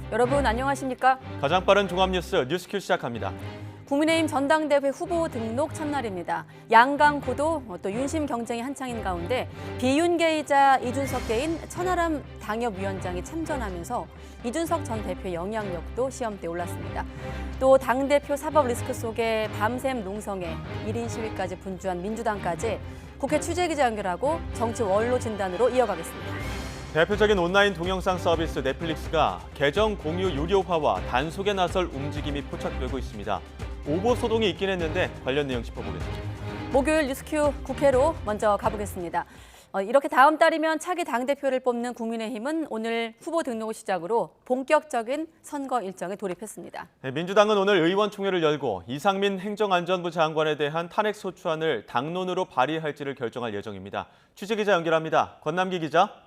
여러분 안녕하십니까? 가장 빠른 종합뉴스 뉴스큐 시작합니다. 국민의힘 전당대회 후보 등록 첫날입니다. 양강구도 또 윤심 경쟁이 한창인 가운데 비윤계이자 이준석계인 천하람 당협위원장이 참전하면서 이준석 전 대표의 영향력도 시험대에 올랐습니다. 또 당대표 사법 리스크 속에 밤샘 농성에 1인 시위까지 분주한 민주당까지 국회 취재기자 연결하고 정치 원로 진단으로 이어가겠습니다. 대표적인 온라인 동영상 서비스 넷플릭스가 계정 공유 유료화와 단속에 나설 움직임이 포착되고 있습니다. 오보 소동이 있긴 했는데 관련 내용 짚어보겠습니다. 목요일 뉴스큐 국회로 먼저 가보겠습니다. 이렇게 다음 달이면 차기 당대표를 뽑는 국민의힘은 오늘 후보 등록을 시작으로 본격적인 선거 일정에 돌입했습니다. 민주당은 오늘 의원총회를 열고 이상민 행정안전부 장관에 대한 탄핵소추안을 당론으로 발의할지를 결정할 예정입니다. 취재기자 연결합니다. 권남기 기자.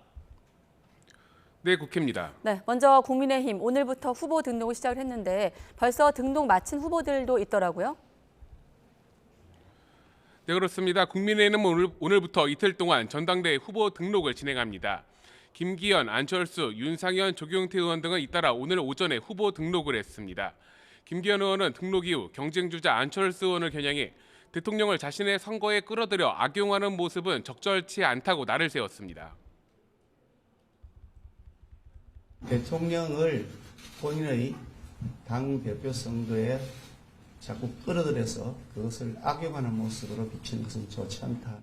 네, 국회입니다. 네, 먼저 국민의힘 오늘부터 후보 등록을 시작을 했는데 벌써 등록 마친 후보들도 있더라고요. 네, 그렇습니다. 국민의힘은 오늘부터 이틀 동안 전당대회 후보 등록을 진행합니다. 김기현, 안철수, 윤상현, 조경태 의원 등은 잇따라 오늘 오전에 후보 등록을 했습니다. 김기현 의원은 등록 이후 경쟁주자 안철수 의원을 겨냥해 대통령을 자신의 선거에 끌어들여 악용하는 모습은 적절치 않다고 날을 세웠습니다. 대통령을 본인의 당대표 선거에 자꾸 끌어들여서 그것을 악용하는 모습으로 비치는 것은 좋지 않다.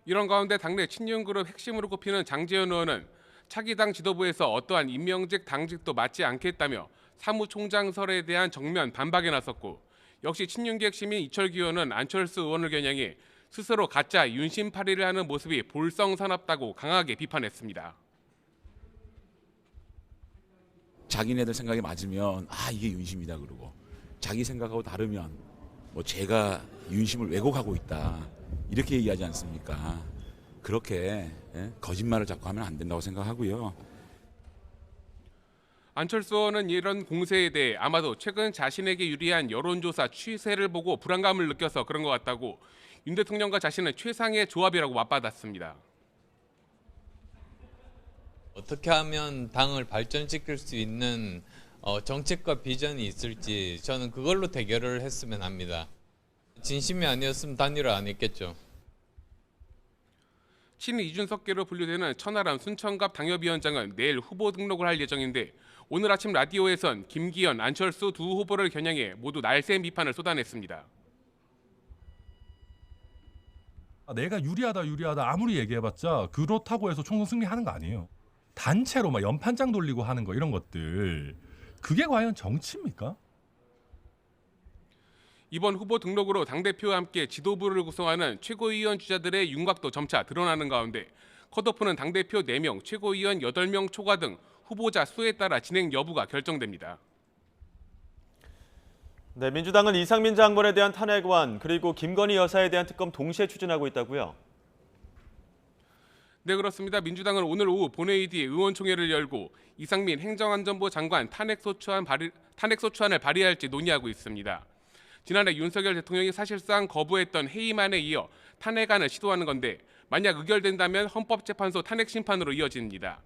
이런 가운데 당내 친윤그룹 핵심으로 꼽히는 장제원 의원은 차기 당 지도부에서 어떠한 임명직 당직도 맡지 않겠다며 사무총장설에 대한 정면 반박에 나섰고, 역시 친윤계 핵심인 이철규 의원은 안철수 의원을 겨냥해 스스로 가짜 윤심팔이를 하는 모습이 볼썽사납다고 강하게 비판했습니다. 자기네들 생각이 맞으면 이게 윤심이다 그러고, 자기 생각하고 다르면 제가 윤심을 왜곡하고 있다 이렇게 얘기하지 않습니까? 그렇게 거짓말을 자꾸 하면 안 된다고 생각하고요. 안철수 의원은 이런 공세에 대해 아마도 최근 자신에게 유리한 여론조사 추세를 보고 불안감을 느껴서 그런 것 같다고, 윤 대통령과 자신은 최상의 조합이라고 맞받았습니다. 어떻게 하면 당을 발전시킬 수 있는 정책과 비전이 있을지 저는 그걸로 대결을 했으면 합니다. 진심이 아니었으면 단일화 안 했겠죠. 친 이준석계로 분류되는 천하람 순천갑 당협위원장은 내일 후보 등록을 할 예정인데, 오늘 아침 라디오에선 김기현, 안철수 두 후보를 겨냥해 모두 날쌘 비판을 쏟아냈습니다. 내가 유리하다 아무리 얘기해봤자 그렇다고 해서 총선 승리하는 거 아니에요. 단체로 막 연판장 돌리고 하는 거, 이런 것들, 그게 과연 정치입니까? 이번 후보 등록으로 당대표와 함께 지도부를 구성하는 최고위원 주자들의 윤곽도 점차 드러나는 가운데, 컷오프는 당대표 4명, 최고위원 8명 초과 등 후보자 수에 따라 진행 여부가 결정됩니다. 네, 민주당은 이상민 장관에 대한 탄핵안 그리고 김건희 여사에 대한 특검 동시에 추진하고 있다고요? 네, 그렇습니다. 민주당은 오늘 오후 본회의 뒤에 의원총회를 열고 이상민 행정안전부 장관 탄핵소추안을 발의할지 논의하고 있습니다. 지난해 윤석열 대통령이 사실상 거부했던 해임안에 이어 탄핵안을 시도하는 건데, 만약 의결된다면 헌법재판소 탄핵 심판으로 이어집니다.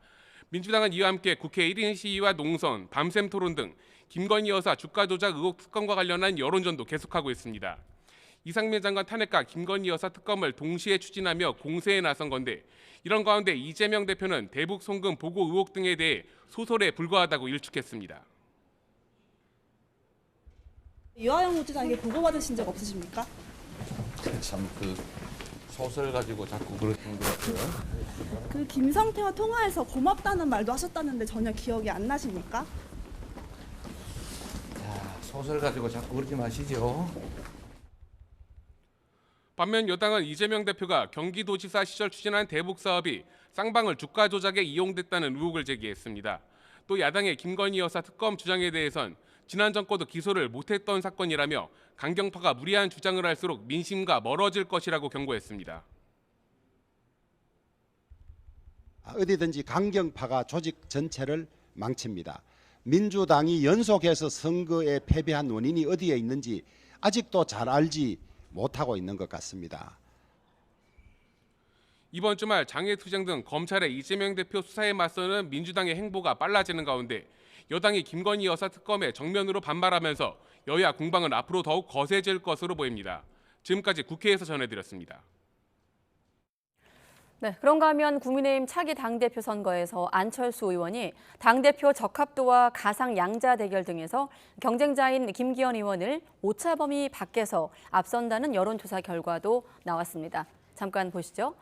민주당은 이와 함께 국회 1인 시위와 농성, 밤샘 토론 등 김건희 여사 주가 조작 의혹 특검과 관련한 여론전도 계속하고 있습니다. 이상민 장관 탄핵과 김건희 여사 특검을 동시에 추진하며 공세에 나선 건데, 이런 가운데 이재명 대표는 대북 송금 보고 의혹 등에 대해 소설에 불과하다고 일축했습니다. 유아영 후지사에게 보고받으신 적 없으십니까? 참 소설 가지고 자꾸 그러시는 것 같아요. 그 김성태와 통화해서 고맙다는 말도 하셨다는데 전혀 기억이 안 나십니까? 소설 가지고 자꾸 그러지 마시죠. 반면 여당은 이재명 대표가 경기도지사 시절 추진한 대북 사업이 쌍방울 주가 조작에 이용됐다는 의혹을 제기했습니다. 또 야당의 김건희 여사 특검 주장에 대해선 지난 정권도 기소를 못했던 사건이라며 강경파가 무리한 주장을 할수록 민심과 멀어질 것이라고 경고했습니다. 어디든지 강경파가 조직 전체를 망칩니다. 민주당이 연속해서 선거에 패배한 원인이 어디에 있는지 아직도 잘 알지 못하고 있는 것 같습니다. 이번 주말 장애투쟁 등 검찰의 이재명 대표 수사에 맞서는 민주당의 행보가 빨라지는 가운데 여당이 김건희 여사 특검에 정면으로 반발하면서 여야 공방은 앞으로 더욱 거세질 것으로 보입니다. 지금까지 국회에서 전해드렸습니다. 네, 그런가 하면 국민의힘 차기 당대표 선거에서 안철수 의원이 당대표 적합도와 가상 양자 대결 등에서 경쟁자인 김기현 의원을 오차범위 밖에서 앞선다는 여론조사 결과도 나왔습니다. 잠깐 보시죠.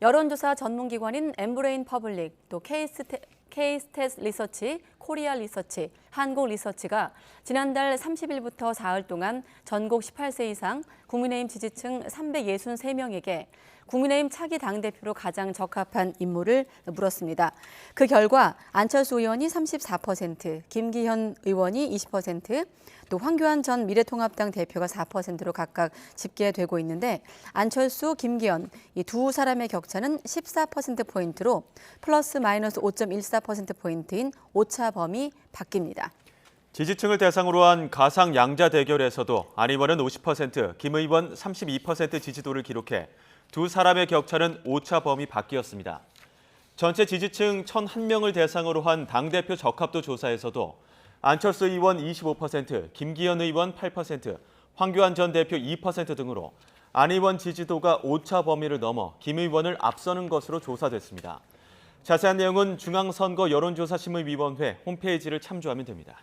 여론조사 전문기관인 엠브레인 퍼블릭, 또 K-스탯 리서치, 코리아 리서치, 한국 리서치가 지난달 30일부터 사흘 동안 전국 18세 이상 국민의힘 지지층 363명에게 국민의힘 차기 당대표로 가장 적합한 인물을 물었습니다. 그 결과 안철수 의원이 34%, 김기현 의원이 20%, 또 황교안 전 미래통합당 대표가 4%로 각각 집계되고 있는데 안철수, 김기현 이 두 사람의 격차는 14%포인트로 플러스 마이너스 5.14%포인트인 오차 범위 바뀝니다. 지지층을 대상으로 한 가상 양자 대결에서도 안 의원은 50%, 김 의원 32% 지지도를 기록해 두 사람의 격차는 오차 범위 밖이었습니다. 전체 지지층 1,001명을 대상으로 한 당대표 적합도 조사에서도 안철수 의원 25%, 김기현 의원 8%, 황교안 전 대표 2% 등으로 안 의원 지지도가 오차 범위를 넘어 김 의원을 앞서는 것으로 조사됐습니다. 자세한 내용은 중앙선거 여론조사심의위원회 홈페이지를 참조하면 됩니다.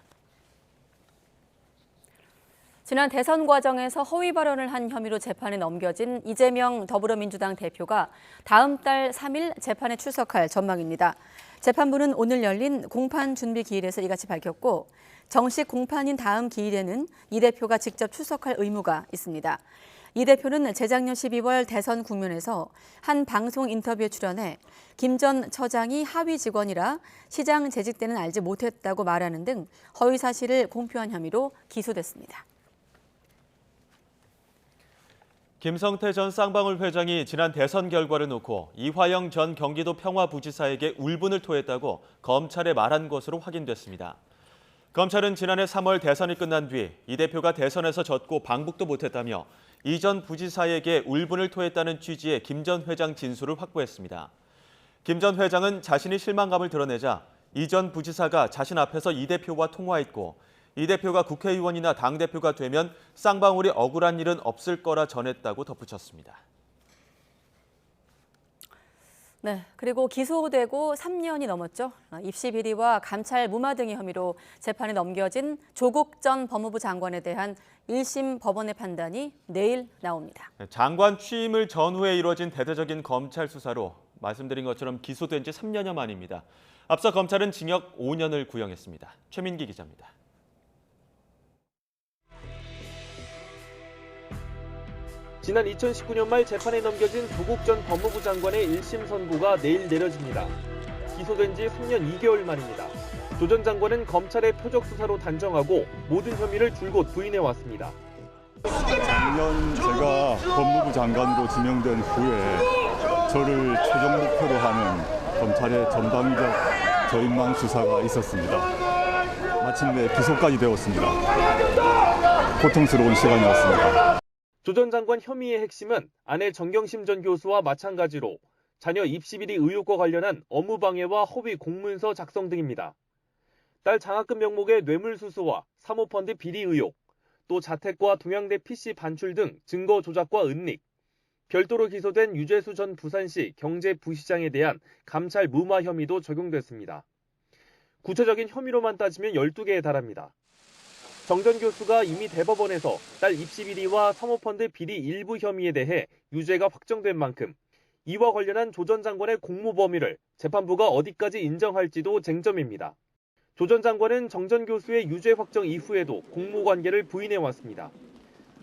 지난 대선 과정에서 허위 발언을 한 혐의로 재판에 넘겨진 이재명 더불어민주당 대표가 다음 달 3일 재판에 출석할 전망입니다. 재판부는 오늘 열린 공판 준비 기일에서 이같이 밝혔고 정식 공판인 다음 기일에는 이 대표가 직접 출석할 의무가 있습니다. 이 대표는 재작년 12월 대선 국면에서 한 방송 인터뷰에 출연해 김 전 처장이 하위 직원이라 시장 재직 때는 알지 못했다고 말하는 등 허위 사실을 공표한 혐의로 기소됐습니다. 김성태 전 쌍방울 회장이 지난 대선 결과를 놓고 이화영 전 경기도 평화부지사에게 울분을 토했다고 검찰에 말한 것으로 확인됐습니다. 검찰은 지난해 3월 대선이 끝난 뒤 이 대표가 대선에서 졌고 방북도 못했다며 이 전 부지사에게 울분을 토했다는 취지의 김 전 회장 진술을 확보했습니다. 김 전 회장은 자신이 실망감을 드러내자 이 전 부지사가 자신 앞에서 이 대표와 통화했고 이 대표가 국회의원이나 당대표가 되면 쌍방울이 억울한 일은 없을 거라 전했다고 덧붙였습니다. 네, 그리고 기소되고 3년이 넘었죠. 입시 비리와 감찰 무마 등의 혐의로 재판에 넘겨진 조국 전 법무부 장관에 대한 1심 법원의 판단이 내일 나옵니다. 장관 취임을 전후에 이뤄진 대대적인 검찰 수사로 말씀드린 것처럼 기소된 지 3년여 만입니다. 앞서 검찰은 징역 5년을 구형했습니다. 최민기 기자입니다. 지난 2019년 말 재판에 넘겨진 조국 전 법무부 장관의 1심 선고가 내일 내려집니다. 기소된 지 3년 2개월 만입니다. 조 전 장관은 검찰의 표적 수사로 단정하고 모든 혐의를 줄곧 부인해왔습니다. 작년 제가 법무부 장관으로 지명된 후에 저를 최종 목표로 하는 검찰의 전방위적 저인망 수사가 있었습니다. 마침내 기소까지 되었습니다. 고통스러운 시간이었습니다. 조 전 장관 혐의의 핵심은 아내 정경심 전 교수와 마찬가지로 자녀 입시비리 의혹과 관련한 업무방해와 허위 공문서 작성 등입니다. 딸 장학금 명목의 뇌물수수와 사모펀드 비리 의혹, 또 자택과 동양대 PC 반출 등 증거 조작과 은닉, 별도로 기소된 유재수 전 부산시 경제부시장에 대한 감찰 무마 혐의도 적용됐습니다. 구체적인 혐의로만 따지면 12개에 달합니다. 정 전 교수가 이미 대법원에서 딸 입시 비리와 사모펀드 비리 일부 혐의에 대해 유죄가 확정된 만큼 이와 관련한 조 전 장관의 공모 범위를 재판부가 어디까지 인정할지도 쟁점입니다. 조 전 장관은 정 전 교수의 유죄 확정 이후에도 공모 관계를 부인해왔습니다.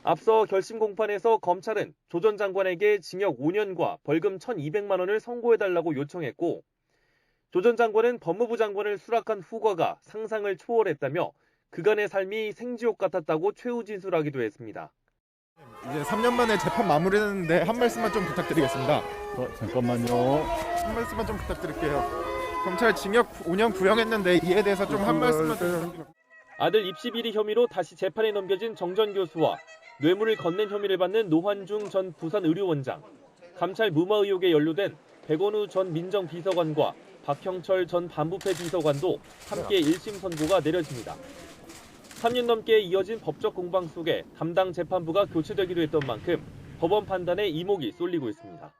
앞서 결심 공판에서 검찰은 조 전 장관에게 징역 5년과 벌금 1,200만 원을 선고해달라고 요청했고 조 전 장관은 법무부 장관을 수락한 후과가 상상을 초월했다며 그간의 삶이 생지옥 같았다고 최후 진술하기도 했습니다. 이제 3년 만에 재판 마무리했는데 한 말씀만 좀 부탁드리겠습니다. 잠깐만요. 한 말씀만 좀 부탁드릴게요. 검찰 징역 5년 구형했는데 이에 대해서 좀 한 말씀만 좀. 아들 입시 비리 혐의로 다시 재판에 넘겨진 정 전 교수와 뇌물을 건넨 혐의를 받는 노환중 전 부산의료원장, 감찰 무마 의혹에 연루된 백원우 전 민정비서관과 박형철 전 반부패 비서관도 함께 1심 선고가 내려집니다. 3년 넘게 이어진 법적 공방 속에 담당 재판부가 교체되기도 했던 만큼 법원 판단에 이목이 쏠리고 있습니다.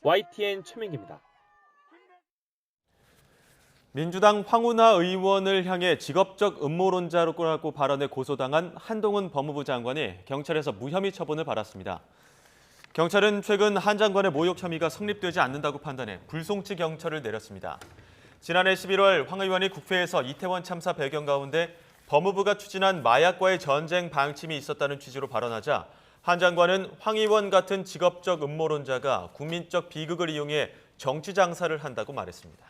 YTN 최민기입니다. 민주당 황운하 의원을 향해 직업적 음모론자라고 발언해 고소당한 한동훈 법무부 장관이 경찰에서 무혐의 처분을 받았습니다. 경찰은 최근 한 장관의 모욕 혐의가 성립되지 않는다고 판단해 불송치 경처를 내렸습니다. 지난해 11월 황 의원이 국회에서 이태원 참사 배경 가운데 법무부가 추진한 마약과의 전쟁 방침이 있었다는 취지로 발언하자 한 장관은 황 의원 같은 직업적 음모론자가 국민적 비극을 이용해 정치 장사를 한다고 말했습니다.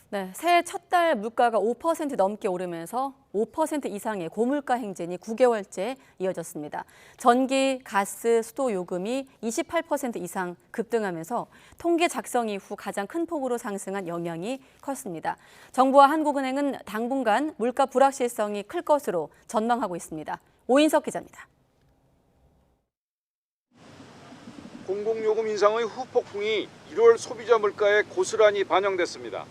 네, 새해 첫 달 물가가 5% 넘게 오르면서 5% 이상의 고물가 행진이 9개월째 이어졌습니다. 전기, 가스, 수도 요금이 28% 이상 급등하면서 통계 작성 이후 가장 큰 폭으로 상승한 영향이 컸습니다. 정부와 한국은행은 당분간 물가 불확실성이 클 것으로 전망하고 있습니다. 오인석 기자입니다. 공공요금 인상의 후폭풍이 1월 소비자 물가에 고스란히 반영됐습니다.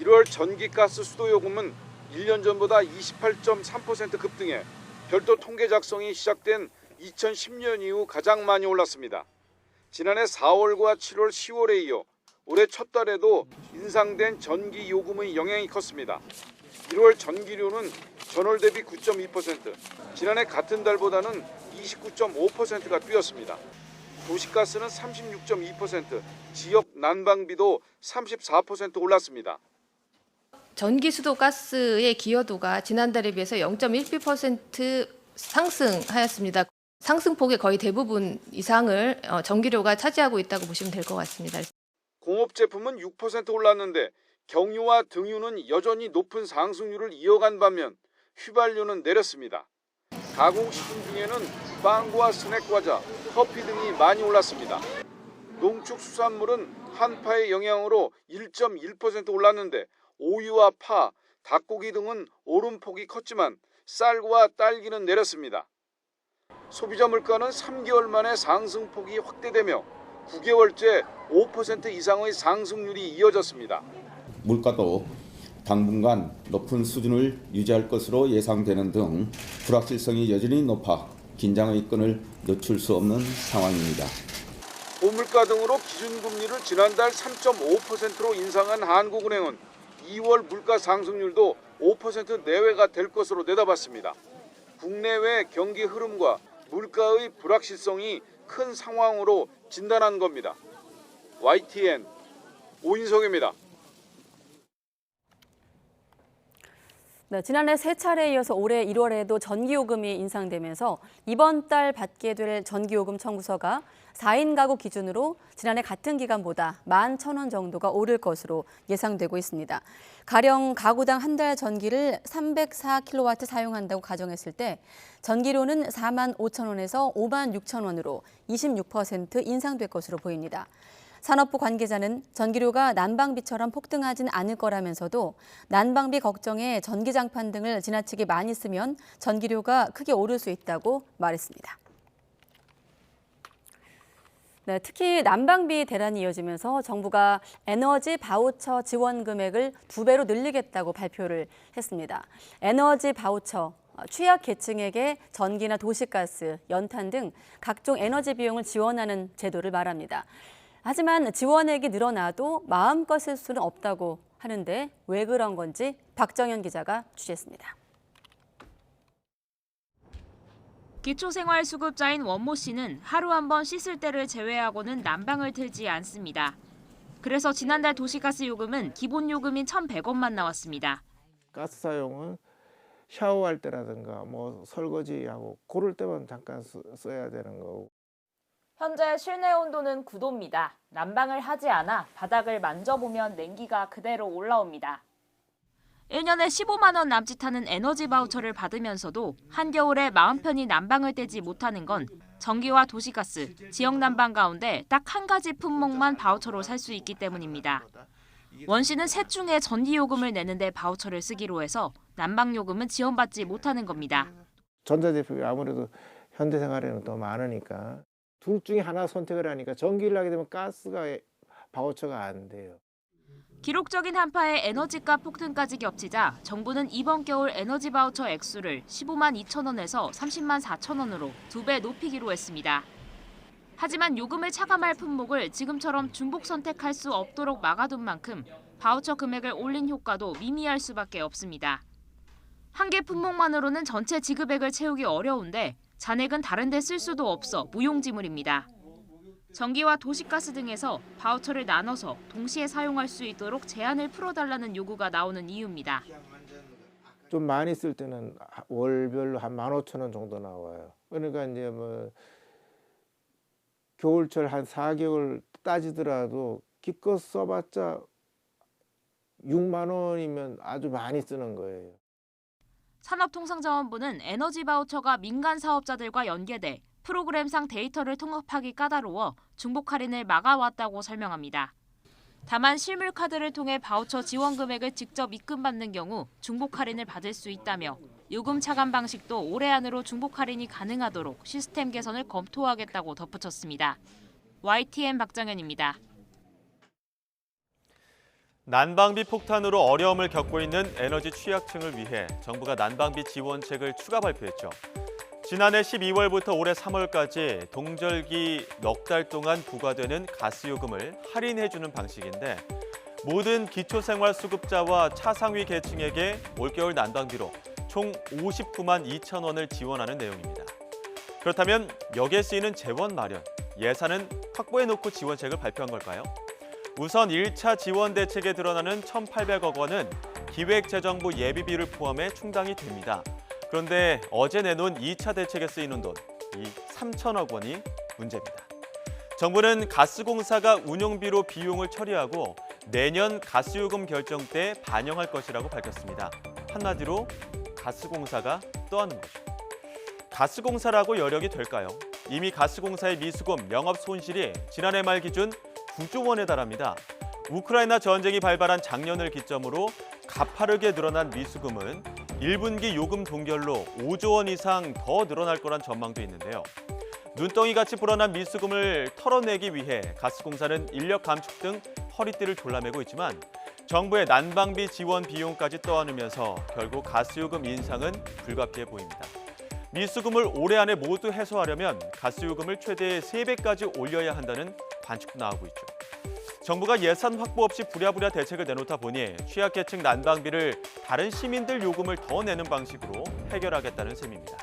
1월 전기가스 수도요금은 1년 전보다 28.3% 급등해 별도 통계 작성이 시작된 2010년 이후 가장 많이 올랐습니다. 지난해 4월과 7월, 10월에 이어 올해 첫 달에도 인상된 전기요금의 영향이 컸습니다. 1월 전기료는 전월 대비 9.2%, 지난해 같은 달보다는 29.5%가 뛰었습니다. 도시가스는 36.2%, 지역 난방비도 34% 올랐습니다. 전기, 수도, 가스의 기여도가 지난달에 비해서 0.1% 상승하였습니다. 상승폭의 거의 대부분 이상을 전기료가 차지하고 있다고 보시면 될 것 같습니다. 공업 제품은 6% 올랐는데 경유와 등유는 여전히 높은 상승률을 이어간 반면 휘발유는 내렸습니다. 가공식품 중에는 빵과 스낵과자, 커피 등이 많이 올랐습니다. 농축수산물은 한파의 영향으로 1.1% 올랐는데 오이와 파, 닭고기 등은 오름폭이 컸지만 쌀과 딸기는 내렸습니다. 소비자 물가는 3개월 만에 상승폭이 확대되며 9개월째 5% 이상의 상승률이 이어졌습니다. 물가도 당분간 높은 수준을 유지할 것으로 예상되는 등 불확실성이 여전히 높아 긴장의 끈을 늦출 수 없는 상황입니다. 고물가 등으로 기준금리를 지난달 3.5%로 인상한 한국은행은 2월 물가 상승률도 5% 내외가 될 것으로 내다봤습니다. 국내외 경기 흐름과 물가의 불확실성이 큰 상황으로 진단한 겁니다. YTN 오인석입니다. 네, 지난해 세 차례에 이어서 올해 1월에도 전기요금이 인상되면서 이번 달 받게 될 전기요금 청구서가 4인 가구 기준으로 지난해 같은 기간보다 11,000원 정도가 오를 것으로 예상되고 있습니다. 가령 가구당 한 달 전기를 304kW 사용한다고 가정했을 때 전기료는 45,000원에서 56,000원으로 26% 인상될 것으로 보입니다. 산업부 관계자는 전기료가 난방비처럼 폭등하진 않을 거라면서도 난방비 걱정에 전기장판 등을 지나치게 많이 쓰면 전기료가 크게 오를 수 있다고 말했습니다. 네, 특히 난방비 대란이 이어지면서 정부가 에너지 바우처 지원 금액을 2배로 늘리겠다고 발표를 했습니다. 에너지 바우처, 취약 계층에게 전기나 도시가스, 연탄 등 각종 에너지 비용을 지원하는 제도를 말합니다. 하지만 지원액이 늘어나도 마음껏 쓸 수는 없다고 하는데 왜 그런 건지 박정현 기자가 취재했습니다. 기초생활수급자인 원모 씨는 하루 한 번 씻을 때를 제외하고는 난방을 틀지 않습니다. 그래서 지난달 도시가스 요금은 기본 요금인 1,100원만 나왔습니다. 가스 사용은 샤워할 때라든가 뭐 설거지하고 그럴 때만 잠깐 써야 되는 거고. 현재 실내 온도는 9도입니다. 난방을 하지 않아 바닥을 만져보면 냉기가 그대로 올라옵니다. 1년에 15만 원 남짓하는 에너지 바우처를 받으면서도 한겨울에 마음 편히 난방을 떼지 못하는 건 전기와 도시가스, 지역 난방 가운데 딱 한 가지 품목만 바우처로 살 수 있기 때문입니다. 원 씨는 셋 중에 전기요금을 내는데 바우처를 쓰기로 해서 난방요금은 지원받지 못하는 겁니다. 전자제품이 아무래도 현대생활에는 더 많으니까 둘 중에 하나 선택을 하니까 전기를 하게 되면 가스가 바우처가 안 돼요. 기록적인 한파에 에너지값 폭등까지 겹치자 정부는 이번 겨울 에너지 바우처 액수를 15만 2천 원에서 30만 4천 원으로 2배 높이기로 했습니다. 하지만 요금을 차감할 품목을 지금처럼 중복 선택할 수 없도록 막아둔 만큼 바우처 금액을 올린 효과도 미미할 수밖에 없습니다. 한 개 품목만으로는 전체 지급액을 채우기 어려운데 잔액은 다른 데 쓸 수도 없어 무용지물입니다. 전기와 도시가스 등에서 바우처를 나눠서 동시에 사용할 수 있도록 제한을 풀어달라는 요구가 나오는 이유입니다. 좀 많이 쓸 때는 월별로 한 15,000원 정도 나와요. 그러니까 이제 뭐 겨울철 한 4개월 따지더라도 기껏 써봤자 6만 원이면 아주 많이 쓰는 거예요. 산업통상자원부는 에너지 바우처가 민간 사업자들과 연계돼 프로그램상 데이터를 통합하기 까다로워 중복 할인을 막아왔다고 설명합니다. 다만 실물 카드를 통해 바우처 지원 금액을 직접 입금받는 경우 중복 할인을 받을 수 있다며 요금 차감 방식도 올해 안으로 중복 할인이 가능하도록 시스템 개선을 검토하겠다고 덧붙였습니다. YTN 박정현입니다. 난방비 폭탄으로 어려움을 겪고 있는 에너지 취약층을 위해 정부가 난방비 지원책을 추가 발표했죠. 지난해 12월부터 올해 3월까지 동절기 넉 달 동안 부과되는 가스요금을 할인해주는 방식인데 모든 기초생활수급자와 차상위 계층에게 올겨울 난방비로 총 59만 2천 원을 지원하는 내용입니다. 그렇다면 여기에 쓰이는 재원 마련, 예산은 확보해놓고 지원책을 발표한 걸까요? 우선 1차 지원 대책에 드러나는 1,800억 원은 기획재정부 예비비를 포함해 충당이 됩니다. 그런데 어제 내놓은 2차 대책에 쓰이는 돈, 이 3천억 원이 문제입니다. 정부는 가스공사가 운용비로 비용을 처리하고 내년 가스요금 결정 때 반영할 것이라고 밝혔습니다. 한마디로 가스공사가 떠안는 거죠. 가스공사라고 여력이 될까요? 이미 가스공사의 미수금, 영업 손실이 지난해 말 기준 9조 원에 달합니다. 우크라이나 전쟁이 발발한 작년을 기점으로 가파르게 늘어난 미수금은 1분기 요금 동결로 5조 원 이상 더 늘어날 거란 전망도 있는데요. 눈덩이같이 불어난 미수금을 털어내기 위해 가스공사는 인력 감축 등 허리띠를 졸라매고 있지만 정부의 난방비 지원 비용까지 떠안으면서 결국 가스요금 인상은 불가피해 보입니다. 미수금을 올해 안에 모두 해소하려면 가스요금을 최대 3배까지 올려야 한다는 관측도 나오고 있죠. 정부가 예산 확보 없이 부랴부랴 대책을 내놓다 보니 취약계층 난방비를 다른 시민들 요금을 더 내는 방식으로 해결하겠다는 셈입니다.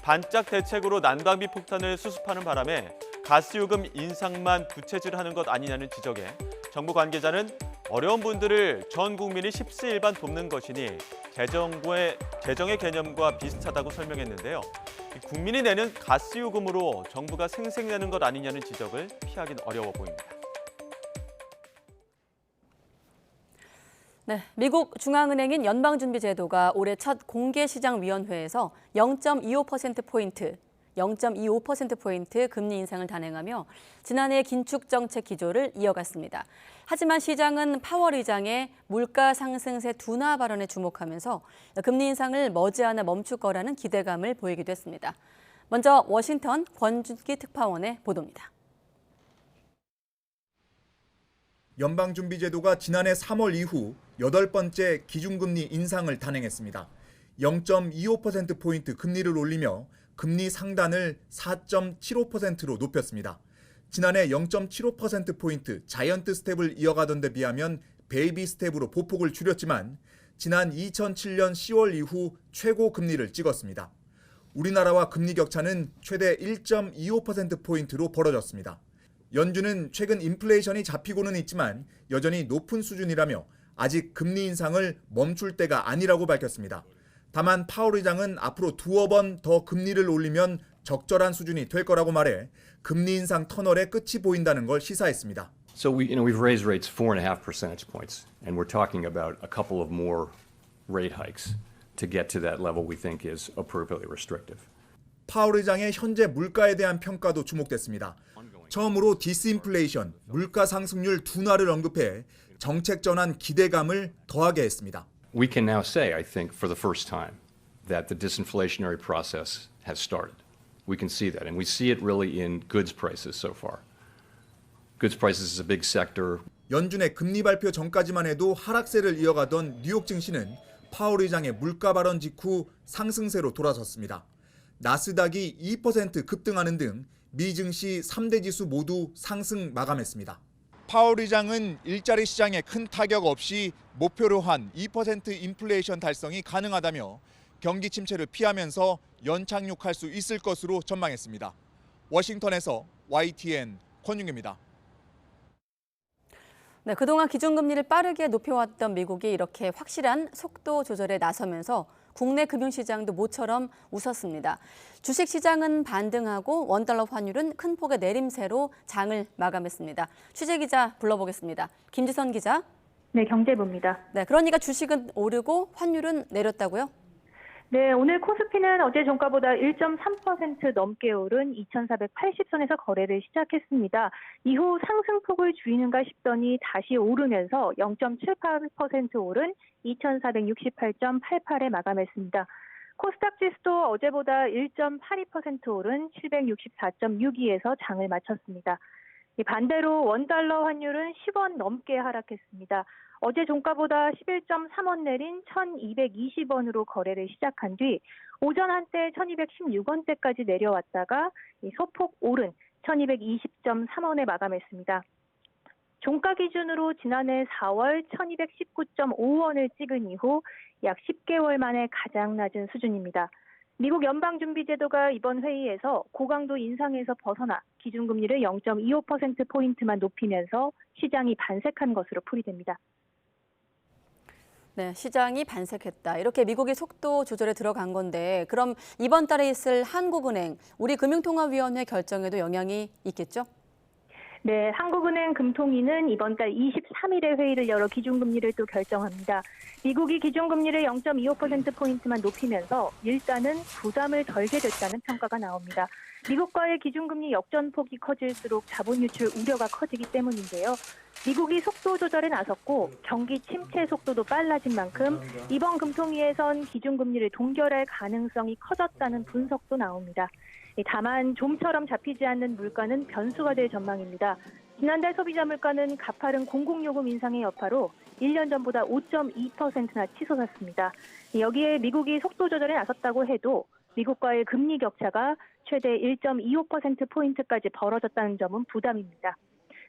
반짝 대책으로 난방비 폭탄을 수습하는 바람에 가스요금 인상만 부채질하는 것 아니냐는 지적에 정부 관계자는 어려운 분들을 전 국민이 십시일반 돕는 것이니 재정의 개념과 비슷하다고 설명했는데요. 국민이 내는 가스요금으로 정부가 생색내는 것 아니냐는 지적을 피하긴 어려워 보입니다. 네, 미국 중앙은행인 연방준비제도가 올해 첫 공개시장위원회에서 0.25%포인트 금리 인상을 단행하며 지난해 긴축 정책 기조를 이어갔습니다. 하지만 시장은 파월 의장의 물가 상승세 둔화 발언에 주목하면서 금리 인상을 머지않아 멈출 거라는 기대감을 보이기도 했습니다. 먼저 워싱턴 권준기 특파원의 보도입니다. 연방준비제도가 지난해 3월 이후 8번째 기준금리 인상을 단행했습니다. 0.25%포인트 금리를 올리며 금리 상단을 4.75%로 높였습니다. 지난해 0.75%포인트 자이언트 스텝을 이어가던 데 비하면 베이비 스텝으로 보폭을 줄였지만 지난 2007년 10월 이후 최고 금리를 찍었습니다. 우리나라와 금리 격차는 최대 1.25%포인트로 벌어졌습니다. 연준은 최근 인플레이션이 잡히고는 있지만 여전히 높은 수준이라며 아직 금리 인상을 멈출 때가 아니라고 밝혔습니다. 다만 파월 의장은 앞으로 두어 번 더 금리를 올리면 적절한 수준이 될 거라고 말해 금리 인상 터널의 끝이 보인다는 걸 시사했습니다. So we've raised rates 4.5 percentage points, and we're talking about a couple of more rate hikes to get to that level we think is appropriately restrictive. 파월 의장의 현재 물가에 대한 평가도 주목됐습니다. 처음으로 디스인플레이션, 물가 상승률 둔화를 언급해 정책 전환 기대감을 더하게 했습니다. We can now say, I think, for the first time, that the disinflationary process has started. We can see that, and we see it really in goods prices so far. Goods prices is a big sector. 연준의 금리 발표 전까지만 해도 하락세를 이어가던 뉴욕 증시는 파월 의장의 물가 발언 직후 상승세로 돌아섰습니다. 나스닥이 2% 급등하는 등 미 증시 3대 지수 모두 상승 마감했습니다. 파월 의장은 일자리 시장에 큰 타격 없이 목표로 한 2% 인플레이션 달성이 가능하다며 경기 침체를 피하면서 연착륙할 수 있을 것으로 전망했습니다. 워싱턴에서 YTN 권윤규입니다. 네, 그동안 기준금리를 빠르게 높여왔던 미국이 이렇게 확실한 속도 조절에 나서면서 국내 금융시장도 모처럼 웃었습니다. 주식시장은 반등하고 원달러 환율은 큰 폭의 내림세로 장을 마감했습니다. 취재기자 불러보겠습니다. 김지선 기자. 네, 경제부입니다. 네, 그러니까 주식은 오르고 환율은 내렸다고요? 네, 오늘 코스피는 어제 종가보다 1.3% 넘게 오른 2,480선에서 거래를 시작했습니다. 이후 상승폭을 줄이는가 싶더니 다시 오르면서 0.78% 오른 2,468.88에 마감했습니다. 코스닥 지수도 어제보다 1.82% 오른 764.62에서 장을 마쳤습니다. 반대로 원달러 환율은 10원 넘게 하락했습니다. 어제 종가보다 11.3원 내린 1,220원으로 거래를 시작한 뒤 오전 한때 1,216원대까지 내려왔다가 소폭 오른 1,220.3원에 마감했습니다. 종가 기준으로 지난해 4월 1,219.5원을 찍은 이후 약 10개월 만에 가장 낮은 수준입니다. 미국 연방준비제도가 이번 회의에서 고강도 인상에서 벗어나 기준금리를 0.25%포인트만 높이면서 시장이 반색한 것으로 풀이됩니다. 네, 시장이 반색했다. 이렇게 미국이 속도 조절에 들어간 건데 그럼 이번 달에 있을 한국은행, 우리금융통화위원회 결정에도 영향이 있겠죠? 네, 한국은행 금통위는 이번 달 23일에 회의를 열어 기준금리를 또 결정합니다. 미국이 기준금리를 0.25%포인트만 높이면서 일단은 부담을 덜게 됐다는 평가가 나옵니다. 미국과의 기준금리 역전폭이 커질수록 자본 유출 우려가 커지기 때문인데요. 미국이 속도 조절에 나섰고 경기 침체 속도도 빨라진 만큼 이번 금통위에선 기준금리를 동결할 가능성이 커졌다는 분석도 나옵니다. 다만 좀처럼 잡히지 않는 물가는 변수가 될 전망입니다. 지난달 소비자 물가는 가파른 공공요금 인상의 여파로 1년 전보다 5.2%나 치솟았습니다. 여기에 미국이 속도 조절에 나섰다고 해도 미국과의 금리 격차가 최대 1.25%포인트까지 벌어졌다는 점은 부담입니다.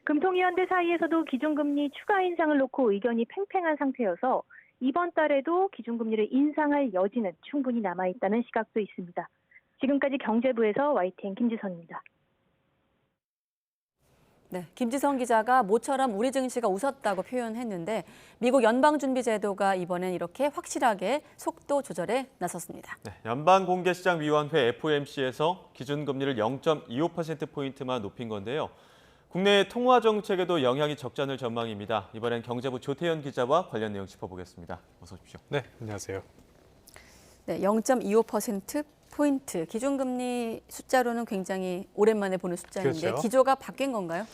금통위원들 사이에서도 기준금리 추가 인상을 놓고 의견이 팽팽한 상태여서 이번 달에도 기준금리를 인상할 여지는 충분히 남아있다는 시각도 있습니다. 지금까지 경제부에서 YTN 김지선입니다. 네, 김지선 기자가 모처럼 우리 증시가 웃었다고 표현했는데 미국 연방준비제도가 이번엔 이렇게 확실하게 속도 조절에 나섰습니다. 네, 연방공개시장위원회 FOMC에서 기준금리를 0.25%포인트만 높인 건데요. 국내 통화 정책에도 영향이 적지 않을 전망입니다. 이번엔 경제부 조태현 기자와 관련 내용 짚어보겠습니다. 어서 오십시오. 네, 안녕하세요. 네, 0.25%포인트 기준금리 숫자로는 굉장히 오랜만에 보는 숫자인데 그렇죠. 기조가 바뀐 건가요?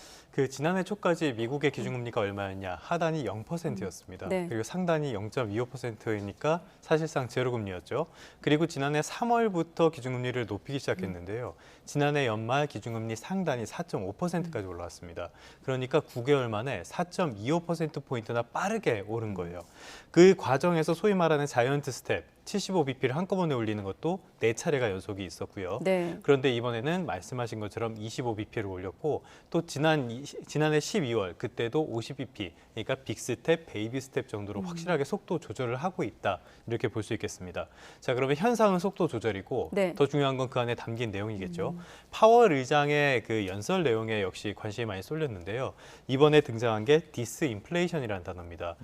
지난해 초까지 미국의 기준금리가 얼마였냐? 하단이 0%였습니다. 네. 그리고 상단이 0.25%이니까 사실상 제로금리였죠. 그리고 지난해 3월부터 기준금리를 높이기 시작했는데요. 지난해 연말 기준금리 상단이 4.5%까지 올라왔습니다. 그러니까 9개월 만에 4.25%포인트나 빠르게 오른 거예요. 그 과정에서 소위 말하는 자이언트 스텝, 75bp를 한꺼번에 올리는 것도 4차례가 연속이 있었고요. 네. 그런데 이번에는 말씀하신 것처럼 25bp를 올렸고 또 지난해 12월 그때도 50bp, 그러니까 빅스텝, 베이비 스텝 정도로 확실하게 속도 조절을 하고 있다. 이렇게 볼 수 있겠습니다. 자, 그러면 현상은 속도 조절이고 네. 더 중요한 건 그 안에 담긴 내용이겠죠. 파월 의장의 그 연설 내용에 역시 관심이 많이 쏠렸는데요. 이번에 등장한 게 디스인플레이션이라는 단어입니다.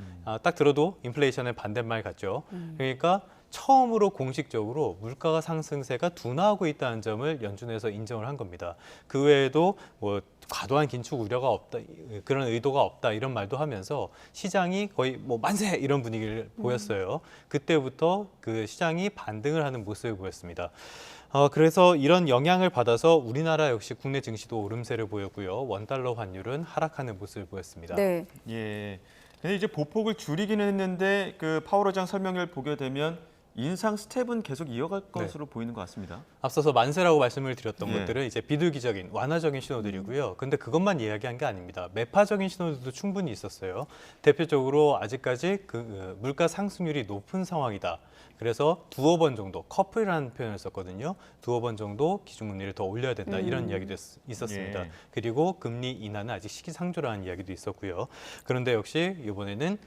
딱 들어도 인플레이션의 반대말 같죠. 그러니까 처음으로 공식적으로 물가가 상승세가 둔화하고 있다는 점을 연준에서 인정을 한 겁니다. 그 외에도 뭐 과도한 긴축 우려가 없다, 그런 의도가 없다 이런 말도 하면서 시장이 거의 뭐 만세 이런 분위기를 보였어요. 그때부터 그 시장이 반등을 하는 모습을 보였습니다. 그래서 이런 영향을 받아서 우리나라 역시 국내 증시도 오름세를 보였고요. 원달러 환율은 하락하는 모습을 보였습니다. 네. 예. 근데 이제 보폭을 줄이기는 했는데 그 파월 의장 설명을 보게 되면 인상 스텝은 계속 이어갈 것으로 보이는 것 같습니다. 앞서서 만세라고 말씀을 드렸던 예. 것들은 이제 비둘기적인 완화적인 신호들이고요. 근데 그것만 이야기한 게 아닙니다. 매파적인 신호들도 충분히 있었어요. 대표적으로 아직까지 물가 상승률이 높은 상황이다. 그래서 두어 번 정도, 커플이라는 표현을 썼거든요. 두어 번 정도 기준금리를 더 올려야 된다. 이런 이야기도 있었습니다. 예. 그리고 금리 인하는 아직 시기상조라는 이야기도 있었고요. 그런데 역시 이번에는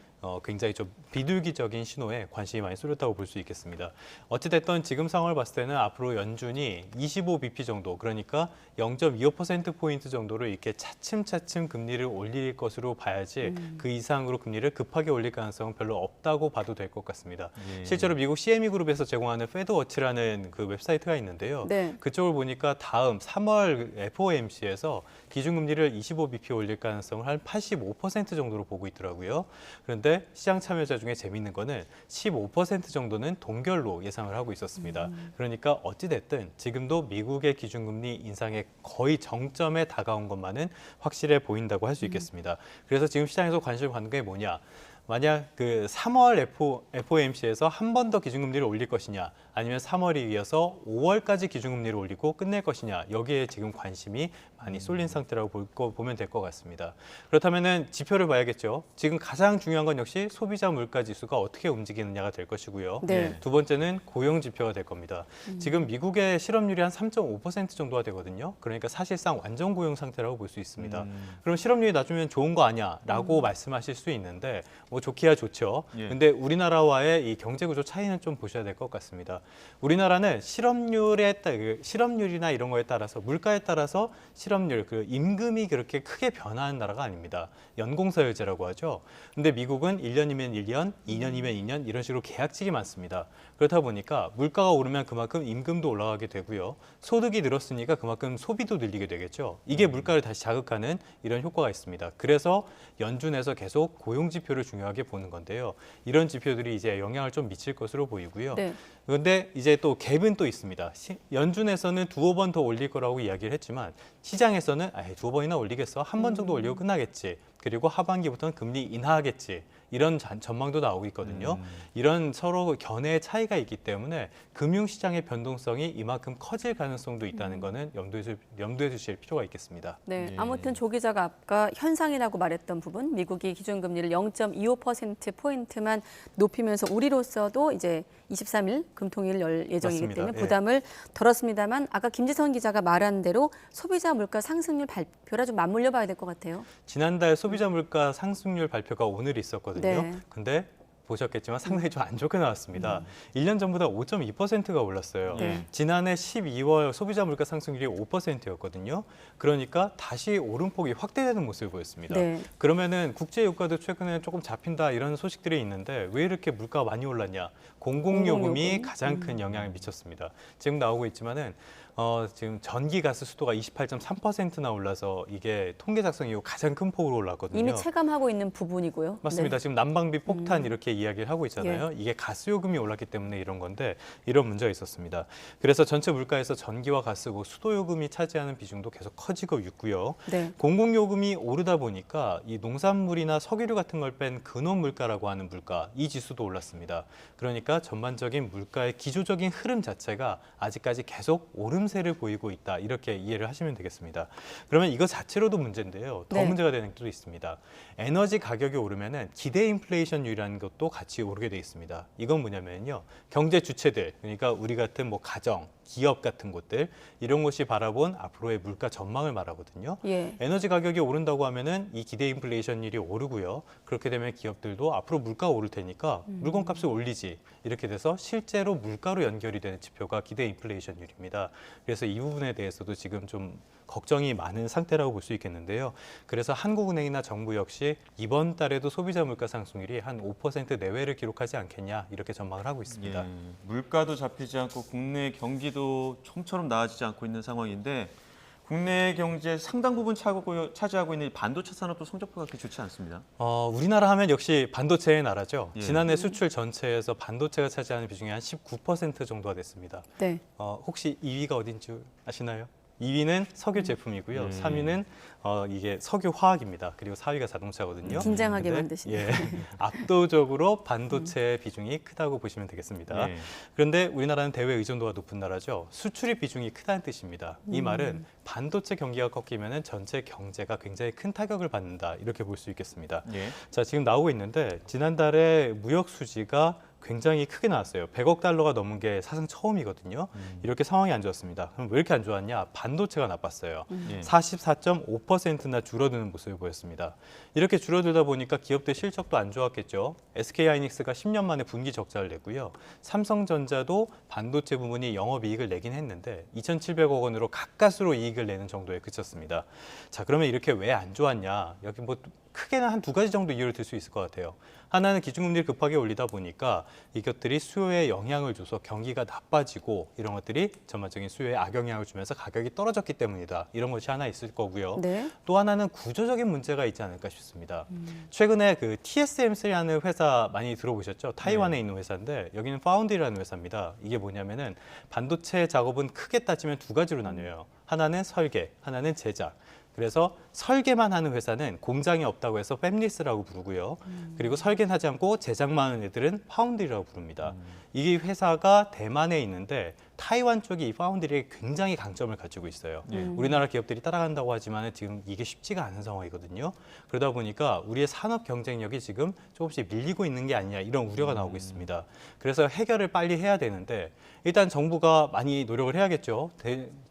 굉장히 좀 비둘기적인 신호에 관심이 많이 쏠렸다고 볼 수 있겠습니다. 어찌됐든 지금 상황을 봤을 때는 앞으로 연준이 25bp 정도, 그러니까 0.25%포인트 정도로 이렇게 차츰차츰 금리를 올릴 것으로 봐야지 그 이상으로 금리를 급하게 올릴 가능성은 별로 없다고 봐도 될 것 같습니다. 예. 실제로 미국 CME 그룹에서 제공하는 페드워치라는 그 웹사이트가 있는데요. 네. 그쪽을 보니까 다음 3월 FOMC에서 기준금리를 25bp 올릴 가능성을 한 85% 정도로 보고 있더라고요. 그런데 시장 참여자 중에 재미있는 거는 15% 정도는 동결로 예상을 하고 있었습니다. 그러니까 어찌됐든 지금도 미국의 기준금리 인상의 거의 정점에 다가온 것만은 확실해 보인다고 할 수 있겠습니다. 그래서 지금 시장에서 관심을 갖는 게 뭐냐? 만약 그 3월 FOMC에서 한 번 더 기준금리를 올릴 것이냐, 아니면 3월에 이어서 5월까지 기준금리를 올리고 끝낼 것이냐, 여기에 지금 관심이 많이 쏠린 상태라고 보면 될 것 같습니다. 그렇다면은 지표를 봐야겠죠. 지금 가장 중요한 건 역시 소비자 물가 지수가 어떻게 움직이느냐가 될 것이고요. 네. 두 번째는 고용 지표가 될 겁니다. 지금 미국의 실업률이 한 3.5% 정도가 되거든요. 그러니까 사실상 완전 고용 상태라고 볼 수 있습니다. 그럼 실업률이 낮으면 좋은 거 아니야?라고 말씀하실 수 있는데 뭐 좋기야 좋죠. 예. 근데 우리나라와의 이 경제 구조 차이는 좀 보셔야 될 것 같습니다. 우리나라는 실업률이나 이런 거에 따라서 물가에 따라서 실업률, 그 임금이 그렇게 크게 변하는 나라가 아닙니다. 연공서열제라고 하죠. 근데 미국은 1년이면 1년, 2년이면 2년 이런 식으로 계약직이 많습니다. 그렇다 보니까 물가가 오르면 그만큼 임금도 올라가게 되고요. 소득이 늘었으니까 그만큼 소비도 늘리게 되겠죠. 이게 물가를 다시 자극하는 이런 효과가 있습니다. 그래서 연준에서 계속 고용 지표를 중요하게 보는 건데요. 이런 지표들이 이제 영향을 좀 미칠 것으로 보이고요. 네. 그런데 이제 또 갭은 또 있습니다. 연준에서는 두어 번 더 올릴 거라고 이야기를 했지만 시장에서는 두어 번이나 올리겠어? 한 번 정도 올리고 끝나겠지. 그리고 하반기부터는 금리 인하하겠지. 이런 전망도 나오고 있거든요. 이런 서로 견해의 차이가 있기 때문에 금융시장의 변동성이 이만큼 커질 가능성도 있다는 거는 염두에 두실 필요가 있겠습니다. 네, 아무튼 조 기자가 아까 현상이라고 말했던 부분, 미국이 기준금리를 0.25%포인트만 높이면서 우리로서도 이제 23일 금통위를 열 예정이기 맞습니다. 때문에 예. 부담을 덜었습니다만 아까 김지선 기자가 말한 대로 소비자 물가 상승률 발표라 좀 맞물려 봐야 될 것 같아요. 지난달 소비자 물가 상승률 발표가 오늘 있었거든요. 네. 근데 보셨겠지만 상당히 좀 안 좋게 나왔습니다. 1년 전보다 5.2%가 올랐어요. 네. 지난해 12월 소비자 물가 상승률이 5%였거든요. 그러니까 다시 오름폭이 확대되는 모습을 보였습니다. 네. 그러면은 국제 유가도 최근에 조금 잡힌다 이런 소식들이 있는데 왜 이렇게 물가가 많이 올랐냐? 공공요금이 공공요금? 가장 큰 영향을 미쳤습니다. 지금 나오고 있지만은 지금 전기 가스 수도가 28.3%나 올라서 이게 통계 작성 이후 가장 큰 폭으로 올랐거든요. 이미 체감하고 있는 부분이고요. 맞습니다. 네. 지금 난방비 폭탄 이렇게 이야기를 하고 있잖아요. 이게 가스 요금이 올랐기 때문에 이런 건데 이런 문제가 있었습니다. 그래서 전체 물가에서 전기와 가스, 수도 요금이 차지하는 비중도 계속 커지고 있고요. 네. 공공 요금이 오르다 보니까 이 농산물이나 석유류 같은 걸 뺀 근원 물가라고 하는 물가, 이 지수도 올랐습니다. 그러니까 전반적인 물가의 기조적인 흐름 자체가 아직까지 계속 오름세를 보이고 있다. 이렇게 이해를 하시면 되겠습니다. 그러면 이거 자체로도 문제인데요. 더 네. 문제가 되는 것도 있습니다. 에너지 가격이 오르면은 기대 인플레이션율이라는 것도 같이 오르게 돼 있습니다. 이건 뭐냐면요. 경제 주체들, 그러니까 우리 같은 뭐 가정, 기업 같은 곳들 이런 곳이 바라본 앞으로의 물가 전망을 말하거든요. 예. 에너지 가격이 오른다고 하면은 이 기대 인플레이션율이 오르고요. 그렇게 되면 기업들도 앞으로 물가가 오를 테니까 물건값을 올리지. 이렇게 돼서 실제로 물가로 연결이 되는 지표가 기대 인플레이션율입니다. 그래서 이 부분에 대해서도 지금 좀 걱정이 많은 상태라고 볼 수 있겠는데요. 그래서 한국은행이나 정부 역시 이번 달에도 소비자 물가 상승률이 한 5% 내외를 기록하지 않겠냐 이렇게 전망을 하고 있습니다. 예, 물가도 잡히지 않고 국내 경기도 좀처럼 나아지지 않고 있는 상황인데 국내 경제 상당 부분 차지하고 있는 반도체 산업도 성적표가 그렇게 좋지 않습니다. 우리나라 하면 역시 반도체의 나라죠. 예. 지난해 수출 전체에서 반도체가 차지하는 비중이 한 19% 정도가 됐습니다. 네. 혹시 2위가 어딘 줄 아시나요? 2위는 석유 제품이고요. 3위는 이게 석유 화학입니다. 그리고 4위가 자동차거든요. 긴장하게 근데, 만드시네요. 예, 압도적으로 반도체 비중이 크다고 보시면 되겠습니다. 예. 그런데 우리나라는 대외 의존도가 높은 나라죠. 수출입 비중이 크다는 뜻입니다. 이 말은 반도체 경기가 꺾이면 전체 경제가 굉장히 큰 타격을 받는다. 이렇게 볼 수 있겠습니다. 예. 자, 지금 나오고 있는데 지난달에 무역 수지가 굉장히 크게 나왔어요. 100억 달러가 넘은 게 사상 처음이거든요. 이렇게 상황이 안 좋았습니다. 그럼 왜 이렇게 안 좋았냐? 반도체가 나빴어요. 44.5%나 줄어드는 모습을 보였습니다. 이렇게 줄어들다 보니까 기업들 실적도 안 좋았겠죠. SK하이닉스가 10년 만에 분기 적자를 냈고요. 삼성전자도 반도체 부문이 영업이익을 내긴 했는데 2,700억 원으로 가까스로 이익을 내는 정도에 그쳤습니다. 자, 그러면 이렇게 왜 안 좋았냐? 여기 뭐 크게는 한 두 가지 정도 이유를 들 수 있을 것 같아요. 하나는 기준금리를 급하게 올리다 보니까 이것들이 수요에 영향을 줘서 경기가 나빠지고 이런 것들이 전반적인 수요에 악영향을 주면서 가격이 떨어졌기 때문이다. 이런 것이 하나 있을 거고요. 네. 또 하나는 구조적인 문제가 있지 않을까 싶습니다. 최근에 그 TSMC라는 회사 많이 들어보셨죠? 타이완에 있는 회사인데 여기는 파운드리라는 회사입니다. 이게 뭐냐면은 반도체 작업은 크게 따지면 두 가지로 나뉘어요. 하나는 설계, 하나는 제작. 그래서 설계만 하는 회사는 공장이 없다고 해서 팹리스라고 부르고요. 그리고 설계는 하지 않고 제작만 하는 애들은 파운드리라고 부릅니다. 이 회사가 대만에 있는데 타이완 쪽이 이 파운드리에 굉장히 강점을 가지고 있어요. 우리나라 기업들이 따라간다고 하지만 지금 이게 쉽지가 않은 상황이거든요. 그러다 보니까 우리의 산업 경쟁력이 지금 조금씩 밀리고 있는 게 아니냐 이런 우려가 나오고 있습니다. 그래서 해결을 빨리 해야 되는데 일단 정부가 많이 노력을 해야겠죠.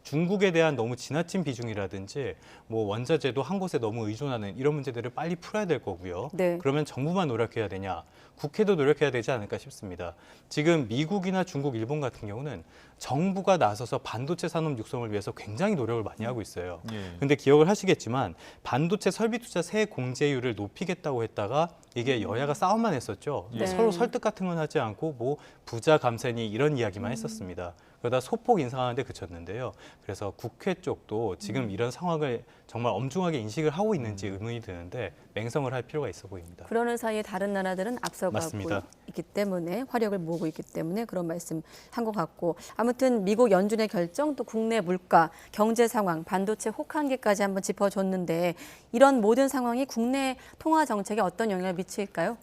중국에 대한 너무 지나친 비중이라든지 뭐 원자재도 한 곳에 너무 의존하는 이런 문제들을 빨리 풀어야 될 거고요. 네. 그러면 정부만 노력해야 되냐? 국회도 노력해야 되지 않을까 싶습니다. 지금 미국이나 중국, 일본 같은 경우는 정부가 나서서 반도체 산업 육성을 위해서 굉장히 노력을 많이 하고 있어요. 근데 기억을 하시겠지만 반도체 설비 투자 세 공제율을 높이겠다고 했다가 이게 여야가 싸움만 했었죠. 네. 서로 설득 같은 건 하지 않고 뭐 부자 감세니 이런 이야기만 했었습니다. 그러다 소폭 인상하는데 그쳤는데요. 그래서 국회 쪽도 지금 이런 상황을 정말 엄중하게 인식을 하고 있는지 의문이 드는데 맹성을 할 필요가 있어 보입니다. 그러는 사이에 다른 나라들은 앞서가고 맞습니다. 있기 때문에 화력을 모으고 있기 때문에 그런 말씀 한 것 같고 아무튼 미국 연준의 결정 또 국내 물가, 경제 상황, 반도체 혹한기까지 한번 짚어줬는데 이런 모든 상황이 국내 통화 정책에 어떤 영향을 미칠까요?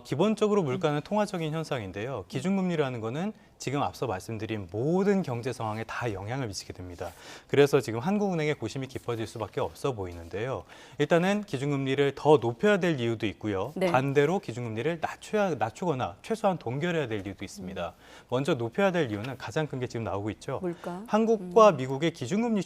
기본적으로 물가는 통화적인 현상인데요. 기준금리라는 거는 지금 앞서 말씀드린 모든 경제 상황에 다 영향을 미치게 됩니다. 그래서 지금 한국은행의 고심이 깊어질 수밖에 없어 보이는데요. 일단은 기준금리를 더 높여야 될 이유도 있고요. 네. 반대로 기준금리를 낮추거나 최소한 동결해야 될 이유도 있습니다. 먼저 높여야 될 이유는 가장 큰 게 지금 나오고 있죠. 물가. 한국과 미국의 기준금리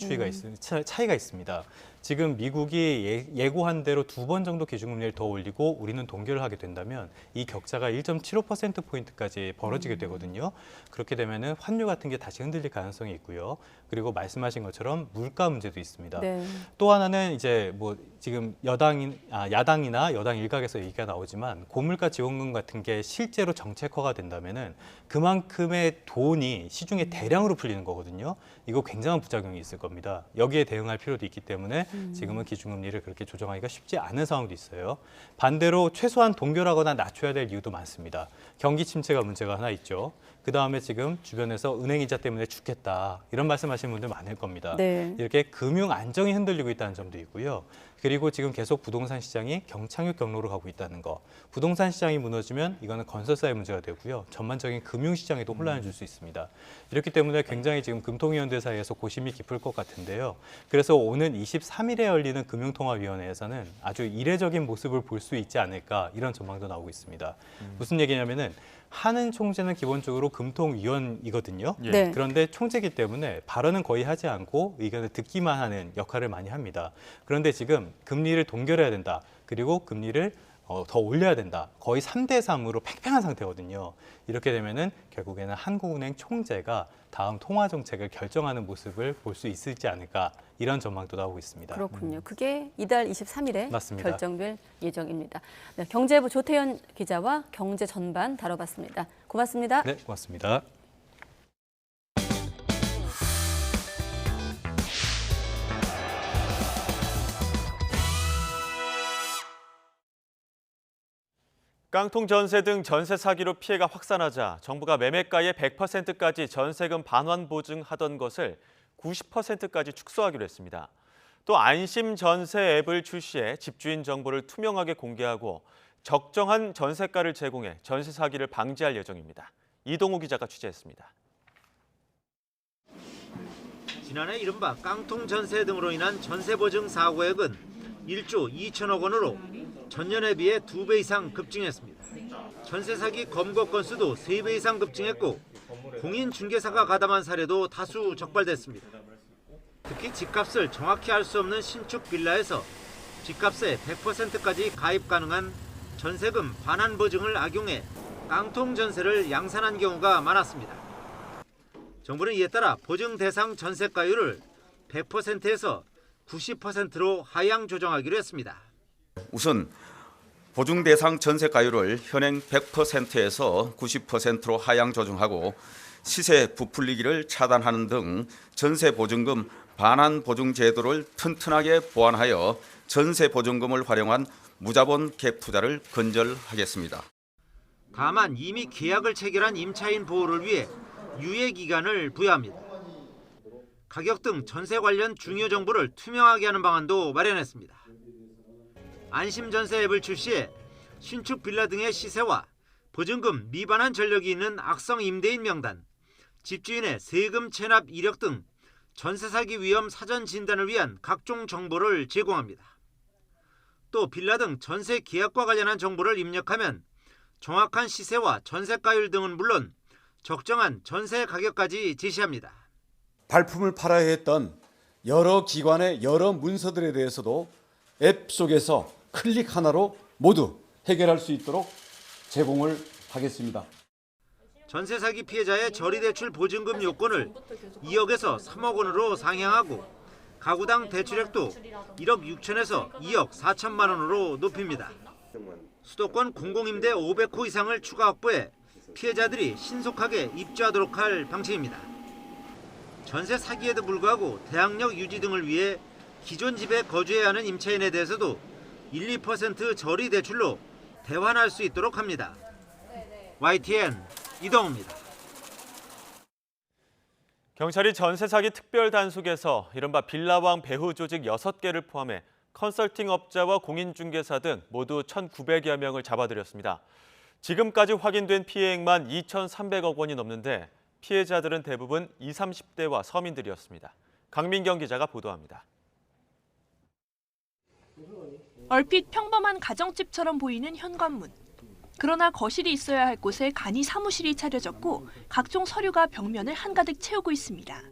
차이가 있습니다. 지금 미국이 예고한 대로 2번 정도 기준금리를 더 올리고 우리는 동결을 하게 된다면 이 격차가 1.75%포인트까지 벌어지게 되거든요. 그렇게 되면은 환율 같은 게 다시 흔들릴 가능성이 있고요. 그리고 말씀하신 것처럼 물가 문제도 있습니다. 네. 또 하나는 이제 뭐 지금 야당이나 여당 일각에서 얘기가 나오지만 고물가 지원금 같은 게 실제로 정책화가 된다면은 그만큼의 돈이 시중에 대량으로 풀리는 거거든요. 이거 굉장한 부작용이 있을 겁니다. 여기에 대응할 필요도 있기 때문에 지금은 기준금리를 그렇게 조정하기가 쉽지 않은 상황도 있어요. 반대로 최소한 동결하거나 낮춰야 될 이유도 많습니다. 경기 침체가 문제가 하나 있죠. 그다음에 지금 주변에서 은행 이자 때문에 죽겠다 이런 말씀하시는 분들 많을 겁니다. 네. 이렇게 금융 안정이 흔들리고 있다는 점도 있고요. 그리고 지금 계속 부동산 시장이 경착륙 경로로 가고 있다는 거. 부동산 시장이 무너지면 이거는 건설사의 문제가 되고요. 전반적인 금융 시장에도 혼란을 줄 수 있습니다. 이렇기 때문에 굉장히 지금 금통위원들 사이에서 고심이 깊을 것 같은데요. 그래서 오는 23일에 열리는 금융통화위원회에서는 아주 이례적인 모습을 볼 수 있지 않을까 이런 전망도 나오고 있습니다. 무슨 얘기냐면은 하는 총재는 기본적으로 금통위원이거든요. 네. 그런데 총재이기 때문에 발언은 거의 하지 않고 의견을 듣기만 하는 역할을 많이 합니다. 그런데 지금 금리를 동결해야 된다. 그리고 금리를 더 올려야 된다. 거의 3대3으로 팽팽한 상태거든요. 이렇게 되면은 결국에는 한국은행 총재가 다음 통화 정책을 결정하는 모습을 볼 수 있을지 않을까 이런 전망도 나오고 있습니다. 그렇군요. 그게 이달 23일에 맞습니다. 결정될 예정입니다. 네, 경제부 조태현 기자와 경제 전반 다뤄봤습니다. 고맙습니다. 네, 고맙습니다. 깡통 전세 등 전세 사기로 피해가 확산하자 정부가 매매가의 100%까지 전세금 반환 보증하던 것을 90%까지 축소하기로 했습니다. 또 안심 전세 앱을 출시해 집주인 정보를 투명하게 공개하고 적정한 전세가를 제공해 전세 사기를 방지할 예정입니다. 이동우 기자가 취재했습니다. 지난해 이른바 깡통 전세 등으로 인한 전세 보증 사고액은 1조 2천억 원으로 전년에 비해 2배 이상 급증했습니다. 전세 사기 검거 건수도 3배 이상 급증했고 공인중개사가 가담한 사례도 다수 적발됐습니다. 특히 집값을 정확히 알 수 없는 신축 빌라에서 집값의 100%까지 가입 가능한 전세금 반환 보증을 악용해 깡통 전세를 양산한 경우가 많았습니다. 정부는 이에 따라 보증 대상 전세가율을 100%에서 90%로 하향 조정하기로 했습니다. 우선 보증 대상 전세가율을 현행 100%에서 90%로 하향 조정하고 시세 부풀리기를 차단하는 등 전세 보증금 반환 보증 제도를 튼튼하게 보완하여 전세 보증금을 활용한 무자본 갭 투자를 근절하겠습니다. 다만 이미 계약을 체결한 임차인 보호를 위해 유예 기간을 부여합니다. 가격 등 전세 관련 중요 정보를 투명하게 하는 방안도 마련했습니다. 안심 전세 앱을 출시해 신축 빌라 등의 시세와 보증금 미반환 전력이 있는 악성 임대인 명단, 집주인의 세금 체납 이력 등 전세 사기 위험 사전 진단을 위한 각종 정보를 제공합니다. 또 빌라 등 전세 계약과 관련한 정보를 입력하면 정확한 시세와 전세가율 등은 물론 적정한 전세 가격까지 제시합니다. 발품을 팔아야 했던 여러 기관의 여러 문서들에 대해서도 앱 속에서 클릭 하나로 모두 해결할 수 있도록 제공을 하겠습니다. 전세 사기 피해자의 저리대출 보증금 요건을 2억에서 3억 원으로 상향하고 가구당 대출액도 1억 6천에서 2억 4천만 원으로 높입니다. 수도권 공공임대 500호 이상을 추가 확보해 피해자들이 신속하게 입주하도록 할 방침입니다. 전세 사기에도 불구하고 대항력 유지 등을 위해 기존 집에 거주해야 하는 임차인에 대해서도 1, 2% 저리 대출로 대환할 수 있도록 합니다. YTN 이동우입니다. 경찰이 전세 사기 특별 단속에서 이른바 빌라왕 배후 조직 6개를 포함해 컨설팅 업자와 공인중개사 등 모두 1,900여 명을 잡아들였습니다. 지금까지 확인된 피해액만 2,300억 원이 넘는데 피해자들은 대부분 20, 30대와 서민들이었습니다. 강민경 기자가 보도합니다. 얼핏 평범한 가정집처럼 보이는 현관문. 그러나 거실이 있어야 할 곳에 간이 사무실이 차려졌고 각종 서류가 벽면을 한가득 채우고 있습니다.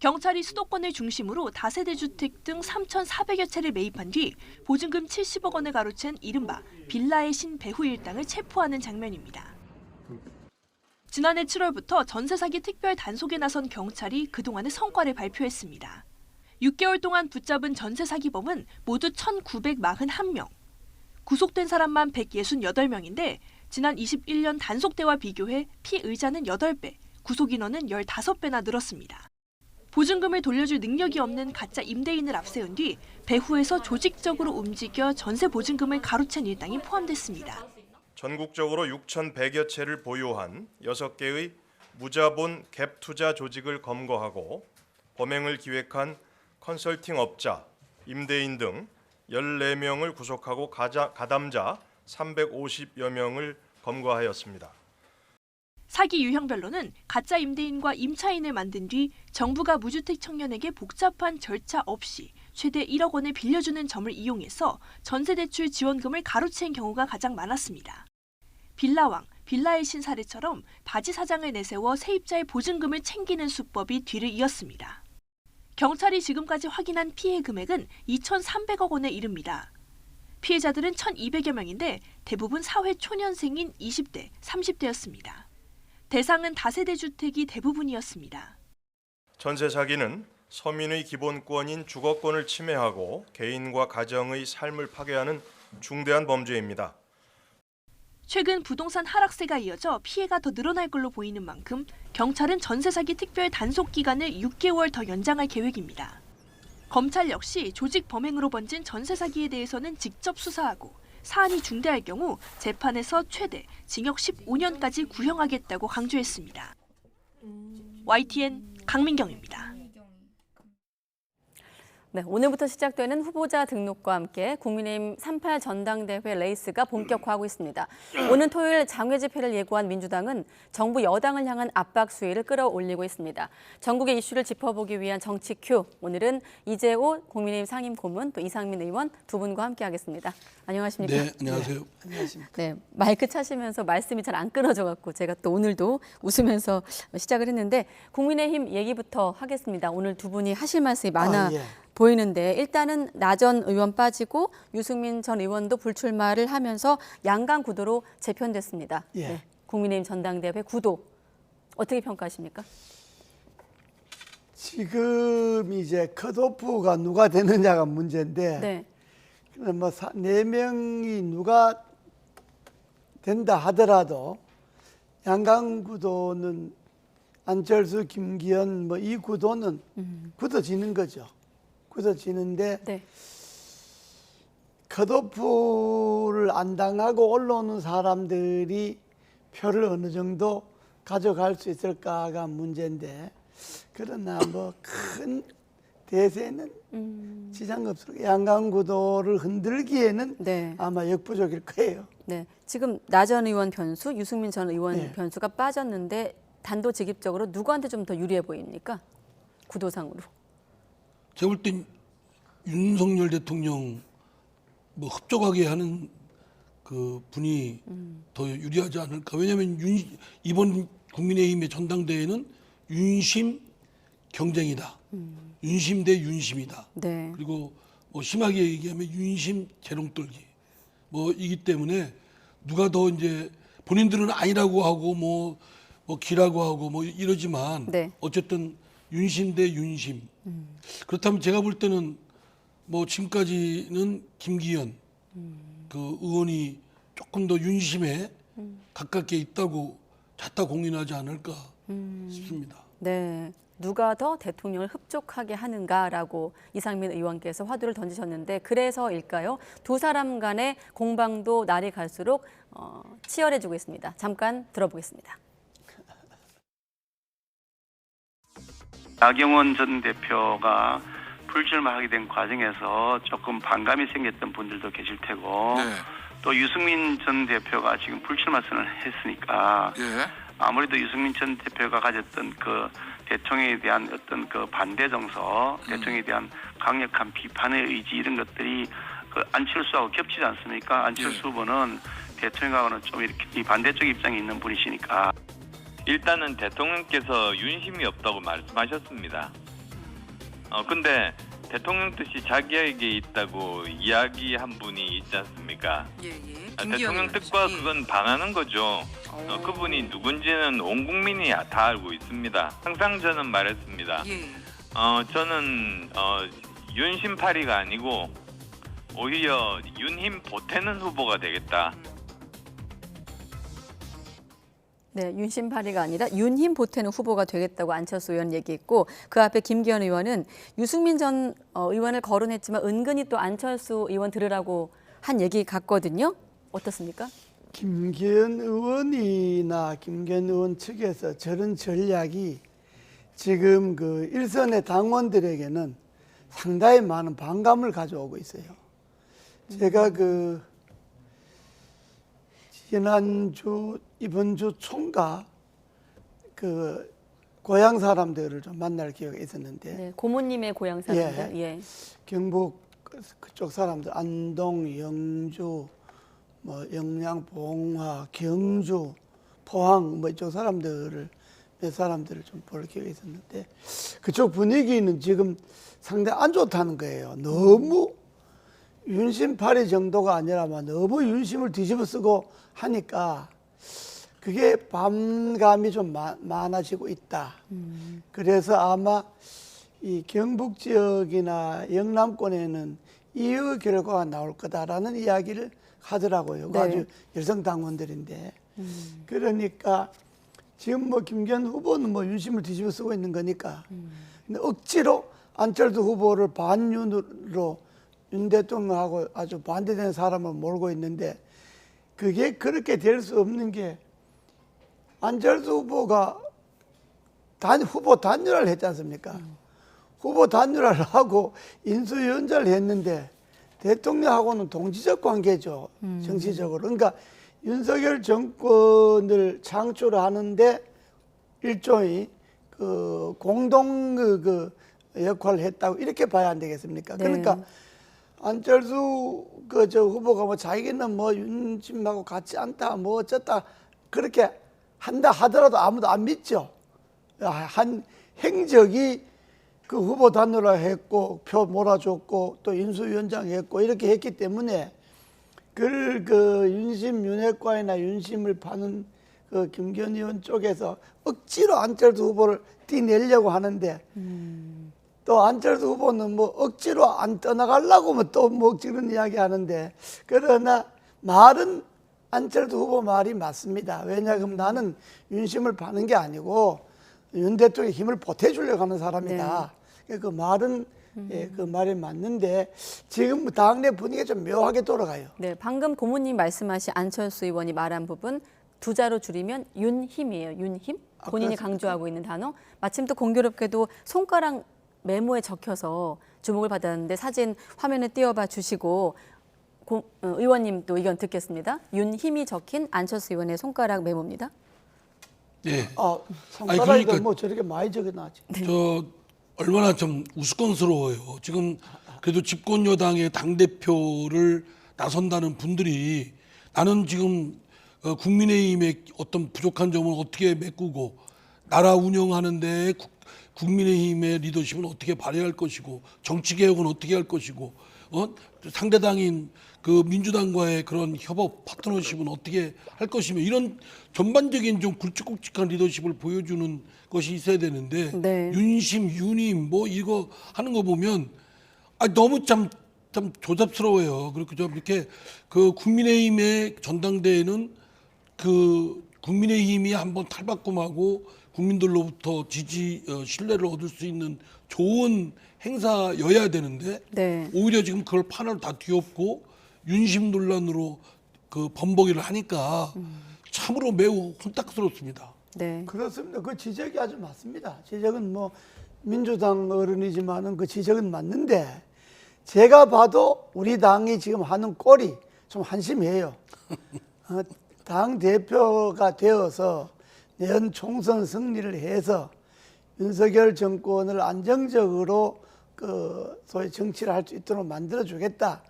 경찰이 수도권을 중심으로 다세대 주택 등 3,400여 채를 매입한 뒤 보증금 70억 원을 가로챈 이른바 빌라의 신 배후 일당을 체포하는 장면입니다. 지난해 7월부터 전세 사기 특별 단속에 나선 경찰이 그동안의 성과를 발표했습니다. 6개월 동안 붙잡은 전세 사기범은 모두 1,941명. 구속된 사람만 168명인데 지난 21년 단속때와 비교해 피의자는 8배, 구속 인원은 15배나 늘었습니다. 보증금을 돌려줄 능력이 없는 가짜 임대인을 앞세운 뒤 배후에서 조직적으로 움직여 전세 보증금을 가로챈 일당이 포함됐습니다. 전국적으로 6,100여 채를 보유한 6개의 무자본 갭 투자 조직을 검거하고 범행을 기획한 컨설팅 업자, 임대인 등 14명을 구속하고 가담자 350여 명을 검거하였습니다. 사기 유형별로는 가짜 임대인과 임차인을 만든 뒤 정부가 무주택 청년에게 복잡한 절차 없이 최대 1억 원을 빌려주는 점을 이용해서 전세대출 지원금을 가로챈 경우가 가장 많았습니다. 빌라왕, 빌라의 신 사례처럼 바지 사장을 내세워 세입자의 보증금을 챙기는 수법이 뒤를 이었습니다. 경찰이 지금까지 확인한 피해 금액은 2,300억 원에 이릅니다. 피해자들은 1,200여 명인데 대부분 사회 초년생인 20대, 30대였습니다. 대상은 다세대 주택이 대부분이었습니다. 전세 사기는 서민의 기본권인 주거권을 침해하고 개인과 가정의 삶을 파괴하는 중대한 범죄입니다. 최근 부동산 하락세가 이어져 피해가 더 늘어날 걸로 보이는 만큼 경찰은 전세 사기 특별 단속 기간을 6개월 더 연장할 계획입니다. 검찰 역시 조직 범행으로 번진 전세 사기에 대해서는 직접 수사하고 사안이 중대할 경우 재판에서 최대 징역 15년까지 구형하겠다고 강조했습니다. YTN 강민경입니다. 네, 오늘부터 시작되는 후보자 등록과 함께 국민의힘 38 전당대회 레이스가 본격화하고 있습니다. 오는 토요일 장외 집회를 예고한 민주당은 정부 여당을 향한 압박 수위를 끌어올리고 있습니다. 전국의 이슈를 짚어보기 위한 정치 큐. 오늘은 이재호 국민의힘 상임고문 또 이상민 의원 두 분과 함께하겠습니다. 안녕하십니까? 네, 안녕하세요. 안녕하십니까? 네, 마이크 차시면서 말씀이 잘 안 끊어져갖고 제가 또 오늘도 웃으면서 시작을 했는데 국민의힘 얘기부터 하겠습니다. 오늘 두 분이 하실 말씀이 많아. 보이는데 일단은 나 전 의원 빠지고 유승민 전 의원도 불출마를 하면서 양강 구도로 재편됐습니다. 예. 네, 국민의힘 전당대회 구도 어떻게 평가하십니까? 지금 이제 컷오프가 누가 되느냐가 문제인데 네. 뭐 4명이 누가 된다 하더라도 양강 구도는 안철수, 김기현 뭐 이 구도는 굳어지는 거죠. 굳어지는데 네. 컷오프를 안 당하고 올라오는 사람들이 표를 어느 정도 가져갈 수 있을까가 문제인데 그러나 뭐 큰 대세는 지장 없을 양강 구도를 흔들기에는 네. 아마 역부족일 거예요. 네, 지금 나 전 의원 변수, 유승민 전 의원 네. 변수가 빠졌는데 단도직입적으로 누구한테 좀 더 유리해 보입니까? 구도상으로. 제가 볼 땐 윤석열 대통령 뭐 흡족하게 하는 그 분이 더 유리하지 않을까. 왜냐하면 이번 국민의힘의 전당대회는 윤심 경쟁이다. 윤심 대 윤심이다. 네. 그리고 뭐 심하게 얘기하면 윤심 재롱떨기 뭐이기 때문에 누가 더 이제 본인들은 아니라고 하고 뭐 기라고 하고 뭐 이러지만 네. 어쨌든 윤심 대 윤심. 그렇다면 제가 볼 때는 뭐 지금까지는 김기현 그 의원이 조금 더 윤심에 가깝게 있다고 자타 공인하지 않을까 싶습니다. 네. 누가 더 대통령을 흡족하게 하는가라고 이상민 의원께서 화두를 던지셨는데 그래서일까요? 두 사람 간의 공방도 날이 갈수록 치열해지고 있습니다. 잠깐 들어보겠습니다. 나경원 전 대표가 불출마하게 된 과정에서 조금 반감이 생겼던 분들도 계실 테고 또 유승민 전 대표가 지금 불출마 선언을 했으니까 아무래도 유승민 전 대표가 가졌던 그 대통령에 대한 어떤 그 반대 정서, 대통령에 대한 강력한 비판의 의지 이런 것들이 그 안철수하고 겹치지 않습니까? 안철수 후보는 대통령하고는 좀 이렇게 이 반대쪽 입장에 있는 분이시니까. 일단은 대통령께서 윤심이 없다고 말씀하셨습니다. 근데 대통령 뜻이 자기에게 있다고 이야기한 분이 있지 않습니까? 대통령 뜻과 그건 반하는 거죠. 그분이 누군지는 온 국민이 다 알고 있습니다. 항상 저는 말했습니다. 저는 윤심파리가 아니고 오히려 윤힘 보태는 후보가 되겠다. 네, 윤심파리가 아니라 윤힘 보태는 후보가 되겠다고 안철수 의원 얘기했고 그 앞에 김기현 의원은 유승민 전 의원을 거론했지만 은근히 또 안철수 의원 들으라고 한 얘기 같거든요. 어떻습니까? 김기현 의원이나 김기현 의원 측에서 저런 전략이 지금 그 일선의 당원들에게는 상당히 많은 반감을 가져오고 있어요. 제가 그 지난주 이번 주 총각 그 고향 사람들을 좀 만날 기회가 있었는데 네, 고모님의 고향 사람들. 예. 경북 그쪽 사람들 안동, 영주, 뭐 영양, 봉화, 경주, 포항 뭐 이쪽 사람들을 몇 사람들을 좀 볼 기회가 있었는데 그쪽 분위기는 지금 상당히 안 좋다는 거예요. 너무 윤심파리 정도가 아니라만 너무 윤심을 뒤집어 쓰고 하니까 그게 반감이 좀 많아지고 있다. 그래서 아마 이 경북 지역이나 영남권에는 이의 결과가 나올 거다라는 이야기를 하더라고요. 네. 아주 열성 당원들인데. 그러니까 지금 뭐 김기현 후보는 뭐 윤심을 뒤집어 쓰고 있는 거니까. 근데 억지로 안철수 후보를 반윤으로 윤 대통령하고 아주 반대되는 사람을 몰고 있는데 그게 그렇게 될 수 없는 게 안철수 후보가 후보 단일화를 했지 않습니까? 후보 단일화를 하고 인수위원장을 했는데 대통령하고는 동지적 관계죠. 정치적으로. 그러니까 윤석열 정권을 창출하는데 일종의 그 공동 그 역할을 했다고 이렇게 봐야 안 되겠습니까? 네. 그러니까 안철수 그 저 후보가 뭐 자기는 뭐 윤심하고 같지 않다 뭐 어쩌다 그렇게 한다 하더라도 아무도 안 믿죠. 한 행적이 그 후보 단일화 했고 표 몰아줬고 또 인수위원장 했고 이렇게 했기 때문에 그 윤심 윤핵관이나 윤심을 파는 그 김기현 의원 쪽에서 억지로 안철수 후보를 띄내려고 하는데 또 안철수 후보는 뭐 억지로 안 떠나가려고 또 뭐 억지로 이야기하는데 그러나 말은 안철수 후보 말이 맞습니다. 왜냐하면 나는 윤심을 파는 게 아니고 윤 대통령의 힘을 보태주려고 하는 사람이다. 네. 그 말은 예, 그 말이 맞는데 지금 당내 분위기가 좀 묘하게 돌아가요. 네, 방금 고모님 말씀하신 안철수 의원이 말한 부분 두 자로 줄이면 윤힘이에요. 윤힘? 본인이 강조하고 있는 단어. 마침 또 공교롭게도 손가락 메모에 적혀서 주목을 받았는데 사진 화면에 띄워봐 주시고 의원님도 의견 듣겠습니다. 윤힘이 적힌 안철수 의원의 손가락 메모입니다. 네. 손가락이 그러니까 뭐 저렇게 많이 적어놨지. 저 얼마나 좀 우스꽝스러워요. 지금 그래도 집권 여당의 당 대표를 나선다는 분들이 나는 지금 국민의힘의 어떤 부족한 점을 어떻게 메꾸고 나라 운영하는데 국민의힘의 리더십은 어떻게 발휘할 것이고 정치 개혁은 어떻게 할 것이고 상대당인 그 민주당과의 그런 협업 파트너십은 어떻게 할 것이며 이런 전반적인 좀 굵직굵직한 리더십을 보여주는 것이 있어야 되는데 네. 윤심, 윤임 뭐 이거 하는 거 보면 너무 참 조잡스러워요. 그리고 좀 이렇게 그 국민의힘의 전당대회는 그 국민의힘이 한번 탈바꿈하고 국민들로부터 신뢰를 얻을 수 있는 좋은 행사여야 되는데 네. 오히려 지금 그걸 판을 다 뒤엎고 윤심 논란으로 그 범벅이를 하니까 참으로 매우 혼탁스럽습니다. 네. 그렇습니다. 그 지적이 아주 맞습니다. 지적은 뭐 민주당 어른이지만은 그 지적은 맞는데 제가 봐도 우리 당이 지금 하는 꼴이 좀 한심해요. 당 대표가 되어서 내년 총선 승리를 해서 윤석열 정권을 안정적으로 그 소위 정치를 할 수 있도록 만들어주겠다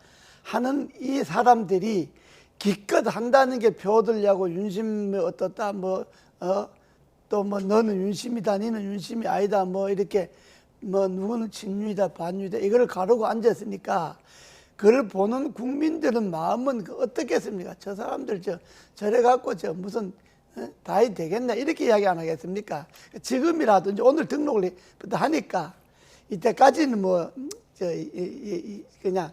하는 이 사람들이 기껏 한다는 게 표들려고 윤심이 어떻다 또 뭐 너는 윤심이다 니는 윤심이 아니다 뭐 이렇게 뭐 누구는 친윤이다 반윤이다 이걸 가르고 앉았으니까 그걸 보는 국민들은 마음은 어떻겠습니까? 저 사람들 저래 갖고 무슨 다이 되겠나 이렇게 이야기 안 하겠습니까? 지금이라도 이제 오늘 등록을 하니까 이때까지는 뭐 그냥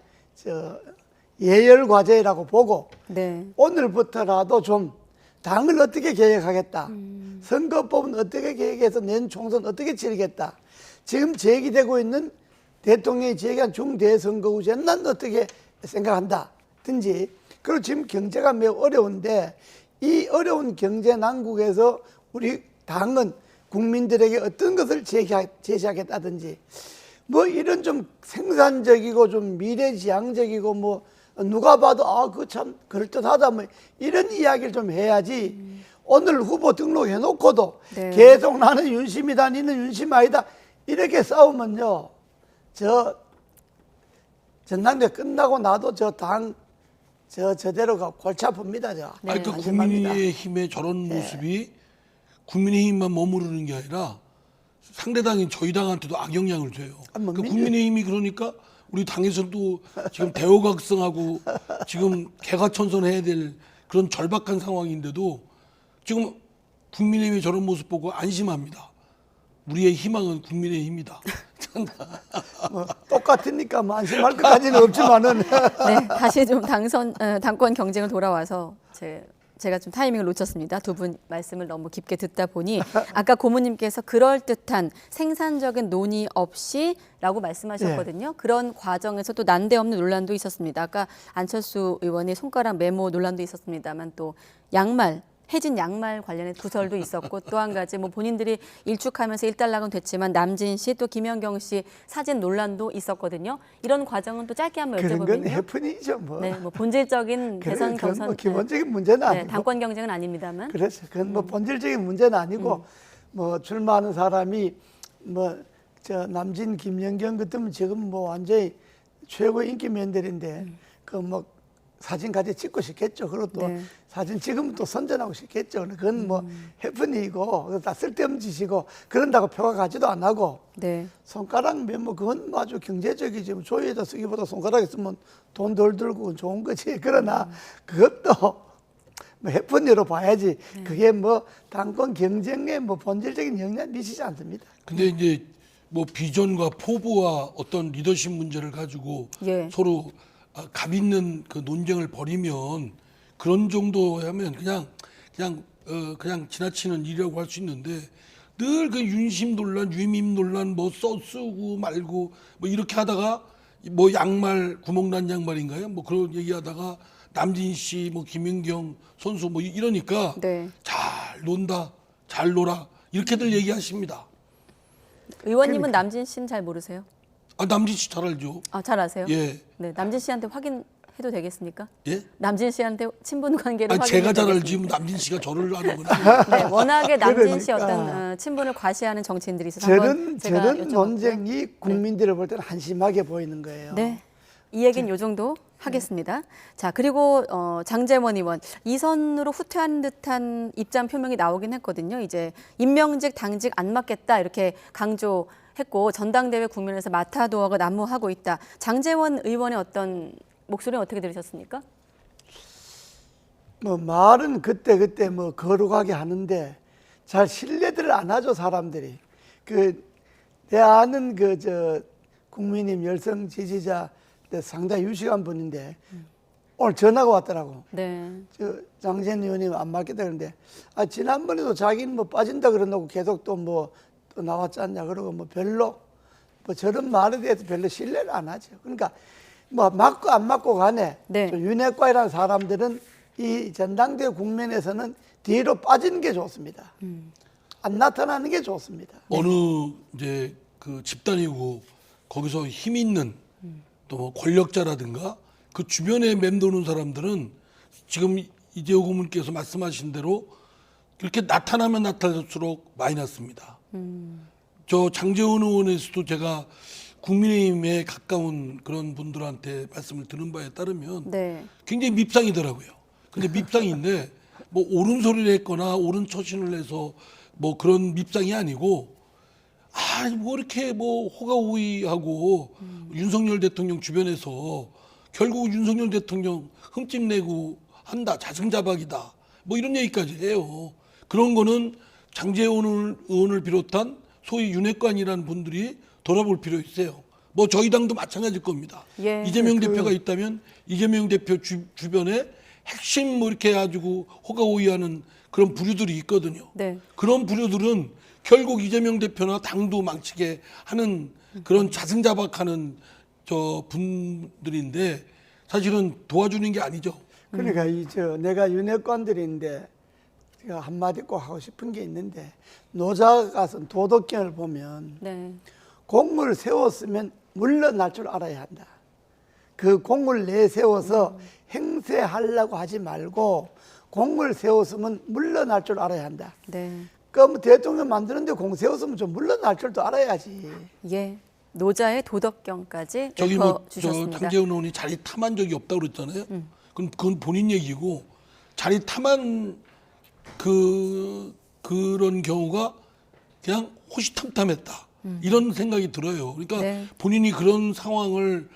예열 과제라고 보고 네. 오늘부터라도 좀 당을 어떻게 개혁하겠다. 선거법은 어떻게 개혁해서 내년 총선 어떻게 치르겠다. 지금 제기되고 있는 대통령이 제기한 중대선거구제는 난 어떻게 생각한다든지 그리고 지금 경제가 매우 어려운데 이 어려운 경제 난국에서 우리 당은 국민들에게 어떤 것을 제시하겠다든지 뭐 이런 좀 생산적이고 좀 미래지향적이고 뭐 누가 봐도 그거 참 그럴듯하다 뭐 이런 이야기를 좀 해야지 오늘 후보 등록해놓고도 네. 계속 나는 윤심이다 니는 윤심 아니다 이렇게 싸우면요 전당대 끝나고 나도 저대로가 골치 아픕니다. 네. 그 국민의힘의 저런 모습이 국민의힘만 머무르는 게 아니라 상대당인 저희 당한테도 악영향을 줘요. 그 국민의힘이 그러니까 우리 당에서도 지금 대호각성하고 지금 개과천선해야 될 그런 절박한 상황인데도 지금 국민의힘의 저런 모습 보고 안심합니다. 우리의 희망은 국민의힘이다. 똑같으니까 뭐 안심할 것까지는 없지만은. 네, 다시 좀 당권 경쟁을 돌아와서 제가 좀 타이밍을 놓쳤습니다. 두 분 말씀을 너무 깊게 듣다 보니 아까 고모님께서 그럴듯한 생산적인 논의 없이라고 말씀하셨거든요. 네. 그런 과정에서 또 난데없는 논란도 있었습니다. 아까 안철수 의원의 손가락 메모 논란도 있었습니다만 또 양말 해진 양말 관련해 구설도 있었고 또 한 가지 뭐 본인들이 일축하면서 일단락은 됐지만 남진 씨 또 김연경 씨 사진 논란도 있었거든요. 이런 과정은 또 짧게 한번 그런 건 여쭤보면요. 해프닝이죠 뭐. 네, 뭐 본질적인 대선 그건 경선 뭐 기본적인 문제는 아니고. 당권 경쟁은 아닙니다만. 그렇죠. 그건 뭐 본질적인 문제는 아니고 뭐 출마하는 사람이 뭐 저 남진 김연경 같으면 지금 뭐 완전히 최고 인기 면들인데 그 뭐 사진 같이 찍고 싶겠죠. 그리고 또 네. 사진 찍으면 또 선전하고 싶겠죠. 그건 뭐 해프닝이고 다 쓸데없는 짓이고 그런다고 표가 가지도 안 하고 네. 손가락 메모 그건 아주 경제적이지 뭐 조회에다 쓰기보다 손가락에 쓰면 돈 덜 들고 좋은 거지. 그러나 그것도 뭐 해프닝으로 봐야지 그게 뭐 당권 경쟁에 뭐 본질적인 영향 미치지 않습니다. 근데 이제 뭐 비전과 포부와 어떤 리더십 문제를 가지고 예. 서로 갑 있는 그 논쟁을 벌이면 그런 정도 하면 그냥 지나치는 일이라고 할 수 있는데 늘 그 윤심 논란, 유임 논란 뭐 써쓰고 말고 뭐 이렇게 하다가 뭐 양말 구멍난 양말인가요? 뭐 그런 얘기하다가 남진 씨, 뭐 김연경 선수 뭐 이러니까 네. 잘 논다, 잘 놀아 이렇게들 얘기하십니다. 의원님은 남진 씨는 잘 모르세요? 아 남진 씨 잘 알죠. 아, 잘 아세요? 예. 네, 남진 씨한테 확인해도 되겠습니까? 예? 남진 씨한테 친분 관계를 아 확인해도 제가 잘 알지 되겠습니까? 뭐 남진 씨가 저를 아는 거지. 네, 워낙에 남진 씨 그러니까. 어떤 친분을 과시하는 정치인들이 있어서 한번 제가 저런 여쭤봤고요. 논쟁이 국민들을 볼 때는 한심하게 보이는 거예요. 네. 이 얘기는 요 정도 하겠습니다. 자, 그리고 장제원 의원 이 선으로 후퇴하는 듯한 입장 표명이 나오긴 했거든요. 이제 임명직 당직 안 맡겠다 이렇게 강조했고 전당대회 국면에서 마타도어가 난무하고 있다. 장제원 의원의 어떤 목소리는 어떻게 들으셨습니까? 뭐 말은 그때 뭐 거룩하게 하는데 잘 신뢰들을 안 하죠 사람들이. 내 아는 국민의힘 열성 지지자 상당히 유식한 분인데 오늘 전화가 왔더라고. 네. 장제원 의원님 안 맡겠다 그러는데 지난번에도 자기는 뭐 빠진다 그러놓고 계속 또 나왔지 않냐 그러고 뭐 별로 뭐 저런 말에 대해서 별로 신뢰를 안 하죠. 그러니까 뭐 맞고 안 맞고 간에 네. 윤핵관이라는 사람들은 이 전당대회 국면에서는 뒤로 빠지는 게 좋습니다. 안 나타나는 게 좋습니다. 어느 이제 그 집단이고 거기서 힘 있는 또 뭐 권력자라든가 그 주변에 맴도는 사람들은 지금 이재호 고문께서 말씀하신 대로 이렇게 나타나면 나타날수록 마이너스입니다. 저 장제원 의원에서도 제가 국민의힘에 가까운 그런 분들한테 말씀을 들은 바에 따르면 네. 굉장히 밉상이더라고요. 근데 밉상인데 뭐 옳은 소리를 했거나 옳은 처신을 해서 뭐 그런 밉상이 아니고 뭐 이렇게 뭐 호가호위하고 윤석열 대통령 주변에서 결국 윤석열 대통령 흠집내고 한다, 자승자박이다, 뭐 이런 얘기까지 해요. 그런 거는 장제원 의원을 비롯한 소위 윤핵관이라는 분들이 돌아볼 필요 있어요. 뭐 저희 당도 마찬가지일 겁니다. 예. 이재명 대표가 있다면 이재명 대표 주변에 핵심 뭐 이렇게 해가지고 호가호위하는 그런 부류들이 있거든요. 네. 그런 부류들은 결국 이재명 대표나 당도 망치게 하는 그런 자승자박하는 저 분들인데 사실은 도와주는 게 아니죠. 그러니까 내가 윤핵관들인데 제가 한마디 꼭 하고 싶은 게 있는데 노자가 쓴 도덕경을 보면 네. 공을 세웠으면 물러날 줄 알아야 한다. 그 공을 내세워서 행세하려고 하지 말고 공을 세웠으면 물러날 줄 알아야 한다. 네. 그럼 대통령 만드는데 공 세웠으면 좀 물러날 줄도 알아야지. 예. 노자의 도덕경까지 저기 뭐 읊어주셨습니다. 장제원 의원이 자리 탐한 적이 없다고 그랬잖아요. 그건 본인 얘기고 자리 탐한 그런 경우가 그냥 호시탐탐했다. 이런 생각이 들어요. 그러니까 네. 본인이 그런 상황을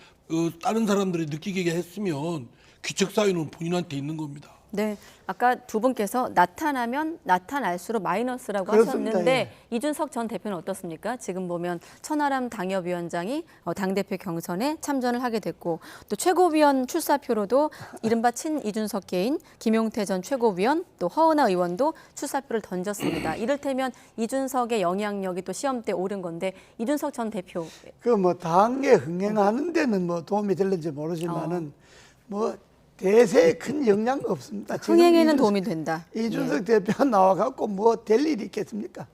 다른 사람들이 느끼게 했으면 귀책 사유는 본인한테 있는 겁니다. 네, 아까 두 분께서 나타나면 나타날수록 마이너스라고 그렇습니다. 하셨는데 이준석 전 대표는 어떻습니까? 지금 보면 천하람 당협위원장이 당대표 경선에 참전을 하게 됐고 또 최고위원 출사표로도 이른바 친 이준석계인 김용태 전 최고위원 또 허은하 의원도 출사표를 던졌습니다. 이를테면 이준석의 영향력이 또 시험대 오른 건데 이준석 전 대표 그 뭐 당에 흥행하는 데는 뭐 도움이 될는지 모르지만은 뭐 대세에 큰 영향 없습니다. 흥행에는 도움이 된다. 이준석 대표가 나와갖고 뭐 될 일이 있겠습니까?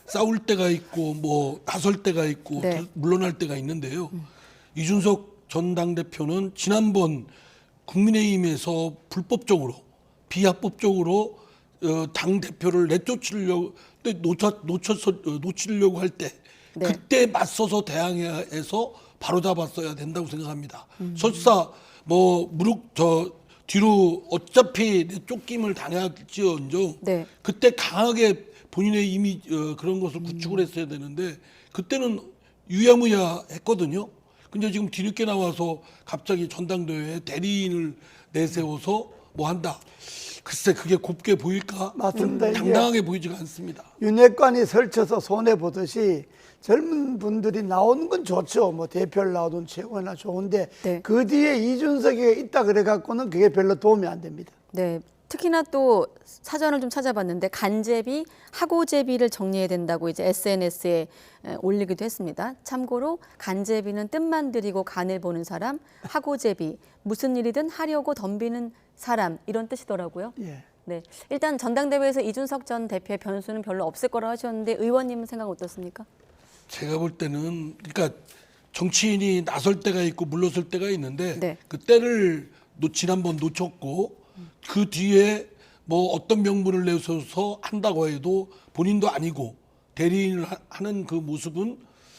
싸울 때가 있고 뭐 나설 때가 있고 네. 물러날 때가 있는데요. 이준석 전 당대표는 지난번 국민의힘에서 불법적으로 비합법적으로 당 대표를 놓치려고 할 때 네. 그때 맞서서 대항해야 해서 바로 잡았어야 된다고 생각합니다. 설사 뭐 뒤로 어차피 쫓김을 당할지언정 네. 그때 강하게 본인의 이미 그런 것을 구축을 했어야 되는데 그때는 유야무야 했거든요. 근데 지금 뒤늦게 나와서 갑자기 전당대회에 대리인을 내세워서 뭐 한다. 글쎄 그게 곱게 보일까? 맞습니다. 당당하게 보이지가 않습니다. 윤핵관이 설쳐서 손해 보듯이 젊은 분들이 나오는 건 좋죠. 뭐 대표를 나오든 최고나 좋은데 네. 그 뒤에 이준석이 있다 그래갖고는 그게 별로 도움이 안 됩니다. 네. 특히나 또 사전을 좀 찾아봤는데 간제비, 하고제비를 정리해야 된다고 이제 SNS에 올리기도 했습니다. 참고로 간제비는 뜻만 들이고 간을 보는 사람, 하고제비 무슨 일이든 하려고 덤비는 사람 이런 뜻이더라고요. 예. 네. 일단 전당대회에서 이준석 전 대표의 변수는 별로 없을 거라고 하셨는데 의원님은 생각 어떻습니까? 제가 볼 때는 그러니까 정치인이 나설 때가 있고 물러설 때가 있는데 네. 그 때를 지난번 놓쳤고 그 뒤에 뭐 어떤 명분을 내서서 한다고 해도 본인도 아니고 대리인을 하는 그 모습은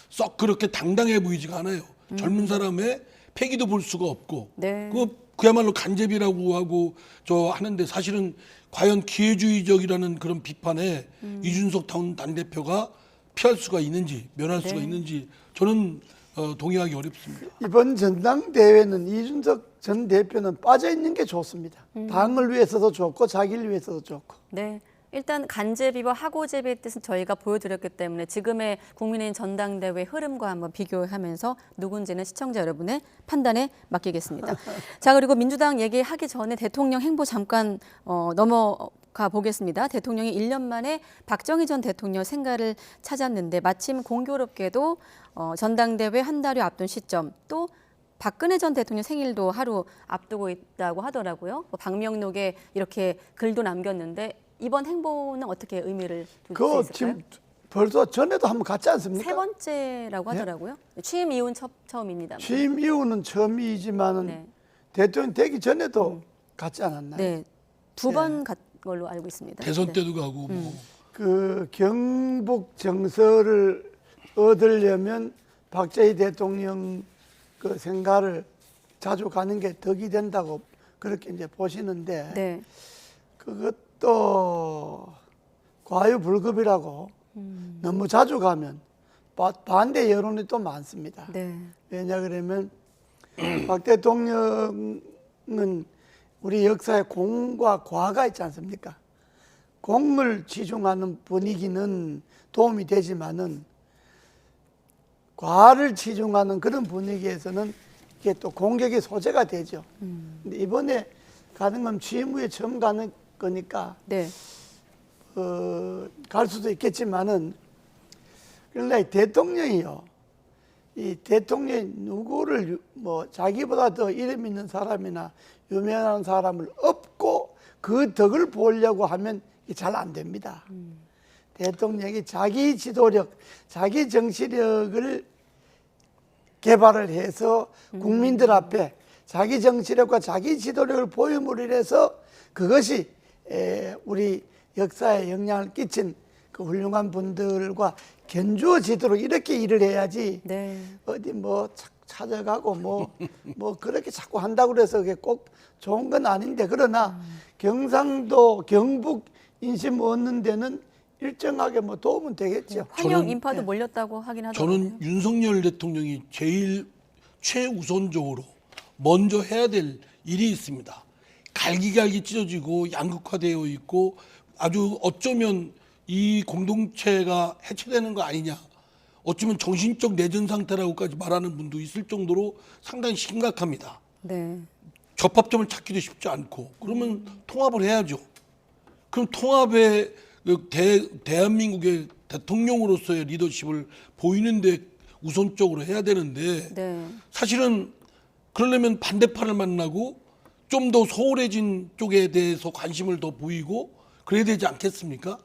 썩 그렇게 당당해 보이지가 않아요. 젊은 사람의 패기도 볼 수가 없고 네. 그야말로 간제비라고 하고 하는데 사실은 과연 기회주의적이라는 그런 비판에 이준석 당대표가 피할 수가 있는지 면할 수가 네. 있는지 저는 동의하기 어렵습니다. 이번 전당대회는 이준석 전 대표는 빠져 있는 게 좋습니다. 당을 위해서도 좋고 자기를 위해서도 좋고. 네. 일단 간제비와 하고제비의 뜻은 저희가 보여드렸기 때문에 지금의 국민의힘 전당대회 흐름과 한번 비교하면서 누군지는 시청자 여러분의 판단에 맡기겠습니다. 자, 그리고 민주당 얘기하기 전에 대통령 행보 잠깐 넘어가 보겠습니다. 대통령이 1년 만에 박정희 전 대통령 생가를 찾았는데 마침 공교롭게도 전당대회 한 달여 앞둔 시점 또 박근혜 전 대통령 생일도 하루 앞두고 있다고 하더라고요. 방명록에 이렇게 글도 남겼는데 이번 행보는 어떻게 의미를 둘 수 있을까요? 지금 벌써 전에도 한번 갔지 않습니까? 세 번째라고 하더라고요. 취임 이후는 처음입니다. 취임 이후는 처음이지만은 네. 대통령 되기 전에도 갔지 않았나요? 네, 두 번 간 걸로 알고 있습니다. 대선 때도 가고 뭐. 그 경북 정서를 얻으려면 박정희 대통령 그 생가를 자주 가는 게 덕이 된다고 그렇게 이제 보시는데 네. 그것도 과유불급이라고 너무 자주 가면 반대 여론이 또 많습니다. 네. 왜냐 그러면 박 대통령은 우리 역사에 공과 과가 있지 않습니까? 공을 치중하는 분위기는 도움이 되지만은 과를 치중하는 그런 분위기에서는 이게 또 공격의 소재가 되죠. 근데 이번에 가는 건 취임 후에 처음 가는 거니까 네. 갈 수도 있겠지만은 그러나 대통령이요. 이 대통령이 누구를 뭐 자기보다 더 이름 있는 사람이나 유명한 사람을 업고 그 덕을 보려고 하면 잘 안 됩니다. 대통령이 자기 지도력, 자기 정치력을 개발을 해서 국민들 앞에 자기 정치력과 자기 지도력을 보임으로 해서 그것이 우리 역사에 영향을 끼친 그 훌륭한 분들과 견주어지도록 이렇게 일을 해야지 네. 어디 뭐 찾아가고 뭐 그렇게 자꾸 한다고 그래서 그게 꼭 좋은 건 아닌데 그러나 경상도 경북 인심 얻는 데는 일정하게 뭐 도움은 되겠죠. 환영 인파도 몰렸다고 하긴 하더라고요. 저는 윤석열 대통령이 제일 최우선적으로 먼저 해야 될 일이 있습니다. 갈기갈기 찢어지고 양극화되어 있고 아주 어쩌면 이 공동체가 해체되는 거 아니냐. 어쩌면 정신적 내전 상태라고까지 말하는 분도 있을 정도로 상당히 심각합니다. 네. 접합점을 찾기도 쉽지 않고 그러면 통합을 해야죠. 그럼 통합의 대한민국의 대통령으로서의 리더십을 보이는데 우선적으로 해야 되는데 네. 사실은 그러려면 반대파를 만나고 좀 더 소홀해진 쪽에 대해서 관심을 더 보이고 그래야 되지 않겠습니까?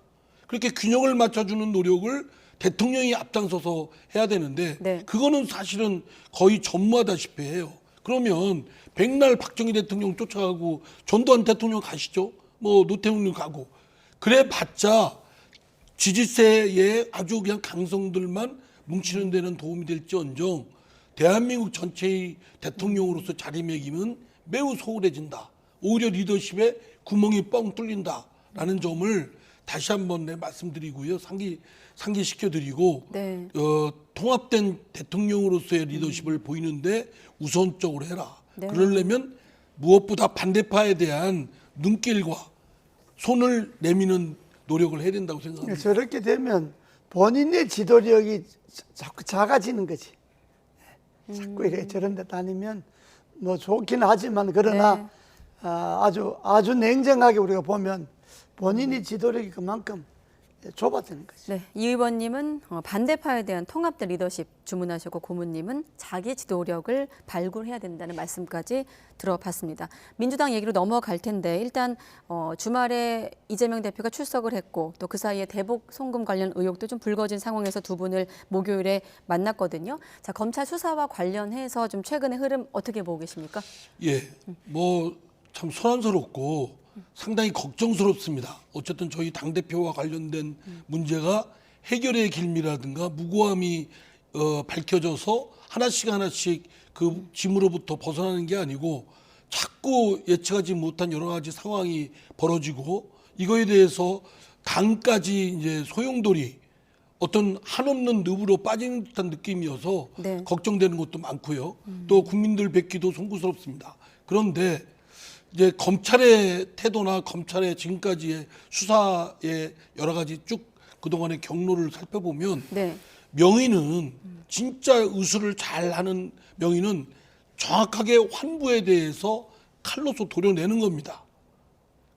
그렇게 균형을 맞춰주는 노력을 대통령이 앞장서서 해야 되는데 그거는 사실은 거의 전무하다시피 해요. 그러면 백날 박정희 대통령 쫓아가고 전두환 대통령 가시죠. 뭐 노태우님 가고 그래 봤자 지지세에 아주 그냥 강성들만 뭉치는 데는 도움이 될지언정 대한민국 전체의 대통령으로서 자리매김은 매우 소홀해진다. 오히려 리더십에 구멍이 뻥 뚫린다라는 점을 다시 한번 말씀드리고요. 상기시켜드리고 통합된 대통령으로서의 리더십을 보이는데 우선적으로 해라. 그러려면 무엇보다 반대파에 대한 눈길과 손을 내미는 노력을 해야 된다고 생각합니다. 저렇게 되면 본인의 지도력이 자꾸 작아지는 거지. 자꾸 이렇게 저런 데 다니면 뭐 좋긴 하지만 그러나 아주 냉정하게 우리가 보면 본인의 지도력이 그만큼 좁아지는 거죠. 네, 이 의원님은 반대파에 대한 통합된 리더십 주문하셨고 고문님은 자기 지도력을 발굴해야 된다는 말씀까지 들어봤습니다. 민주당 얘기로 넘어갈 텐데 일단 주말에 이재명 대표가 출석을 했고 또 그 사이에 대북 송금 관련 의혹도 좀 불거진 상황에서 두 분을 목요일에 만났거든요. 자, 검찰 수사와 관련해서 좀 최근의 흐름 어떻게 보고 계십니까? 예, 뭐 참 소란스럽고 상당히 걱정스럽습니다. 어쨌든 저희 당대표와 관련된 문제가 해결의 길미라든가 무고함이 밝혀져서 하나씩 그 짐으로부터 벗어나는 게 아니고 자꾸 예측하지 못한 여러 가지 상황이 벌어지고 이거에 대해서 당까지 이제 소용돌이 어떤 한없는 늪으로 빠지는 듯한 느낌이어서 걱정되는 것도 많고요. 또 국민들 뵙기도 송구스럽습니다. 그런데 이제 검찰의 태도나 검찰의 지금까지의 수사의 여러 가지 쭉 그동안의 경로를 살펴보면 명의는 진짜 의술을 잘하는 명의는 정확하게 환부에 대해서 칼로서 도려내는 겁니다.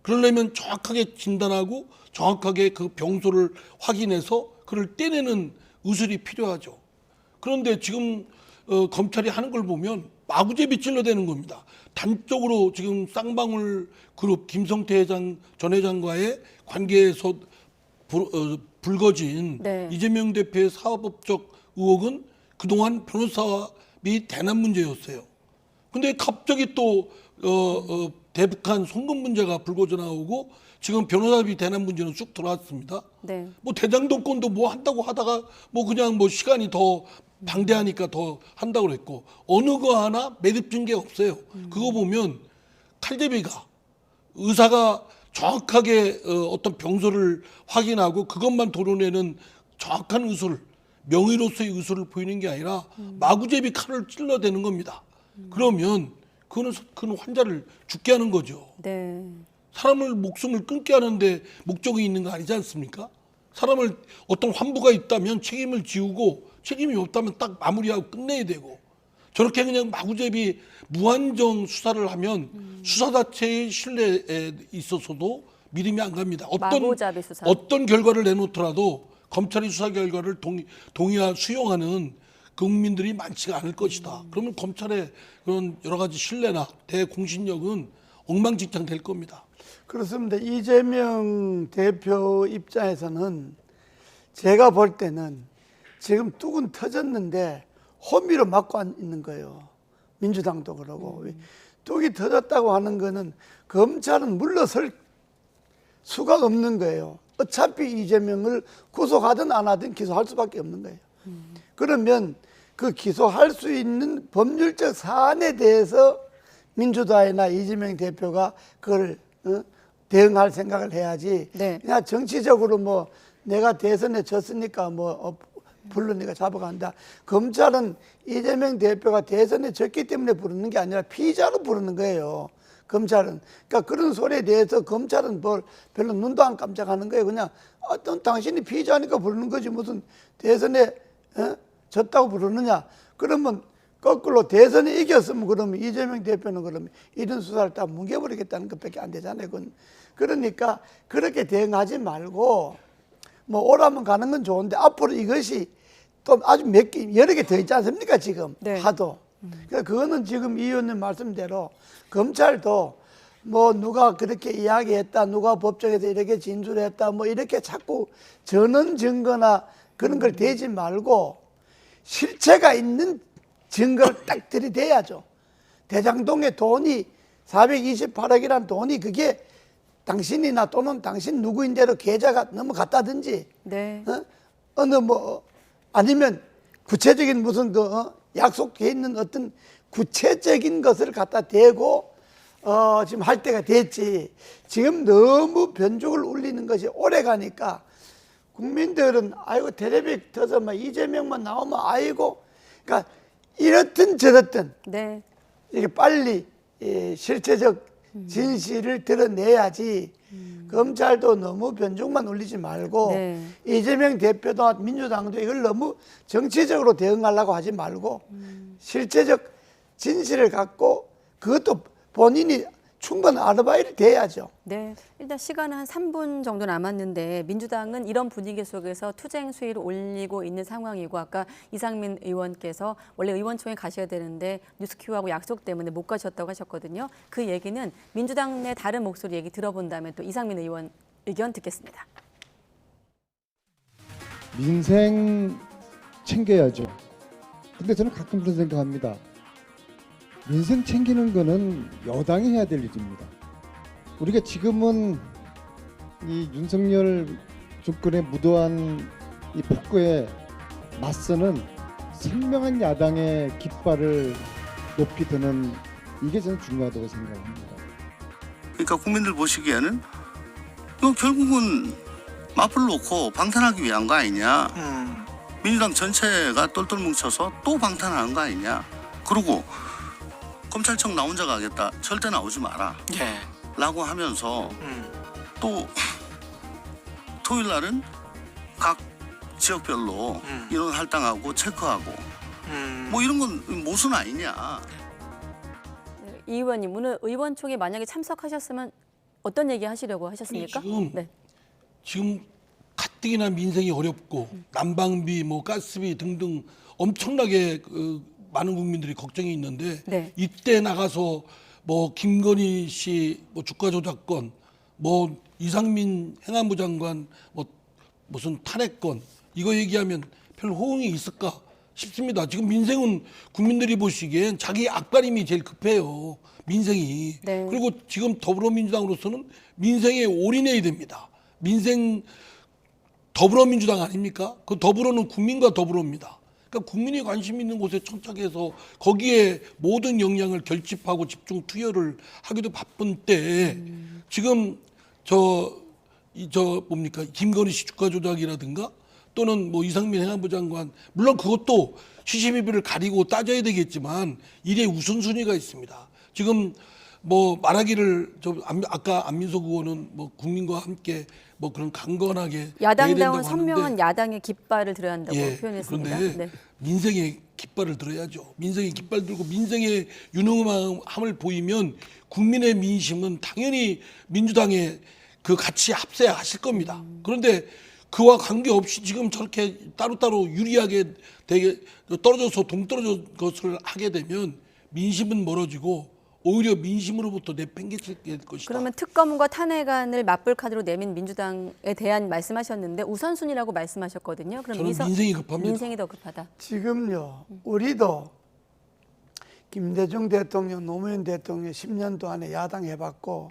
그러려면 정확하게 진단하고 정확하게 그 병소를 확인해서 그를 떼내는 의술이 필요하죠. 그런데 지금 검찰이 하는 걸 보면 마구잡이 찔러대는 겁니다. 단적으로 지금 쌍방울 그룹 김성태 회장 전 회장과의 관계에서 불거진 이재명 대표의 사법적 의혹은 그동안 변호사비 대납 문제였어요. 근데 갑자기 또 대북한 송금 문제가 불거져 나오고 지금 변호사비 대납 문제는 쑥 들어왔습니다. 뭐 대장동권도 뭐 한다고 하다가 뭐 그냥 뭐 시간이 더 방대하니까 더 한다고 그랬고 어느 거 하나 매듭진 게 없어요. 그거 보면 칼제비가 의사가 정확하게 어떤 병소를 확인하고 그것만 도려내는 정확한 의술, 명의로서의 의술을 보이는 게 아니라 마구잡이 칼을 찔러대는 겁니다. 그러면 그는 환자를 죽게 하는 거죠. 사람을 목숨을 끊게 하는데 목적이 있는 거 아니지 않습니까? 사람을 어떤 환부가 있다면 책임을 지우고 책임이 없다면 딱 마무리하고 끝내야 되고 저렇게 그냥 마구잡이 무한정 수사를 하면 수사 자체의 신뢰에 있어서도 믿음이 안 갑니다. 어떤 결과를 내놓더라도 검찰이 수사 결과를 수용하는 국민들이 많지가 않을 것이다. 그러면 검찰의 그런 여러 가지 신뢰나 대공신력은 엉망진창 될 겁니다. 그렇습니다. 이재명 대표 입장에서는 제가 볼 때는 지금 뚝은 터졌는데 호미로 막고 있는 거예요. 민주당도 그러고. 뚝이 터졌다고 하는 거는 검찰은 물러설 수가 없는 거예요. 어차피 이재명을 구속하든 안 하든 기소할 수밖에 없는 거예요. 그러면 그 기소할 수 있는 법률적 사안에 대해서 민주당이나 이재명 대표가 그걸 대응할 생각을 해야지. 그냥 정치적으로 뭐 내가 대선에 졌으니까 뭐 불러내가 잡아간다. 검찰은 이재명 대표가 대선에 졌기 때문에 부르는 게 아니라 피의자로 부르는 거예요. 검찰은. 그러니까 그런 소리에 대해서 검찰은 별로 눈도 안 깜짝하는 거예요. 그냥 당신이 피의자니까 부르는 거지 무슨 대선에 졌다고 부르느냐. 그러면 거꾸로 대선에 이겼으면 그러면 이재명 대표는 그러면 이런 수사를 다 뭉개버리겠다는 것밖에 안 되잖아요. 그러니까 그렇게 대응하지 말고 뭐 오라면 가는 건 좋은데 앞으로 이것이 또 아주 여러 개 더 있지 않습니까 지금 하도. 그러니까 그거는 지금 이 의원님 말씀대로 검찰도 뭐 누가 그렇게 이야기했다, 누가 법정에서 이렇게 진술했다, 뭐 이렇게 자꾸 전원 증거나 그런 걸 대지 말고 실체가 있는 증거를 딱 들이대야죠. 대장동의 돈이 428억이란 돈이 그게 당신이나 또는 당신 누구인대로 계좌가 넘어갔다든지, 네. 어느 뭐 아니면 구체적인 무슨 약속해 있는 어떤 구체적인 것을 갖다 대고 지금 할 때가 됐지. 지금 너무 변죽을 울리는 것이 오래 가니까 국민들은 아이고 텔레비 터서 막 이재명만 나오면 아이고, 그러니까 이렇든 저렇든 네. 이게 빨리 실체적 진실을 드러내야지. 검찰도 너무 변죽만 울리지 말고 네. 이재명 대표도 민주당도 이걸 너무 정치적으로 대응하려고 하지 말고 실체적 진실을 갖고 그것도 본인이 충분한 아르바이트를 돼야죠. 네, 일단 시간은 한 3분 정도 남았는데 민주당은 이런 분위기 속에서 투쟁 수위를 올리고 있는 상황이고, 아까 이상민 의원께서 원래 의원총회 가셔야 되는데 뉴스큐하고 약속 때문에 못 가셨다고 하셨거든요. 그 얘기는 민주당 내 다른 목소리 얘기 들어본 다음에 또 이상민 의원 의견 듣겠습니다. 민생 챙겨야죠. 근데 저는 가끔 그런 생각합니다. 민생 챙기는 거는 여당이 해야 될 일입니다. 우리가 지금은 이 윤석열 정권의 무도한 이 폭거에 맞서는 선명한 야당의 깃발을 높이 드는 이게 저는 중요하다고 생각합니다. 그러니까 국민들 보시기에는 이거 결국은 마음을 놓고 방탄하기 위한 거 아니냐. 민주당 전체가 똘똘 뭉쳐서 또 방탄하는 거 아니냐. 그리고 검찰청 나 혼자 가겠다. 절대 나오지 마라. 라고 하면서 또 토요일 날은 각 지역별로 이런 할당하고 체크하고 뭐 이런 건 모순 아니냐. 네, 이 의원님, 오늘 의원총회 만약에 참석하셨으면 어떤 얘기 하시려고 하셨습니까? 지금 가뜩이나 민생이 어렵고 난방비, 뭐 가스비 등등 엄청나게 많은 국민들이 걱정이 있는데 네. 이때 나가서 뭐 김건희 씨 뭐 주가 조작건, 뭐 이상민 행안부 장관 뭐 무슨 탄핵건 이거 얘기하면 별 호응이 있을까 싶습니다. 지금 민생은 국민들이 보시기엔 자기 앞가림이 제일 급해요. 민생이. 네. 그리고 지금 더불어민주당으로서는 민생에 올인해야 됩니다. 민생 더불어민주당 아닙니까? 그 더불어는 국민과 더불어입니다. 그러니까 국민이 관심 있는 곳에 청착해서 거기에 모든 역량을 결집하고 집중 투여를 하기도 바쁜 때 지금 뭡니까 김건희 씨 주가 조작이라든가 또는 뭐 이상민 행안부 장관, 물론 그것도 시시비비를 가리고 따져야 되겠지만 일의 우선순위가 있습니다. 지금 뭐 말하기를 아까 안민석 의원은 뭐 국민과 함께 뭐 그런 강건하게 야당다운 선명한 야당의 깃발을 들어야 한다고 표현했습니다. 그런데 네. 민생의 깃발을 들어야죠. 민생의 깃발 들고 민생의 유능함을 보이면 국민의 민심은 당연히 민주당의 그 같이 합세하실 겁니다. 그런데 그와 관계없이 지금 저렇게 따로따로 유리하게 되게 떨어져서 동떨어져 것을 하게 되면 민심은 멀어지고 오히려 민심으로부터 내팽개칠 것이다. 그러면 특검과 탄핵안을 맞불 카드로 내민 민주당에 대한 말씀하셨는데 우선순위라고 말씀하셨거든요. 그럼 저는 민생이 급합니다. 민생이 더 급하다. 지금요, 우리도 김대중 대통령, 노무현 대통령 10년 동안에 야당 해봤고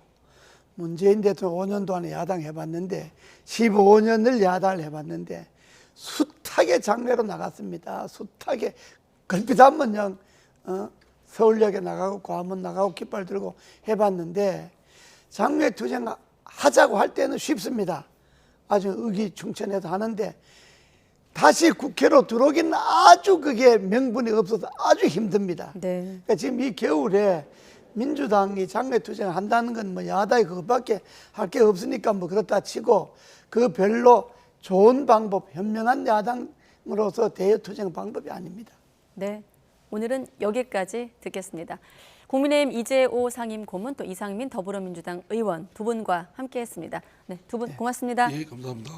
문재인 대통령 5년 동안에 야당 해봤는데 15년을 야당을 해봤는데 숱하게 장외로 나갔습니다. 숱하게 걸핏하면 그냥 서울역에 나가고 광화문 나가고 깃발 들고 해봤는데 장외 투쟁 하자고 할 때는 쉽습니다. 아주 의기충천해서 하는데 다시 국회로 들어오기는 아주 그게 명분이 없어서 아주 힘듭니다. 네. 그러니까 지금 이 겨울에 민주당이 장외 투쟁을 한다는 건 뭐 야당이 그것밖에 할 게 없으니까 뭐 그렇다 치고 그 별로 좋은 방법, 현명한 야당으로서 대여 투쟁 방법이 아닙니다. 네. 오늘은 여기까지 듣겠습니다. 국민의힘 이재호 상임 고문, 또 이상민 더불어민주당 의원 두 분과 함께했습니다. 네, 두 분 고맙습니다. 예, 감사합니다.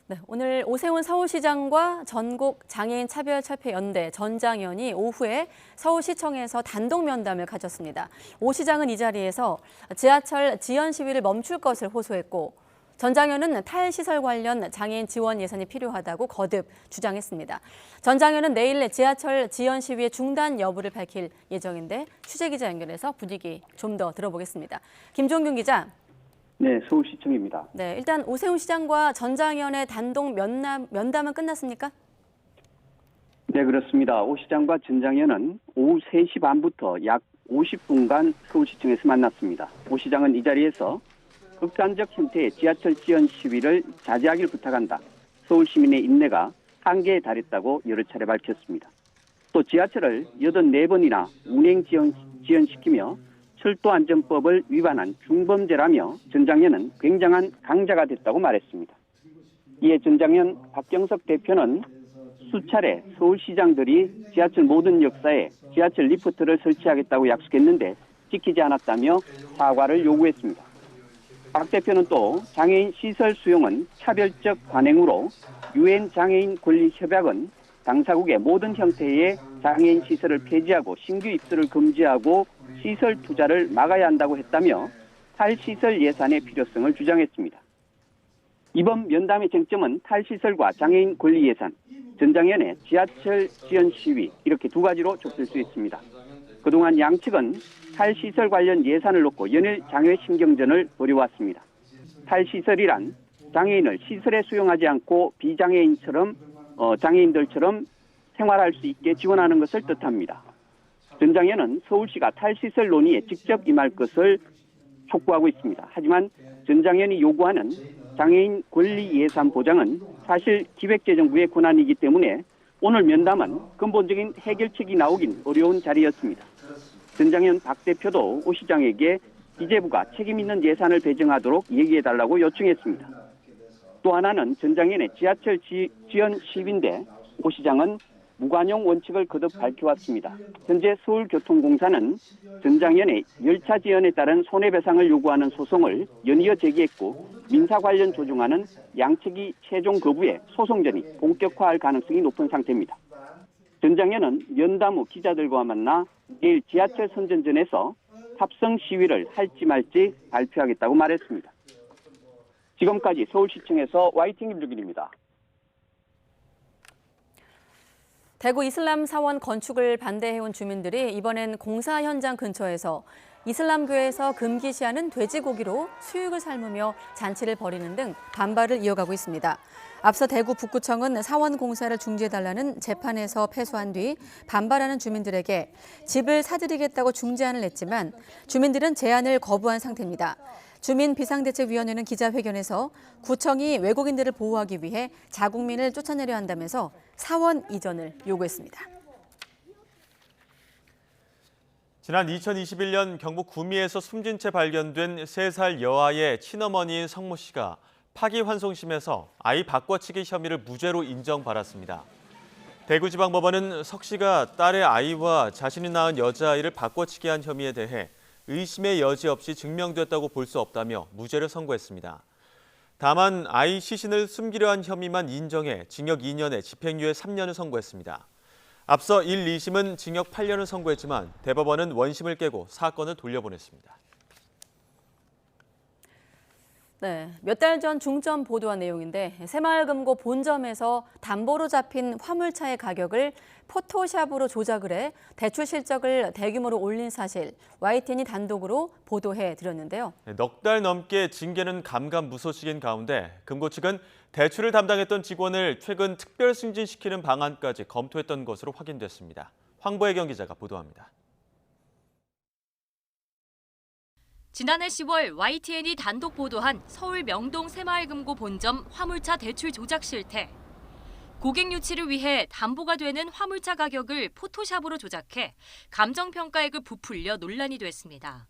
네, 오늘 오세훈 서울시장과 전국 장애인 차별철폐연대 전장현이 오후에 서울시청에서 단독 면담을 가졌습니다. 오 시장은 이 자리에서 지하철 지연 시위를 멈출 것을 호소했고 전장현은 탈시설 관련 장애인 지원 예산이 필요하다고 거듭 주장했습니다. 전장현은 내일 지하철 지연 시위의 중단 여부를 밝힐 예정인데 취재기자 연결해서 분위기 좀 더 들어보겠습니다. 김종균 기자. 네, 서울시청입니다. 네, 일단 오세훈 시장과 전장현의 단독 면담은 끝났습니까? 네, 그렇습니다. 오 시장과 전장현은 오후 3시 반부터 약 50분간 서울시청에서 만났습니다. 오 시장은 이 자리에서 극단적 형태의 지하철 지연 시위를 자제하기를 부탁한다. 서울 시민의 인내가 한계에 달했다고 여러 차례 밝혔습니다. 또 지하철을 84번이나 운행 지연시키며 철도안전법을 위반한 중범죄라며 전장현은 굉장한 강자가 됐다고 말했습니다. 이에 전장현 박경석 대표는 수차례 서울시장들이 지하철 모든 역사에 지하철 리프트를 설치하겠다고 약속했는데 지키지 않았다며 사과를 요구했습니다. 박 대표는 또 장애인 시설 수용은 차별적 관행으로 UN 장애인 권리 협약은 당사국의 모든 형태의 장애인 시설을 폐지하고 신규 입소를 금지하고 시설 투자를 막아야 한다고 했다며 탈시설 예산의 필요성을 주장했습니다. 이번 면담의 쟁점은 탈시설과 장애인 권리 예산, 전장현의 지하철 지연 시위 이렇게 두 가지로 좁힐 수 있습니다. 그동안 양측은 탈시설 관련 예산을 놓고 연일 장외 신경전을 벌여왔습니다. 탈시설이란 장애인을 시설에 수용하지 않고 장애인들처럼 생활할 수 있게 지원하는 것을 뜻합니다. 전장현은 서울시가 탈시설 논의에 직접 임할 것을 촉구하고 있습니다. 하지만 전장현이 요구하는 장애인 권리 예산 보장은 사실 기획재정부의 권한이기 때문에 오늘 면담은 근본적인 해결책이 나오긴 어려운 자리였습니다. 전장현 박 대표도 오 시장에게 기재부가 책임 있는 예산을 배정하도록 얘기해달라고 요청했습니다. 또 하나는 전장현의 지하철 지연 시위인데 오 시장은 무관용 원칙을 거듭 밝혀왔습니다. 현재 서울교통공사는 전장현의 열차 지연에 따른 손해배상을 요구하는 소송을 연이어 제기했고 민사 관련 조정안은 양측이 최종 거부해 소송전이 본격화할 가능성이 높은 상태입니다. 전장현은 면담 후 기자들과 만나 내일 지하철 선전전에서 합성 시위를 할지 말지 발표하겠다고 말했습니다. 지금까지 서울시청에서 YTN 김주길입니다. 대구 이슬람 사원 건축을 반대해온 주민들이 이번엔 공사 현장 근처에서 이슬람교에서 금기시하는 돼지고기로 수육을 삶으며 잔치를 벌이는 등 반발을 이어가고 있습니다. 앞서 대구 북구청은 사원 공사를 중지해달라는 재판에서 패소한 뒤 반발하는 주민들에게 집을 사드리겠다고 중재안을 냈지만 주민들은 제안을 거부한 상태입니다. 주민비상대책위원회는 기자회견에서 구청이 외국인들을 보호하기 위해 자국민을 쫓아내려 한다면서 사원 이전을 요구했습니다. 지난 2021년 경북 구미에서 숨진 채 발견된 3살 여아의 친어머니인 성모 씨가 파기환송심에서 아이 바꿔치기 혐의를 무죄로 인정받았습니다. 대구지방법원은 석 씨가 딸의 아이와 자신이 낳은 여자아이를 바꿔치기 한 혐의에 대해 의심의 여지 없이 증명됐다고 볼 수 없다며 무죄를 선고했습니다. 다만 아이 시신을 숨기려 한 혐의만 인정해 징역 2년에 집행유예 3년을 선고했습니다. 앞서 1, 2심은 징역 8년을 선고했지만 대법원은 원심을 깨고 사건을 돌려보냈습니다. 네, 몇 달 전 중점 보도한 내용인데 새마을금고 본점에서 담보로 잡힌 화물차의 가격을 포토샵으로 조작을 해 대출 실적을 대규모로 올린 사실 YTN이 단독으로 보도해 드렸는데요. 넉 달 넘게 징계는 감감무소식인 가운데 금고 측은 대출을 담당했던 직원을 최근 특별 승진시키는 방안까지 검토했던 것으로 확인됐습니다. 황보혜경 기자가 보도합니다. 지난해 10월 YTN이 단독 보도한 서울 명동 새마을금고 본점 화물차 대출 조작 실태. 고객 유치를 위해 담보가 되는 화물차 가격을 포토샵으로 조작해 감정평가액을 부풀려 논란이 됐습니다.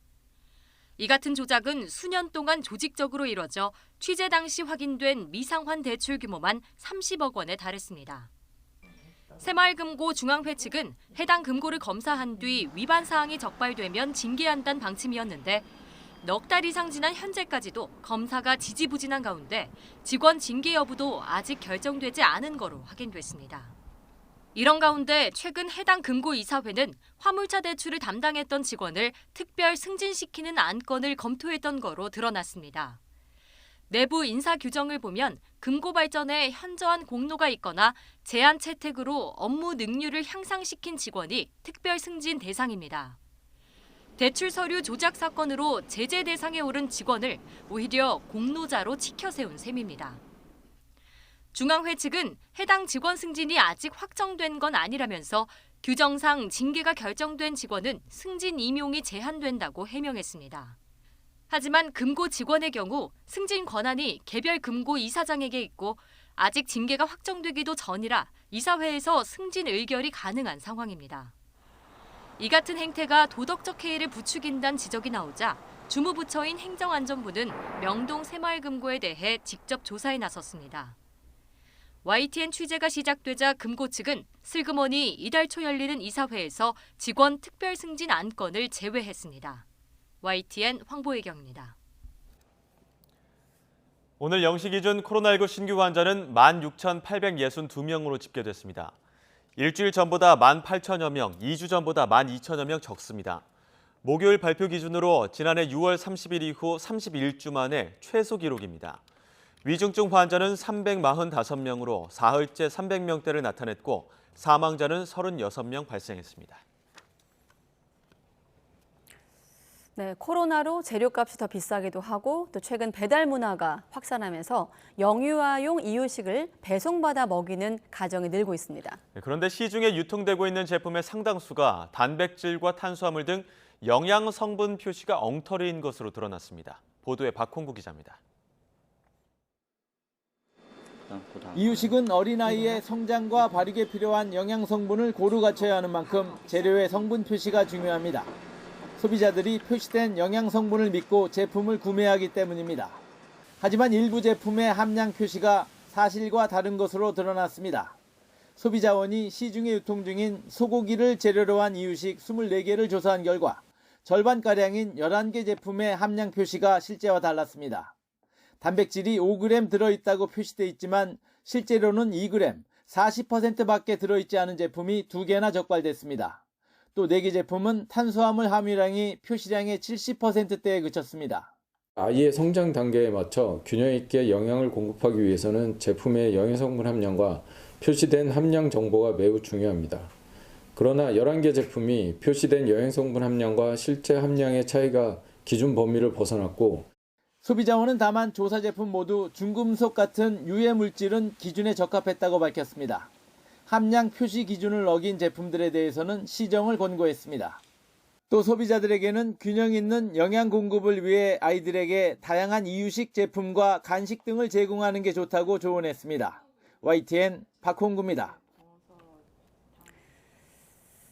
이 같은 조작은 수년 동안 조직적으로 이뤄져 취재 당시 확인된 미상환 대출 규모만 30억 원에 달했습니다. 새마을금고 중앙회 측은 해당 금고를 검사한 뒤 위반 사항이 적발되면 징계한다는 방침이었는데 넉 달 이상 지난 현재까지도 검사가 지지부진한 가운데 직원 징계 여부도 아직 결정되지 않은 거로 확인됐습니다. 이런 가운데 최근 해당 금고이사회는 화물차 대출을 담당했던 직원을 특별 승진시키는 안건을 검토했던 거로 드러났습니다. 내부 인사 규정을 보면 금고 발전에 현저한 공로가 있거나 제한 채택으로 업무 능률을 향상시킨 직원이 특별 승진 대상입니다. 대출 서류 조작 사건으로 제재 대상에 오른 직원을 오히려 공로자로 치켜세운 셈입니다. 중앙회 측은 해당 직원 승진이 아직 확정된 건 아니라면서 규정상 징계가 결정된 직원은 승진 임용이 제한된다고 해명했습니다. 하지만 금고 직원의 경우 승진 권한이 개별 금고 이사장에게 있고 아직 징계가 확정되기도 전이라 이사회에서 승진 의결이 가능한 상황입니다. 이 같은 행태가 도덕적 해이를 부추긴다는 지적이 나오자 주무부처인 행정안전부는 명동 새마을금고에 대해 직접 조사에 나섰습니다. YTN 취재가 시작되자 금고 측은 슬그머니 이달 초 열리는 이사회에서 직원 특별 승진 안건을 제외했습니다. YTN 황보혜경입니다. 오늘 0시 기준 코로나19 신규 환자는 16,862명으로 집계됐습니다. 일주일 전보다 18,000여 명, 2주 전보다 12,000여 명 적습니다. 목요일 발표 기준으로 지난해 6월 30일 이후 31주 만에 최소 기록입니다. 위중증 환자는 345명으로 사흘째 300명대를 나타냈고 사망자는 36명 발생했습니다. 네, 코로나로 재료값이 더 비싸기도 하고 또 최근 배달 문화가 확산하면서 영유아용 이유식을 배송받아 먹이는 가정이 늘고 있습니다. 그런데 시중에 유통되고 있는 제품의 상당수가 단백질과 탄수화물 등 영양 성분 표시가 엉터리인 것으로 드러났습니다. 보도에 박홍구 기자입니다. 이유식은 어린아이의 성장과 발육에 필요한 영양 성분을 고루 갖춰야 하는 만큼 재료의 성분 표시가 중요합니다. 소비자들이 표시된 영양 성분을 믿고 제품을 구매하기 때문입니다. 하지만 일부 제품의 함량 표시가 사실과 다른 것으로 드러났습니다. 소비자원이 시중에 유통 중인 소고기를 재료로 한 이유식 24개를 조사한 결과 절반가량인 11개 제품의 함량 표시가 실제와 달랐습니다. 단백질이 5g 들어있다고 표시돼 있지만 실제로는 2g, 40%밖에 들어있지 않은 제품이 2개나 적발됐습니다. 또 4개 제품은 탄수화물 함유량이 표시량의 70%대에 그쳤습니다. 아이의 성장 단계에 맞춰 균형 있게 영양을 공급하기 위해서는 제품의 영양성분 함량과 표시된 함량 정보가 매우 중요합니다. 그러나 11개 제품이 표시된 영양성분 함량과 실제 함량의 차이가 기준 범위를 벗어났고 소비자원은 다만 조사 제품 모두 중금속 같은 유해 물질은 기준에 적합했다고 밝혔습니다. 함량 표시 기준을 어긴 제품들에 대해서는 시정을 권고했습니다. 또 소비자들에게는 균형 있는 영양 공급을 위해 아이들에게 다양한 이유식 제품과 간식 등을 제공하는 게 좋다고 조언했습니다. YTN 박홍구입니다.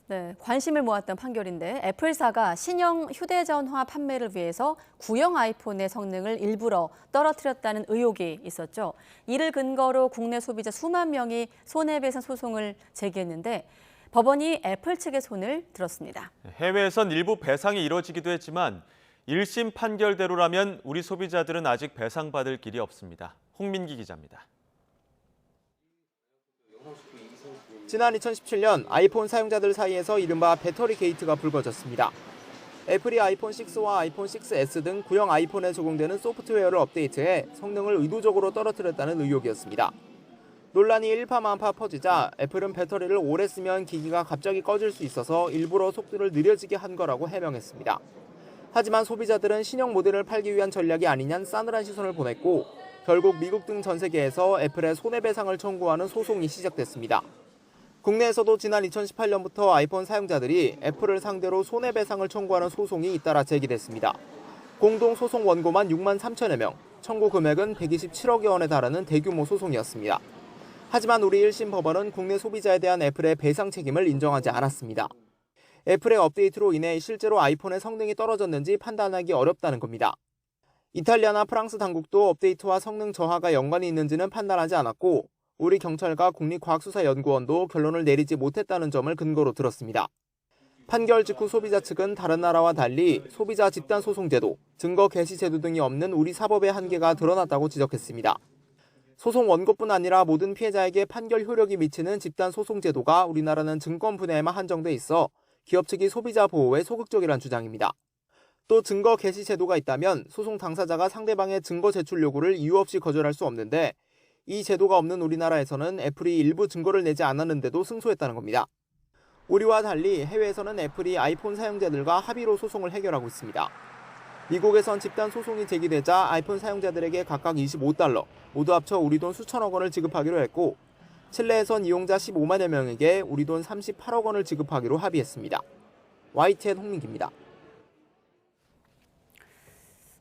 네, 관심을 모았던 판결인데 애플사가 신형 휴대전화 판매를 위해서 구형 아이폰의 성능을 일부러 떨어뜨렸다는 의혹이 있었죠. 이를 근거로 국내 소비자 수만 명이 손해배상 소송을 제기했는데 법원이 애플 측의 손을 들었습니다. 해외에선 일부 배상이 이뤄지기도 했지만 1심 판결대로라면 우리 소비자들은 아직 배상받을 길이 없습니다. 홍민기 기자입니다. 지난 2017년 아이폰 사용자들 사이에서 이른바 배터리 게이트가 불거졌습니다. 애플이 아이폰 6와 아이폰 6S 등 구형 아이폰에 적용되는 소프트웨어를 업데이트해 성능을 의도적으로 떨어뜨렸다는 의혹이었습니다. 논란이 일파만파 퍼지자 애플은 배터리를 오래 쓰면 기기가 갑자기 꺼질 수 있어서 일부러 속도를 느려지게 한 거라고 해명했습니다. 하지만 소비자들은 신형 모델을 팔기 위한 전략이 아니냐는 싸늘한 시선을 보냈고 결국 미국 등 전 세계에서 애플의 손해배상을 청구하는 소송이 시작됐습니다. 국내에서도 지난 2018년부터 아이폰 사용자들이 애플을 상대로 손해배상을 청구하는 소송이 잇따라 제기됐습니다. 공동 소송 원고만 6만 3천여 명, 청구 금액은 127억여 원에 달하는 대규모 소송이었습니다. 하지만 우리 1심 법원은 국내 소비자에 대한 애플의 배상 책임을 인정하지 않았습니다. 애플의 업데이트로 인해 실제로 아이폰의 성능이 떨어졌는지 판단하기 어렵다는 겁니다. 이탈리아나 프랑스 당국도 업데이트와 성능 저하가 연관이 있는지는 판단하지 않았고 우리 경찰과 국립과학수사연구원도 결론을 내리지 못했다는 점을 근거로 들었습니다. 판결 직후 소비자 측은 다른 나라와 달리 소비자 집단 소송 제도, 증거 개시 제도 등이 없는 우리 사법의 한계가 드러났다고 지적했습니다. 소송 원고뿐 아니라 모든 피해자에게 판결 효력이 미치는 집단 소송 제도가 우리나라는 증권 분야에만 한정돼 있어 기업 측이 소비자 보호에 소극적이란 주장입니다. 또 증거 개시 제도가 있다면 소송 당사자가 상대방의 증거 제출 요구를 이유 없이 거절할 수 없는데 이 제도가 없는 우리나라에서는 애플이 일부 증거를 내지 않았는데도 승소했다는 겁니다. 우리와 달리 해외에서는 애플이 아이폰 사용자들과 합의로 소송을 해결하고 있습니다. 미국에선 집단 소송이 제기되자 아이폰 사용자들에게 각각 $25, 모두 합쳐 우리 돈 수천억 원을 지급하기로 했고 칠레에선 이용자 15만여 명에게 우리 돈 38억 원을 지급하기로 합의했습니다. YTN 홍민기입니다.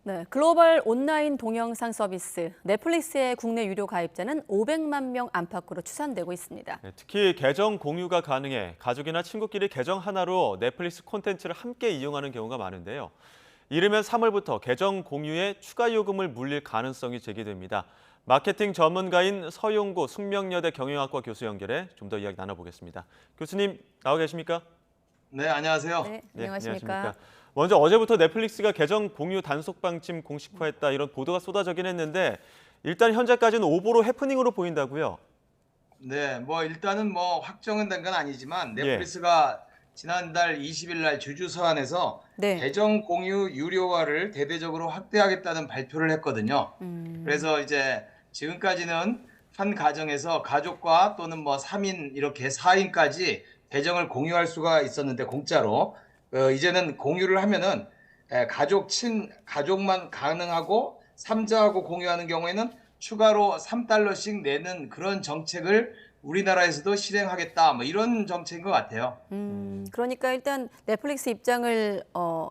네, 글로벌 온라인 동영상 서비스 넷플릭스의 국내 유료 가입자는 500만 명 안팎으로 추산되고 있습니다. 네, 특히 계정 공유가 가능해 가족이나 친구끼리 계정 하나로 넷플릭스 콘텐츠를 함께 이용하는 경우가 많은데요. 이르면 3월부터 계정 공유에 추가 요금을 물릴 가능성이 제기됩니다. 마케팅 전문가인 서용고 숙명여대 경영학과 교수 연결해 좀 더 이야기 나눠보겠습니다. 교수님 나와 계십니까? 네, 안녕하세요. 네, 안녕하십니까? 먼저 어제부터 넷플릭스가 계정 공유 단속 방침 공식화했다 이런 보도가 쏟아지긴 했는데 일단 현재까지는 오보로 해프닝으로 보인다고요? 네, 일단은 확정은 된 건 아니지만 넷플릭스가 지난달 20일 날 주주 서한에서 계정 공유 유료화를 대대적으로 확대하겠다는 발표를 했거든요. 그래서 이제 지금까지는 한 가정에서 가족과 또는 3인 이렇게 4인까지 계정을 공유할 수가 있었는데 공짜로 이제는 공유를 하면은 가족만 가능하고 3자하고 공유하는 경우에는 추가로 $3씩 내는 그런 정책을 우리나라에서도 실행하겠다 이런 정책인 것 같아요. 그러니까 일단 넷플릭스 입장을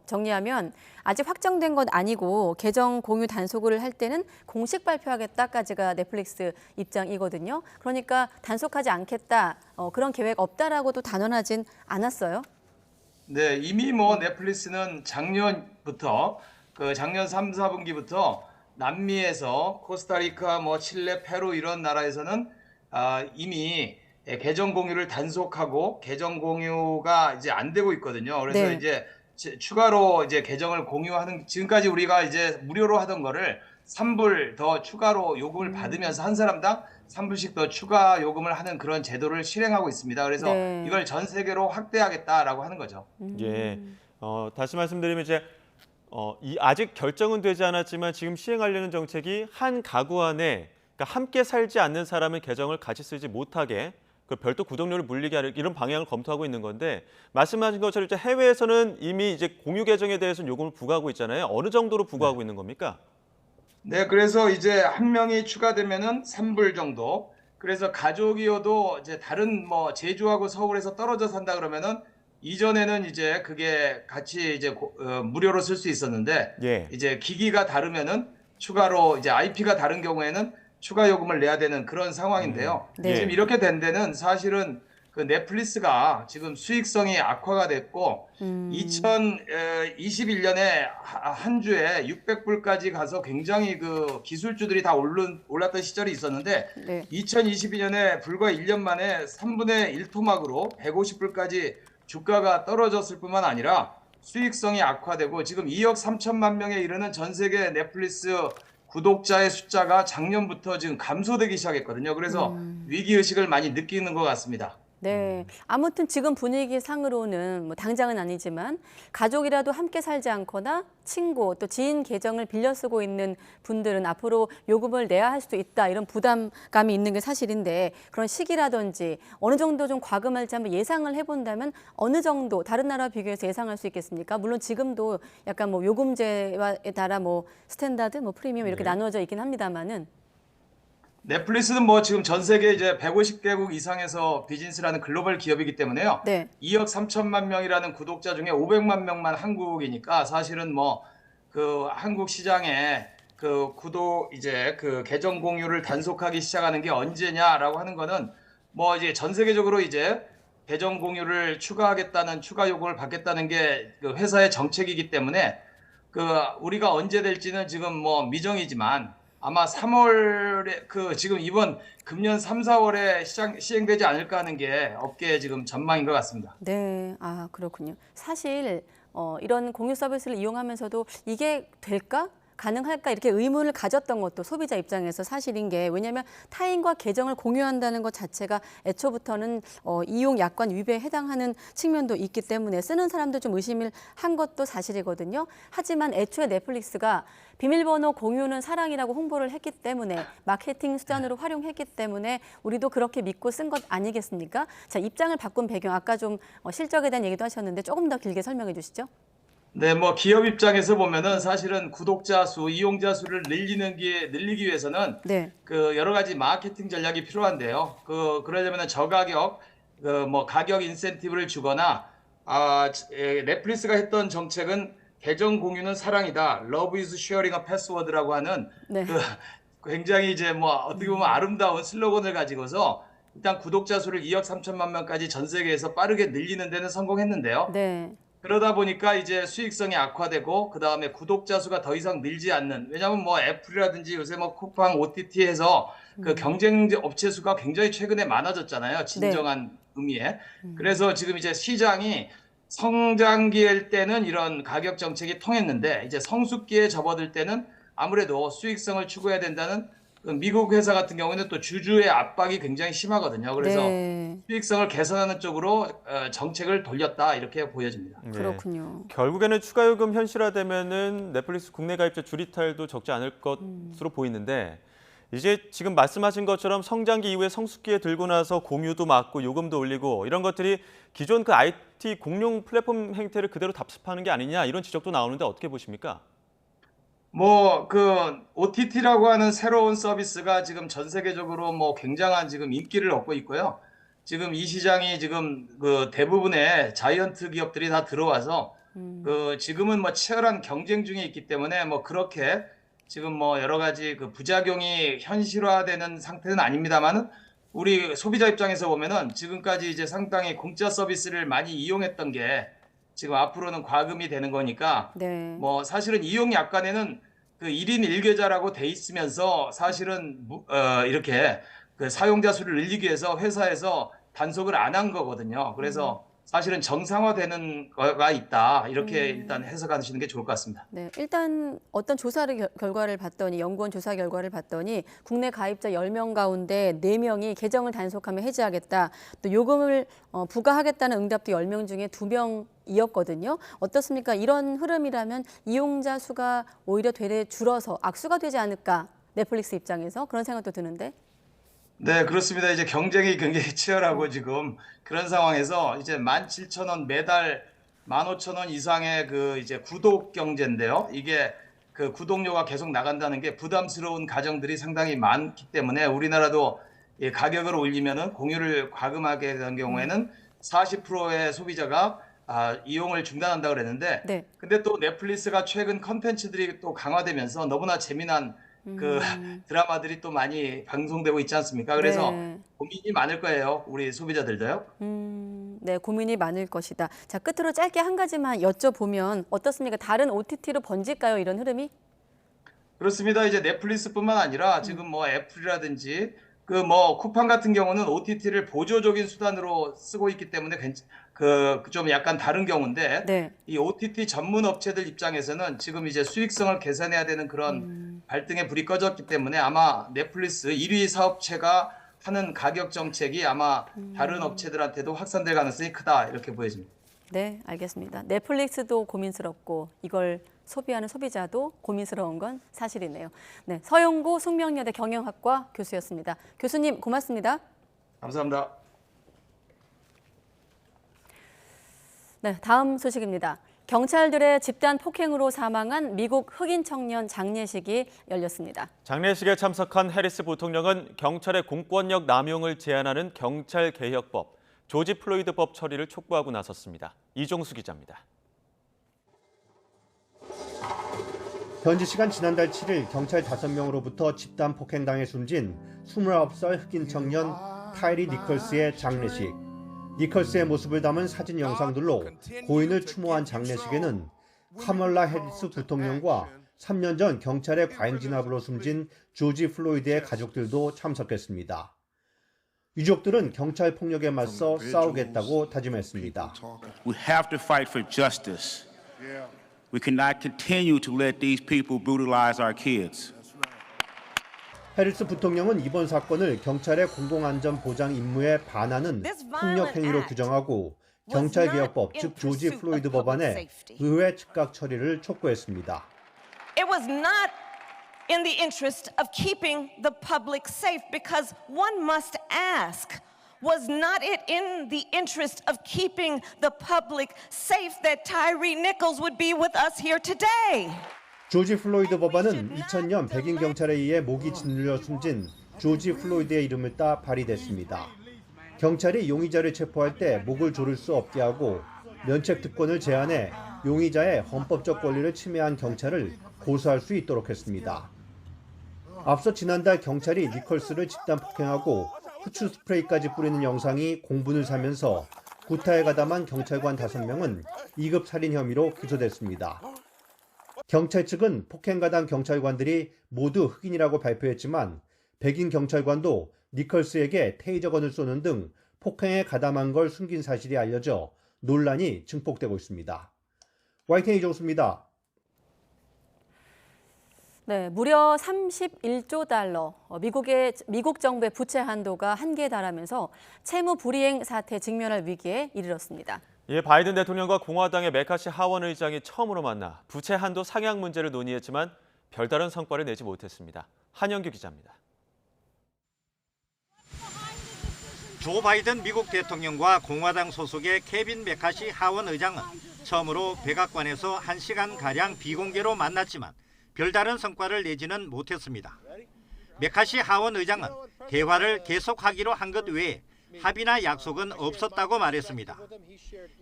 정리하면 아직 확정된 건 아니고 계정 공유 단속을 할 때는 공식 발표하겠다까지가 넷플릭스 입장이거든요. 그러니까 단속하지 않겠다 그런 계획 없다라고도 단언하진 않았어요. 네, 이미 넷플릭스는 작년부터 작년 3, 4분기부터 남미에서 코스타리카, 칠레, 페루 이런 나라에서는 이미 계정 공유를 단속하고 계정 공유가 이제 안 되고 있거든요. 그래서 이제 추가로 이제 계정을 공유하는 지금까지 우리가 이제 무료로 하던 거를 3불 더 추가로 요금을 받으면서 한 사람당 3불씩 더 추가 요금을 하는 그런 제도를 실행하고 있습니다. 그래서 이걸 전 세계로 확대하겠다라고 하는 거죠. 예, 다시 말씀드리면 이제 아직 결정은 되지 않았지만 지금 시행하려는 정책이 한 가구 안에 그러니까 함께 살지 않는 사람은 계정을 같이 쓰지 못하게 그 별도 구독료를 물리게 하는 이런 방향을 검토하고 있는 건데 말씀하신 것처럼 이제 해외에서는 이미 이제 공유 계정에 대해서는 요금을 부과하고 있잖아요. 어느 정도로 부과하고 있는 겁니까? 네, 그래서 이제 한 명이 추가되면은 3불 정도. 그래서 가족이어도 이제 다른 제주하고 서울에서 떨어져 산다 그러면은 이전에는 이제 그게 같이 이제 무료로 쓸 수 있었는데 이제 기기가 다르면은 추가로 이제 IP가 다른 경우에는 추가 요금을 내야 되는 그런 상황인데요. 지금 이렇게 된 데는 사실은 그 넷플릭스가 지금 수익성이 악화가 됐고 2021년에 한 주에 600불까지 가서 굉장히 그 기술주들이 다 올랐던 시절이 있었는데 2022년에 불과 1년 만에 3분의 1 토막으로 150불까지 주가가 떨어졌을 뿐만 아니라 수익성이 악화되고 지금 2억 3천만 명에 이르는 전 세계 넷플릭스 구독자의 숫자가 작년부터 지금 감소되기 시작했거든요. 그래서 위기의식을 많이 느끼는 것 같습니다. 네, 아무튼 지금 분위기 상으로는 당장은 아니지만 가족이라도 함께 살지 않거나 친구 또 지인 계정을 빌려 쓰고 있는 분들은 앞으로 요금을 내야 할 수도 있다 이런 부담감이 있는 게 사실인데 그런 시기라든지 어느 정도 좀 과금할지 한번 예상을 해본다면 어느 정도 다른 나라와 비교해서 예상할 수 있겠습니까? 물론 지금도 약간 요금제에 따라 스탠다드, 프리미엄 이렇게 나누어져 있긴 합니다만은. 넷플릭스는 지금 전 세계 이제 150개국 이상에서 비즈니스를 하는 글로벌 기업이기 때문에요. 2억 3천만 명이라는 구독자 중에 500만 명만 한국이니까 사실은 그 한국 시장에 그 이제 그 계정 공유를 단속하기 시작하는 게 언제냐라고 하는 거는 이제 전 세계적으로 이제 계정 공유를 추가하겠다는 추가 요금을 받겠다는 게 그 회사의 정책이기 때문에 그 우리가 언제 될지는 지금 미정이지만 아마 3월에 지금 이번 금년 3, 4월에 시행되지 않을까 하는 게 업계의 지금 전망인 것 같습니다. 네, 그렇군요. 사실 이런 공유 서비스를 이용하면서도 이게 될까? 가능할까? 이렇게 의문을 가졌던 것도 소비자 입장에서 사실인 게, 왜냐하면 타인과 계정을 공유한다는 것 자체가 애초부터는 이용 약관 위배에 해당하는 측면도 있기 때문에 쓰는 사람도 좀 의심을 한 것도 사실이거든요. 하지만 애초에 넷플릭스가 비밀번호 공유는 사랑이라고 홍보를 했기 때문에, 마케팅 수단으로 활용했기 때문에 우리도 그렇게 믿고 쓴 것 아니겠습니까? 자, 입장을 바꾼 배경, 아까 좀 실적에 대한 얘기도 하셨는데 조금 더 길게 설명해 주시죠. 네, 뭐 기업 입장에서 보면은 사실은 구독자 수, 이용자 수를 늘리기 위해서는 네. 여러 가지 마케팅 전략이 필요한데요. 그러려면은 저가격, 뭐 가격 인센티브를 주거나, 넷플릭스가 했던 정책은 계정 공유는 사랑이다, Love is sharing a password라고 하는 네. 굉장히 이제 뭐 어떻게 보면 아름다운 슬로건을 가지고서 일단 구독자 수를 2억 3천만 명까지 전 세계에서 빠르게 늘리는 데는 성공했는데요. 네. 그러다 보니까 이제 수익성이 악화되고, 그 다음에 구독자 수가 더 이상 늘지 않는, 왜냐하면 뭐 애플이라든지 요새 뭐 쿠팡, OTT에서 경쟁 업체 수가 굉장히 최근에 많아졌잖아요. 진정한 의미에. 그래서 지금 이제 시장이 성장기일 때는 이런 가격 정책이 통했는데, 이제 성숙기에 접어들 때는 아무래도 수익성을 추구해야 된다는 미국 회사 같은 경우에는 또 주주의 압박이 굉장히 심하거든요. 그래서 네. 수익성을 개선하는 쪽으로 정책을 돌렸다, 이렇게 보여집니다. 네. 그렇군요. 결국에는 추가 요금 현실화되면은 넷플릭스 국내 가입자 줄이탈도 적지 않을 것으로 보이는데, 이제 지금 말씀하신 것처럼 성장기 이후에 성숙기에 들고 나서 공유도 막고 요금도 올리고 이런 것들이 기존 그 IT 공용 플랫폼 행태를 그대로 답습하는 게 아니냐, 이런 지적도 나오는데 어떻게 보십니까? 뭐 OTT라고 하는 새로운 서비스가 지금 전 세계적으로 뭐 굉장한 지금 인기를 얻고 있고요. 지금 이 시장이 지금 대부분의 자이언트 기업들이 다 들어와서 지금은 뭐 치열한 경쟁 중에 있기 때문에 뭐 그렇게 지금 뭐 여러 가지 부작용이 현실화되는 상태는 아닙니다만은, 우리 소비자 입장에서 보면은 지금까지 이제 상당히 공짜 서비스를 많이 이용했던 게 지금 앞으로는 과금이 되는 거니까, 네. 뭐 사실은 이용 약관에는 1인 1계좌라고 돼 있으면서 사실은 이렇게 사용자 수를 늘리기 위해서 회사에서 단속을 안 한 거거든요. 그래서 사실은 정상화되는 거가 있다, 이렇게 일단 해석하시는 게 좋을 것 같습니다. 네, 일단 어떤 결과를 봤더니, 연구원 조사 결과를 봤더니 국내 가입자 10명 가운데 4명이 계정을 단속하면 해지하겠다, 또 요금을 부과하겠다는 응답도 10명 중에 2명이었거든요. 어떻습니까? 이런 흐름이라면 이용자 수가 오히려 되레 줄어서 악수가 되지 않을까, 넷플릭스 입장에서 그런 생각도 드는데. 네, 그렇습니다. 이제 경쟁이 굉장히 치열하고 지금 그런 상황에서 이제 17,000원, 매달 15,000원 이상의 이제 구독 경제인데요. 이게 구독료가 계속 나간다는 게 부담스러운 가정들이 상당히 많기 때문에, 우리나라도 가격을 올리면은 공유를 과금하게 되는 경우에는 40%의 소비자가 이용을 중단한다고 그랬는데, 네. 근데 또 넷플릭스가 최근 컨텐츠들이 또 강화되면서 너무나 재미난 드라마들이 또 많이 방송되고 있지 않습니까? 그래서 네. 고민이 많을 거예요, 우리 소비자들도요. 네, 고민이 많을 것이다. 자, 끝으로 짧게 한 가지만 여쭤보면 어떻습니까? 다른 OTT로 번질까요, 이런 흐름이? 그렇습니다. 이제 넷플릭스뿐만 아니라 지금 뭐 애플이라든지 뭐 쿠팡 같은 경우는 OTT를 보조적인 수단으로 쓰고 있기 때문에 좀 약간 다른 경우인데, 네. 이 OTT 전문 업체들 입장에서는 지금 이제 수익성을 계산해야 되는 그런 발등에 불이 꺼졌기 때문에, 아마 넷플릭스 1위 사업체가 하는 가격 정책이 아마 다른 업체들한테도 확산될 가능성이 크다, 이렇게 보여집니다. 네, 알겠습니다. 넷플릭스도 고민스럽고 이걸 소비하는 소비자도 고민스러운 건 사실이네요. 네, 서영고 숙명여대 경영학과 교수였습니다. 교수님 고맙습니다. 감사합니다. 네, 다음 소식입니다. 경찰들의 집단 폭행으로 사망한 미국 흑인 청년 장례식이 열렸습니다. 장례식에 참석한 해리스 부통령은 경찰의 공권력 남용을 제한하는 경찰개혁법, 조지 플로이드법 처리를 촉구하고 나섰습니다. 이종수 기자입니다. 현지 시간 지난달 7일 경찰 5명으로부터 집단 폭행당해 숨진 29살 흑인 청년 타이리 니컬스의 장례식. 니컬스의 모습을 담은 사진 영상들로 고인을 추모한 장례식에는 카멀라 해리스 부통령과 3년 전 경찰의 과잉 진압으로 숨진 조지 플로이드의 가족들도 참석했습니다. 유족들은 경찰 폭력에 맞서 싸우겠다고 다짐했습니다. We have to fight for justice. We cannot continue to let these people brutalize our kids. 해리스 부통령은 이번 사건을 경찰의 공공안전 보장 임무에 반하는 폭력 행위로 규정하고 경찰개혁법, 즉 조지 플로이드 법안의 의회 즉각 처리를 촉구했습니다. It was not in the interest of keeping the public safe, because one must ask, was not it in the interest of keeping the public safe that Tyree Nichols would be with us here today? 조지 플로이드 법안은 2000년 백인 경찰에 의해 목이 짓눌려 숨진 조지 플로이드의 이름을 따 발의됐습니다. 경찰이 용의자를 체포할 때 목을 조를 수 없게 하고 면책 특권을 제한해 용의자의 헌법적 권리를 침해한 경찰을 고소할 수 있도록 했습니다. 앞서 지난달 경찰이 니콜스를 집단 폭행하고 후추 스프레이까지 뿌리는 영상이 공분을 사면서 구타에 가담한 경찰관 5명은 2급 살인 혐의로 기소됐습니다. 경찰 측은 폭행 가담 경찰관들이 모두 흑인이라고 발표했지만 백인 경찰관도 니콜스에게 테이저건을 쏘는 등 폭행에 가담한 걸 숨긴 사실이 알려져 논란이 증폭되고 있습니다. YTN 이종수입니다. 네, 무려 31조 달러, 미국 정부의 부채 한도가 한계에 달하면서 채무 불이행 사태에 직면할 위기에 이르렀습니다. 예, 바이든 대통령과 공화당의 메카시 하원 의장이 처음으로 만나 부채 한도 상향 문제를 논의했지만 별다른 성과를 내지 못했습니다. 한영규 기자입니다. 조 바이든 미국 대통령과 공화당 소속의 케빈 메카시 하원 의장은 처음으로 백악관에서 1시간가량 비공개로 만났지만 별다른 성과를 내지는 못했습니다. 메카시 하원 의장은 대화를 계속하기로 한 것 외에 합의나 약속은 없었다고 말했습니다.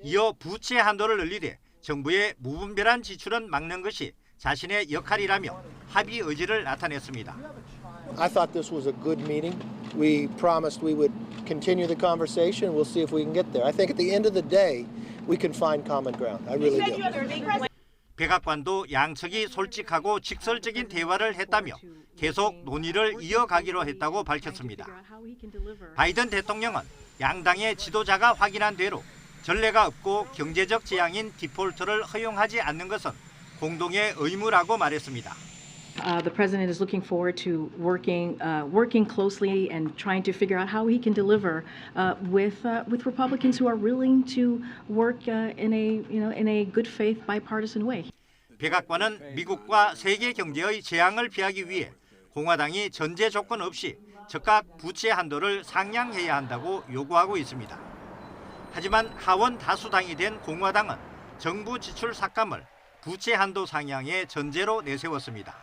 이어 부채 한도를 늘리되 정부의 무분별한 지출은 막는 것이 자신의 역할이라며 합의 의지를 나타냈습니다. I thought this was a good meeting. We promised we would continue the conversation. We'll see if we can get there. I think at the end of the day, we can find common ground. I really do. 백악관도 양측이 솔직하고 직설적인 대화를 했다며 계속 논의를 이어가기로 했다고 밝혔습니다. 바이든 대통령은 양당의 지도자가 확인한 대로 전례가 없고 경제적 재앙인 디폴트를 허용하지 않는 것은 공동의 의무라고 말했습니다. The president is looking forward to working closely and trying to figure out how he can deliver with Republicans who are willing to work in a good faith bipartisan way. 백악관은 미국과 세계 경제의 재앙을 피하기 위해 공화당이 전제 조건 없이 즉각 부채 한도를 상향해야 한다고 요구하고 있습니다. 하지만 하원 다수당이 된 공화당은 정부 지출 삭감을 부채 한도 상향의 전제로 내세웠습니다.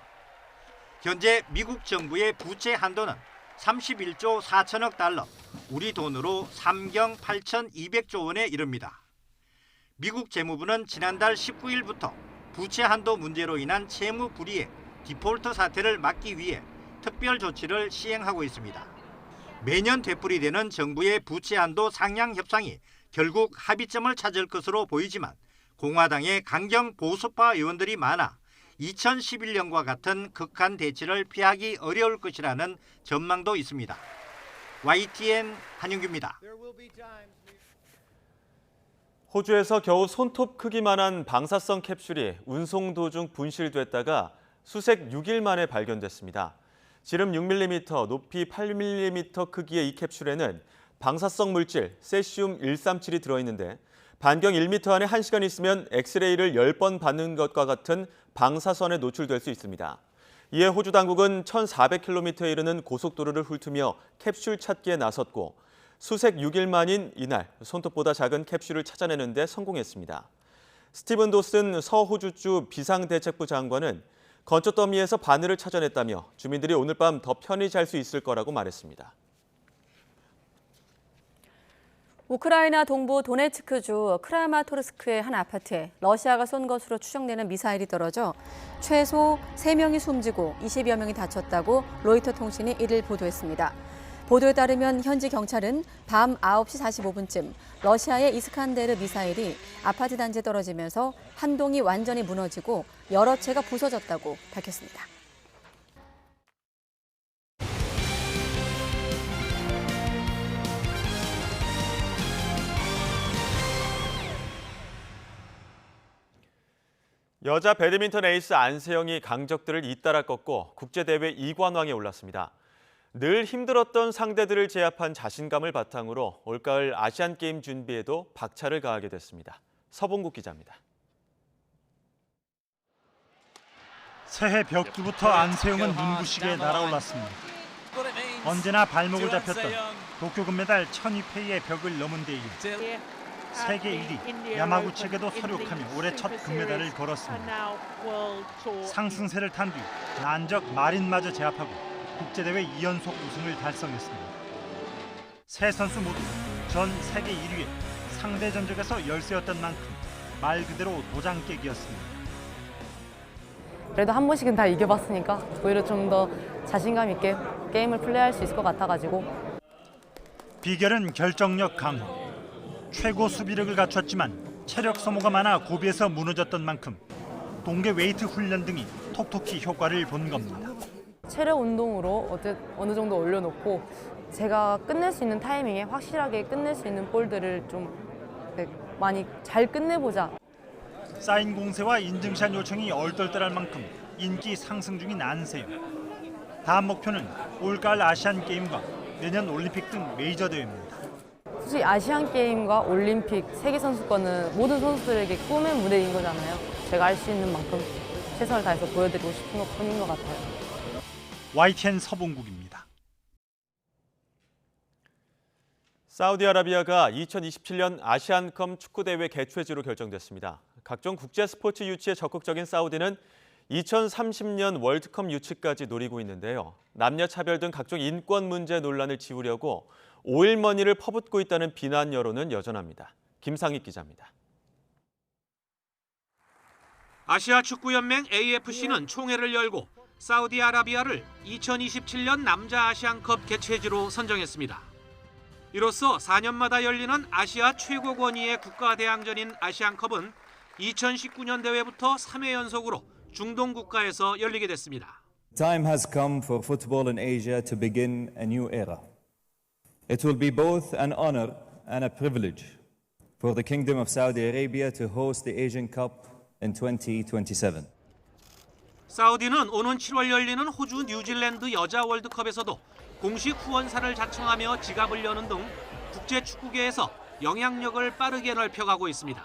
현재 미국 정부의 부채 한도는 31조 4천억 달러, 우리 돈으로 3경 8,200조 원에 이릅니다. 미국 재무부는 지난달 19일부터 부채 한도 문제로 인한 채무 불이행, 디폴트 사태를 막기 위해 특별 조치를 시행하고 있습니다. 매년 되풀이되는 정부의 부채 한도 상향 협상이 결국 합의점을 찾을 것으로 보이지만 공화당의 강경 보수파 의원들이 많아 2011년과 같은 극한 대치를 피하기 어려울 것이라는 전망도 있습니다. YTN 한영규입니다. 호주에서 겨우 손톱 크기만한 방사성 캡슐이 운송 도중 분실됐다가 수색 6일 만에 발견됐습니다. 지름 6mm, 높이 8mm 크기의 이 캡슐에는 방사성 물질 세시움 137이 들어있는데 반경 1m 안에 1시간 있으면 엑스레이를 10번 받는 것과 같은 방사선에 노출될 수 있습니다. 이에 호주 당국은 1,400km에 이르는 고속도로를 훑으며 캡슐 찾기에 나섰고 수색 6일 만인 이날 손톱보다 작은 캡슐을 찾아내는 데 성공했습니다. 스티븐 도슨 서호주주 비상대책부 장관은 건조 더미에서 바늘을 찾아냈다며 주민들이 오늘 밤 더 편히 잘 수 있을 거라고 말했습니다. 우크라이나 동부 도네츠크주 크라마토르스크의 한 아파트에 러시아가 쏜 것으로 추정되는 미사일이 떨어져 최소 3명이 숨지고 20여 명이 다쳤다고 로이터 통신이 이를 보도했습니다. 보도에 따르면 현지 경찰은 밤 9시 45분쯤 러시아의 이스칸데르 미사일이 아파트 단지에 떨어지면서 한 동이 완전히 무너지고 여러 채가 부서졌다고 밝혔습니다. 여자 배드민턴 에이스 안세영이 강적들을 잇따라 꺾고 국제대회 2관왕에 올랐습니다. 늘 힘들었던 상대들을 제압한 자신감을 바탕으로 올가을 아시안게임 준비에도 박차를 가하게 됐습니다. 서봉국 기자입니다. 새해 벽두부터 안세영은 눈부시게 날아올랐습니다. 언제나 발목을 잡혔던 도쿄 금메달 1002패의 벽을 넘은 데 이어 세계 1위 야마구치에게도 서륙하며 올해 첫 금메달을 걸었습니다. 상승세를 탄 뒤 난적 마린마저 제압하고 국제대회 2연속 우승을 달성했습니다. 세 선수 모두 전 세계 1위에 상대 전적에서 열세였던 만큼 말 그대로 도장 깨기였습니다. 그래도 한 번씩은 다 이겨봤으니까 오히려 좀 더 자신감 있게 게임을 플레이할 수 있을 것 같아가지고. 비결은 결정력 강화. 최고 수비력을 갖췄지만 체력 소모가 많아 고비에서 무너졌던 만큼 동계 웨이트 훈련 등이 톡톡히 효과를 본 겁니다. 체력 운동으로 어느 정도 올려놓고 제가 끝낼 수 있는 타이밍에 확실하게 끝낼 수 있는 볼들을 좀 많이 잘 끝내보자. 사인 공세와 인증샷 요청이 얼떨떨할 만큼 인기 상승 중인 안세영. 다음 목표는 올가을 아시안게임과 내년 올림픽 등 메이저 대회입니다. 솔직히 아시안게임과 올림픽, 세계선수권은 모든 선수들에게 꿈의 무대인 거잖아요. 제가 할 수 있는 만큼 최선을 다해서 보여드리고 싶은 것뿐인 것 같아요. YTN 서봉국입니다. 사우디아라비아가 2027년 아시안컵 축구대회 개최지로 결정됐습니다. 각종 국제 스포츠 유치에 적극적인 사우디는 2030년 월드컵 유치까지 노리고 있는데요. 남녀 차별 등 각종 인권 문제 논란을 지우려고 오일머니를 퍼붓고 있다는 비난 여론은 여전합니다. 김상익 기자입니다. 아시아 축구연맹 AFC는 총회를 열고 사우디아라비아를 2027년 남자 아시안컵 개최지로 선정했습니다. 이로써 4년마다 열리는 아시아 최고 권위의 국가대항전인 아시안컵은 2019년 대회부터 3회 연속으로 중동 국가에서 열리게 됐습니다. Time has come for football in Asia to begin a new era. It will be both an honor and a privilege for the Kingdom of Saudi Arabia to host the Asian Cup in 2027. 사우디는 오는 7월 열리는 호주 뉴질랜드 여자 월드컵에서도 공식 후원사를 자청하며 지갑을 여는 등 국제 축구계에서 영향력을 빠르게 넓혀가고 있습니다.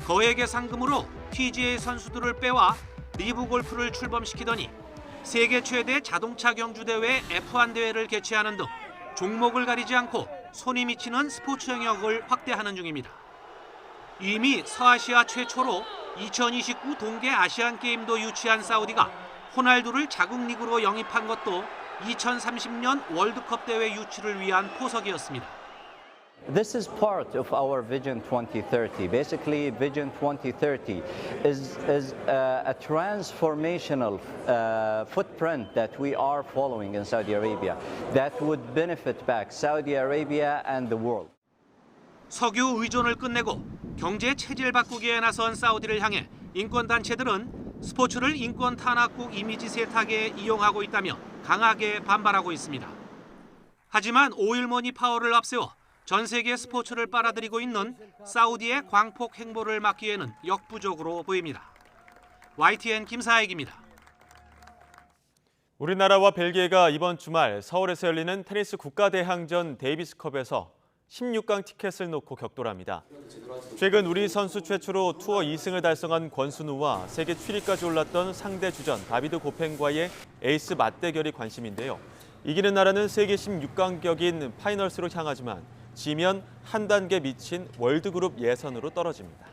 거액의 상금으로 PGA 선수들을 빼와 리브 골프를 출범시키더니 세계 최대 자동차 경주 대회 F1 대회를 개최하는 등 종목을 가리지 않고 손이 미치는 스포츠 영역을 확대하는 중입니다. 이미 서아시아 최초로 2029 동계 아시안게임도 유치한 사우디가 호날두를 자국 리그로 영입한 것도 2030년 월드컵 대회 유치를 위한 포석이었습니다. This is part of our Vision 2030. Basically, Vision 2030 is a transformational footprint that we are following in Saudi Arabia that would benefit back Saudi Arabia and the world. 석유 의존을 끝내고 경제 체질 바꾸기에 나선 사우디를 향해 인권단체들은 스포츠를 인권 탄압국 이미지 세탁에 이용하고 있다며 강하게 반발하고 있습니다. 하지만 오일머니 파워를 앞세워 전 세계 스포츠를 빨아들이고 있는 사우디의 광폭 행보를 막기에는 역부족으로 보입니다. YTN 김사익입니다. 우리나라와 벨기에가 이번 주말 서울에서 열리는 테니스 국가대항전 데이비스컵에서 16강 티켓을 놓고 격돌합니다. 최근 우리 선수 최초로 투어 2승을 달성한 권순우와 세계 7위까지 올랐던 상대 주전 다비드 고펜과의 에이스 맞대결이 관심인데요. 이기는 나라는 세계 16강격인 파이널스로 향하지만 지면 한 단계 미친 월드그룹 예선으로 떨어집니다.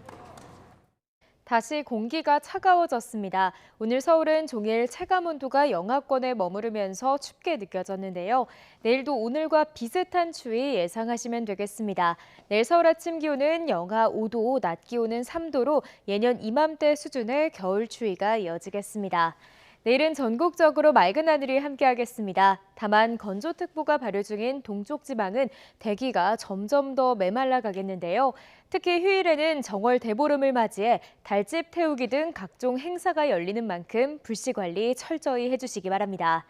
다시 공기가 차가워졌습니다. 오늘 서울은 종일 체감온도가 영하권에 머무르면서 춥게 느껴졌는데요. 내일도 오늘과 비슷한 추위 예상하시면 되겠습니다. 내일 서울 아침 기온은 영하 5도, 낮 기온은 3도로 예년 이맘때 수준의 겨울 추위가 이어지겠습니다. 내일은 전국적으로 맑은 하늘이 함께하겠습니다. 다만 건조특보가 발효 중인 동쪽 지방은 대기가 점점 더 메말라가겠는데요. 특히 휴일에는 정월 대보름을 맞이해 달집 태우기 등 각종 행사가 열리는 만큼 불씨 관리 철저히 해주시기 바랍니다.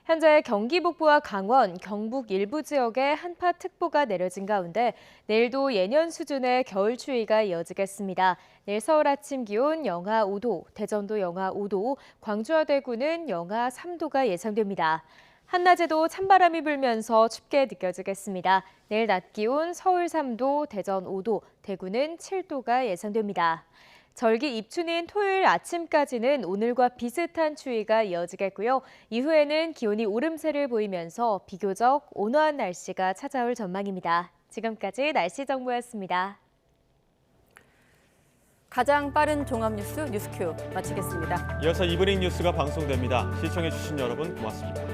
현재 경기 북부와 강원, 경북 일부 지역에 한파특보가 내려진 가운데 내일도 예년 수준의 겨울 추위가 이어지겠습니다. 내일 서울 아침 기온 영하 5도, 대전도 영하 5도, 광주와 대구는 영하 3도가 예상됩니다. 한낮에도 찬바람이 불면서 춥게 느껴지겠습니다. 내일 낮 기온 서울 3도, 대전 5도, 대구는 7도가 예상됩니다. 절기 입춘인 토요일 아침까지는 오늘과 비슷한 추위가 이어지겠고요. 이후에는 기온이 오름세를 보이면서 비교적 온화한 날씨가 찾아올 전망입니다. 지금까지 날씨 정보였습니다. 가장 빠른 종합뉴스 뉴스큐 마치겠습니다. 이어서 이브닝 뉴스가 방송됩니다. 시청해주신 여러분 고맙습니다.